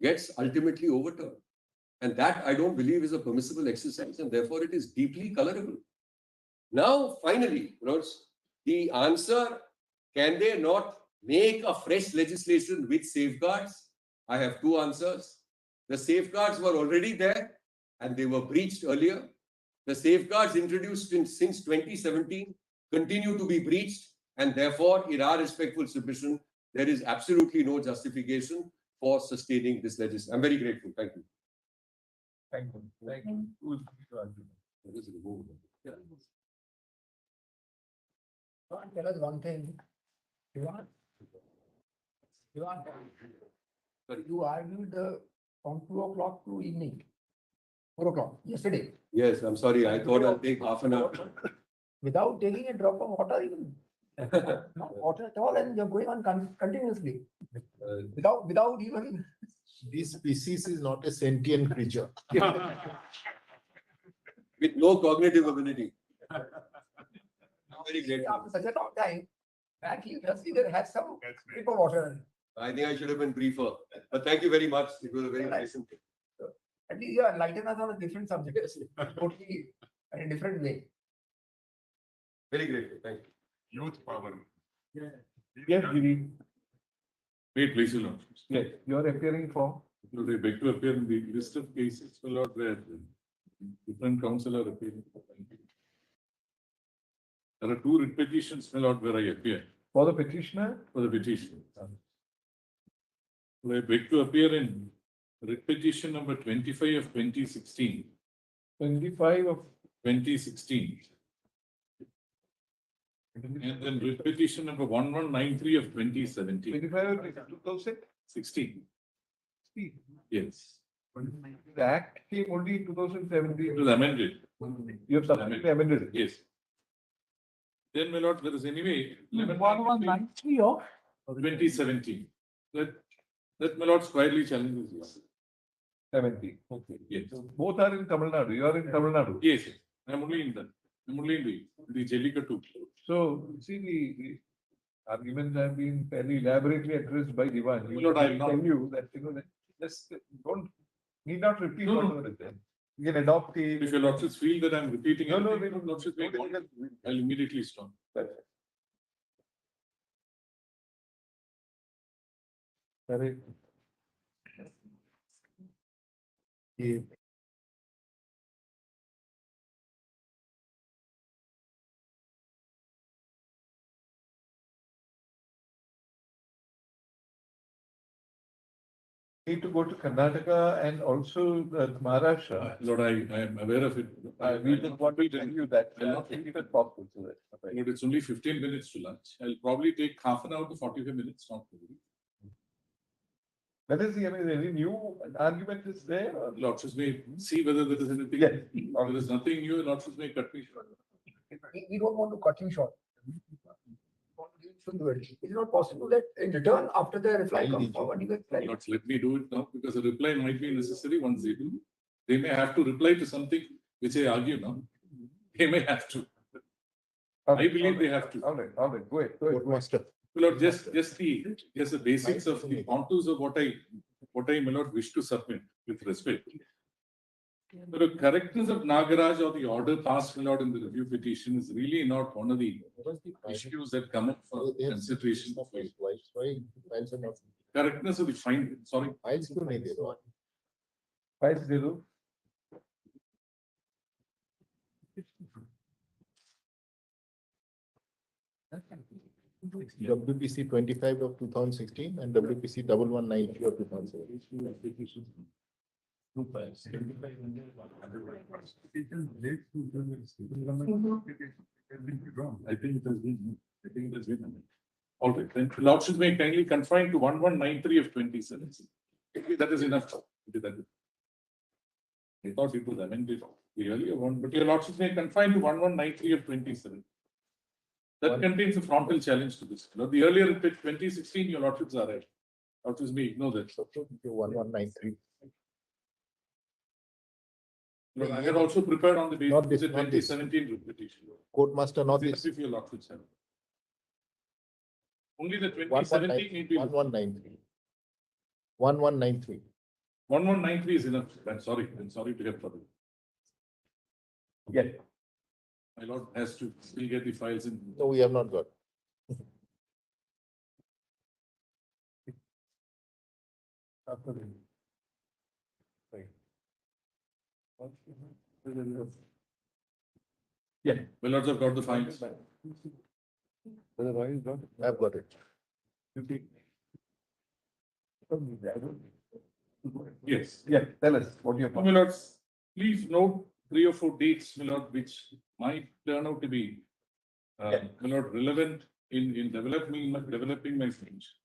gets ultimately overturned. And that I don't believe is a permissible exercise, and therefore it is deeply colorable. Now, finally, the answer, can they not make a fresh legislation with safeguards? I have 2 answers. The safeguards were already there and they were breached earlier. The safeguards introduced since 2017 continue to be breached, and therefore, in our respectful submission, there is absolutely no justification for sustaining this legislation. I'm very grateful. Thank you. Thank you. Thank you. Who will speak to argument? Tell us one thing. You argued from 2 o'clock to evening. 4 o'clock yesterday. Yes, I'm sorry. I thought I'll take half an hour. Without taking a drop of water even. Not water at all, and you're going on continuously. Without even. This species is not a sentient creature. With no cognitive ability. I'm very grateful. After such a long time, actually, just either has some drip of water. I think I should have been briefer. But thank you very much. It was a very nice. At least you enlighten us on a different subject. Totally in a different way. Very grateful. Thank you. Youth power. Yes, Giri. Wait, please, Your Lord. Yes, you are appearing for. No, they beg to appear in the list of cases, my Lord, where different counsel are appearing. There are 2 writ petitions, my Lord, where I appear. For the petitioner? For the petition. I beg to appear in writ petition number 25 of 2016. 25 of 2016. And then writ petition number 1193 of 2017. 25 of 2016. Yes. The act came only in 2017. It was amended. You have subsequently amended it. Yes. Then, my Lord, there is anyway 1193 of 2017. That my Lord squarely challenges you. 70. Okay. Yes. So both are in Tamil Nadu. You are in Tamil Nadu. Yes. I'm only in that. I'm only in the Jallikattu. So, see, the arguments have been fairly elaborately addressed by Divan. My Lord, I will not. Tell you that, just need not repeat No, no. whatever is there. You can adopt the. If your Lordships feel that I'm repeating No, no, anything, no, no. Lordships may want, I'll immediately stop. Correct. Need to go to Karnataka and also Maharashtra. Lord, I am aware of it. We just want to tell you that. I'll not take it as possible. So that. But it's only 15 minutes to lunch. I'll probably take half an hour to 45 minutes, not really. Let us see, I mean, any new argument is there? Or? Lordships may see whether there is anything. Yes. Or there is nothing new, Lordships may cut me short. We don't want to cut him short. We want to give him It's not possible that in return, after the reply comes forward, you get clarity. Let me do it now because a reply might be necessary once they do. They may have to reply to something which I argue now. They may have to. I believe they have to. All right, go ahead. Courtmaster. Well, just the basics of the contours of what I, my lord, wish to submit with respect. The correctness of Nagaraj or the order passed, my lord, in the review petition is really not one of the issues that come up for consideration. Files are not. Correctness of the finding, sorry. Files क्यों नहीं दे रहे हो? 5-0. WPC 25 of 2016 and WPC 1193 of 2017. I think it has been. All right, then lordships may kindly confine to 1193 of 2017. That is enough. I thought it was amended the earlier one, but your lordships may confine to 1193 of 2017. That contains a frontal challenge to this. The earlier 2016, your lordships are right. Lordships may ignore that. So 1193. I had also prepared on the basis Not of this, the not this. 2017 petition. Courtmaster, not this. If your lordships have. Only the 2017 need be. 1193. 1193. 1193 is enough. I'm sorry to have trouble. Yeah. My lord has to still get the files in. No, we have not got. Yeah. My lords have got the files. I've got it. Yes. Yeah, tell us what your My point. lords, please note 3 or 4 dates, my lord, which might turn out to be, my lord, relevant in developing my French.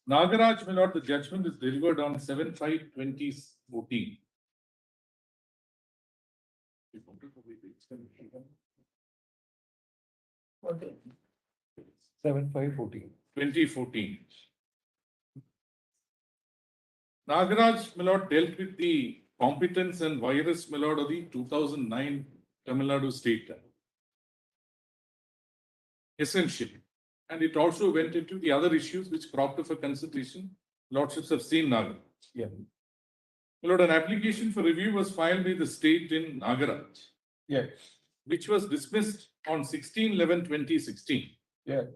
Nagaraj, my lord, the judgment is delivered on 7/5/2014. 7/5/14. 2014. Nagaraj, my lord, dealt with the competence and virus, my lord, of the 2009 Tamil Nadu State Act. Essentially. And it also went into the other issues which cropped up for consideration. Lordships have seen Nagaraj. Yeah. My lord, an application for review was filed by the state in Nagaraj, Yeah, which was dismissed on 16/11/2016. yeah,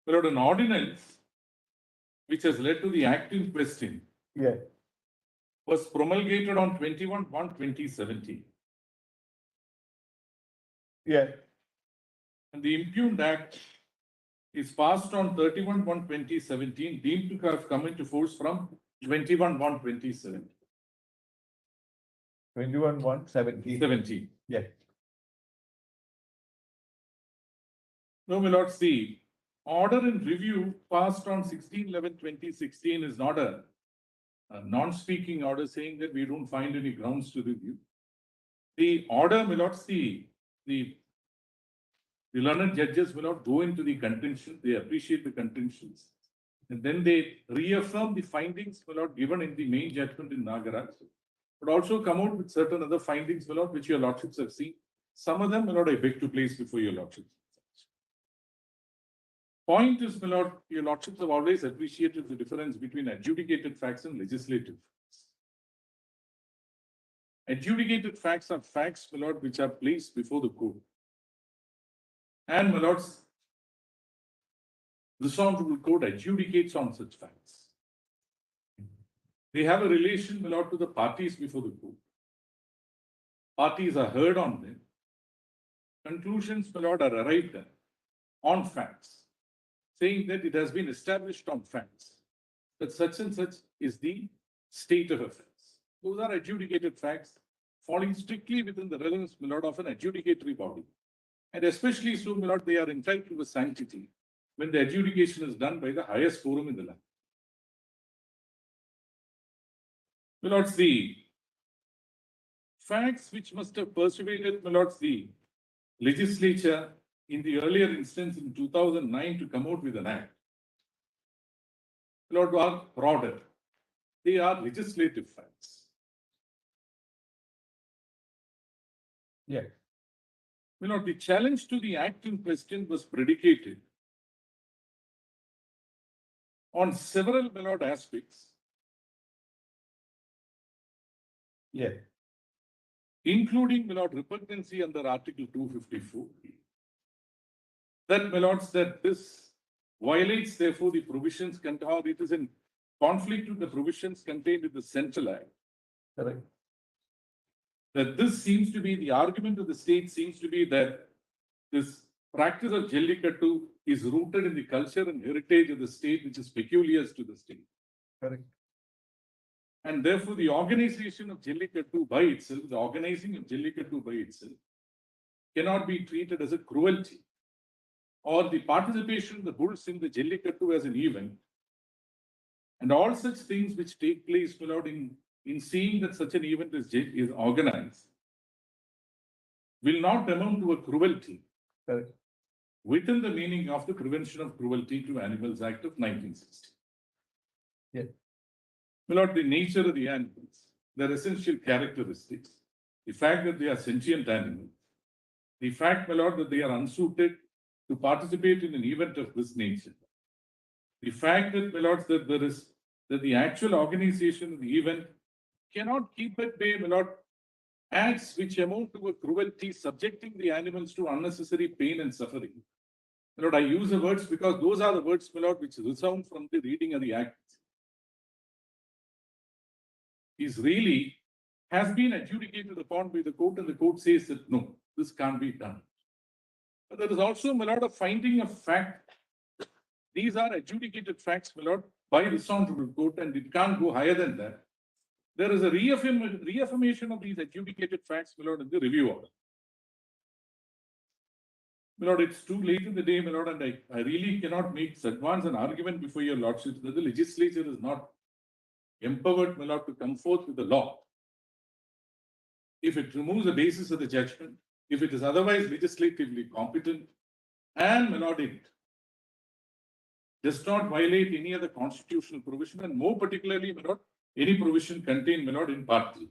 My lord, an ordinance which has led to the act in question yeah, was promulgated on 21/1/2017. yeah, And the impugned act is passed on 31/1/2017, deemed to have come into force from 21/1/2017. 21/1/17. Yeah. No, my lords, the order in review passed on 16/11/2016 is not a non-speaking order saying that we don't find any grounds to review. The order, my lords, the learned judges will not go into the contention, they appreciate the contentions. And then they reaffirm the findings, my lord, given in the main judgment in Nagaraj. But also come out with certain other findings, my lord, which your lordships have seen. Some of them, my lord, I beg to place before your lordships. Point is, my lord, your lordships have always appreciated the difference between adjudicated facts and legislative facts. Adjudicated facts are facts, my lord, which are placed before the court. And my lords, this honorable court adjudicates on such facts. They have a relation, my lord, to the parties before the court. Parties are heard on them. Conclusions, my lord, are arrived at on facts, saying that it has been established on facts that such and such is the state of affairs. Those are adjudicated facts falling strictly within the relevance, my lord, of an adjudicatory body. And especially so, my lord, they are entitled to a sanctity when the adjudication is done by the highest forum in the land. My lords, the facts which must have persuaded, my lords, the legislature in the earlier instance in 2009 to come out with an act, my lord, are broader. They are legislative facts. Yeah. My lord, the challenge to the act in question was predicated on several, my lord, aspects, Yeah. including, my lord, repugnancy under Article 254. That, my lords, that this violates, therefore, the provisions contained, or it is in conflict with the provisions contained in the Central Act. Correct. That this seems to be, the argument of the state seems to be that this practice of Jallikattu is rooted in the culture and heritage of the state, which is peculiar to the state. Correct. And therefore, the organization of Jallikattu by itself, the organizing of Jallikattu by itself, cannot be treated as a cruelty, or the participation of the bulls in the Jallikattu as an event, and all such things which take place, my lord, in seeing that such an event is organized, will not amount to a cruelty. Correct. Within the meaning of the Prevention of Cruelty to Animals Act of 1960. Yeah. My lord, the nature of the animals, their essential characteristics, the fact that they are sentient animals, the fact, my lord, that they are unsuited to participate in an event of this nature, the fact that, my lords, that the actual organization of the event cannot keep at bay, my lord, acts which amount to a cruelty, subjecting the animals to unnecessary pain and suffering. My lord, I use the words because those are the words, my lord, which resound from the reading of the act. Is really has been adjudicated upon by the court, and the court says that no, this can't be done. But there is also, my lord, a finding of fact. These are adjudicated facts, my lord, by this honorable court, and it can't go higher than that. There is a reaffirmation of these adjudicated facts, my lord, in the review order. My lord, it's too late in the day, my lord, and I really cannot advance an argument before your lordship that the legislature is not empowered, my lord, to come forth with the law. If it removes the basis of the judgment, if it is otherwise legislatively competent, and, my lord, it does not violate any other constitutional provision, and more particularly, my lord, any provision contained, my lord, in Part 3.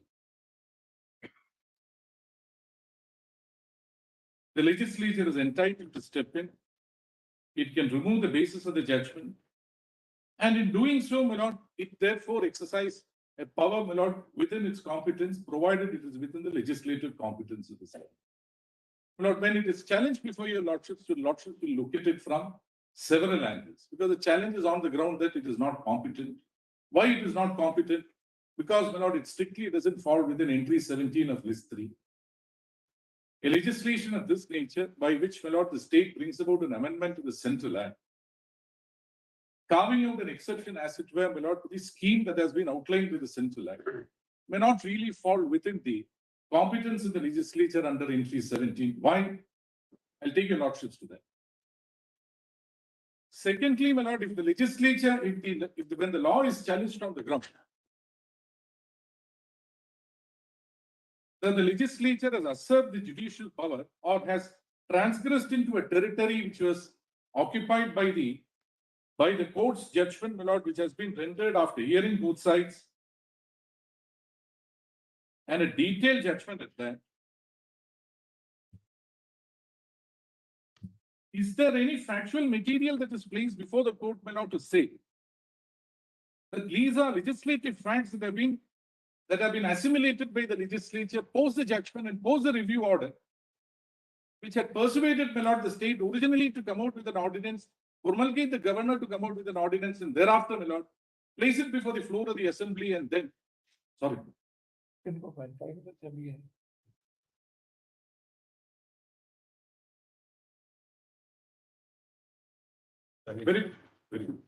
The legislature is entitled to step in. It can remove the basis of the judgment. And in doing so, my lord, it therefore exercises a power, my lord, within its competence, provided it is within the legislative competence of the state. My lord, when it is challenged before your lordships will look at it from several angles, because the challenge is on the ground that it is not competent. Why it is not competent? Because, my lord, it strictly doesn't fall within entry 17 of list 3. A legislation of this nature, by which, my lord, the state brings about an amendment to the Central Act, carving out an exception, as it were, my lord, to the scheme that has been outlined with the Central Act, may not really fall within the competence of the legislature under entry 17. Why? I'll take your lordships to that. Secondly, my lord, if the legislature, when the law is challenged on the ground, then the legislature has usurped the judicial power or has transgressed into a territory which was occupied by the court's judgment, my lord, which has been rendered after hearing both sides, and a detailed judgment at that. Is there any factual material that is placed before the court, my lord, to say that these are legislative facts that have been assimilated by the legislature post the judgment and post the review order, which had persuaded, my lord, the state originally to come out with an ordinance, promulgate the governor to come out with an ordinance, and thereafter, my lord, place it before the floor of the assembly, and then, sorry. Very, very good.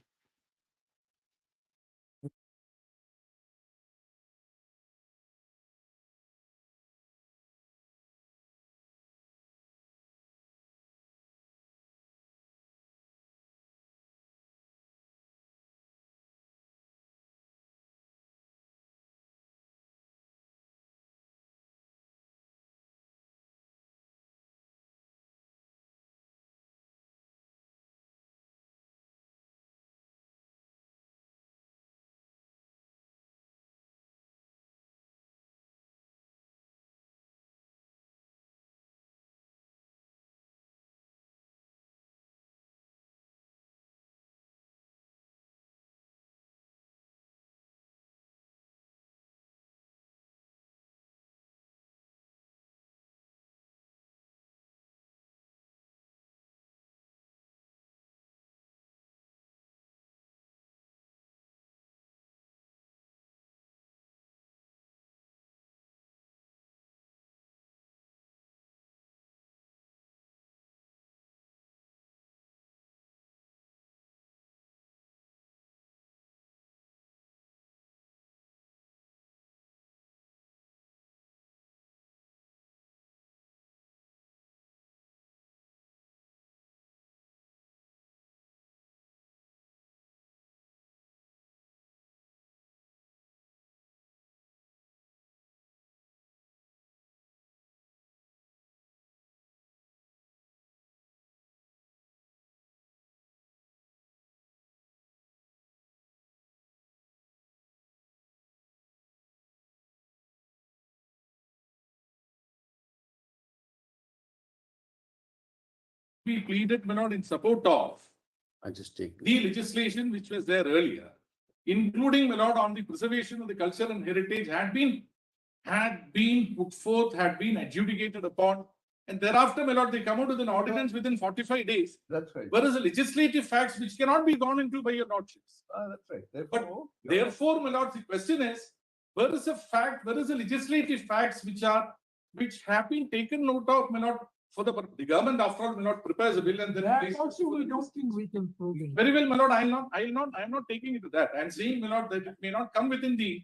we pleaded, my lord, in support of I just take. the legislation which was there earlier, including, my lord, on the preservation of the culture and heritage had been put forth, had been adjudicated upon. And thereafter, my lord, they come out with an ordinance within 45 days. That's right. Whereas the legislative facts which cannot be gone into by your lordships. That's right. Therefore, my lord, the question is, where is the legislative facts which have been taken note of, my lord, for the government after all, my lord, prepares a bill and then. That also we don't think we can prove it. Very well, my lord, I am not taking it to that. I am saying, my lord, that it may not come within the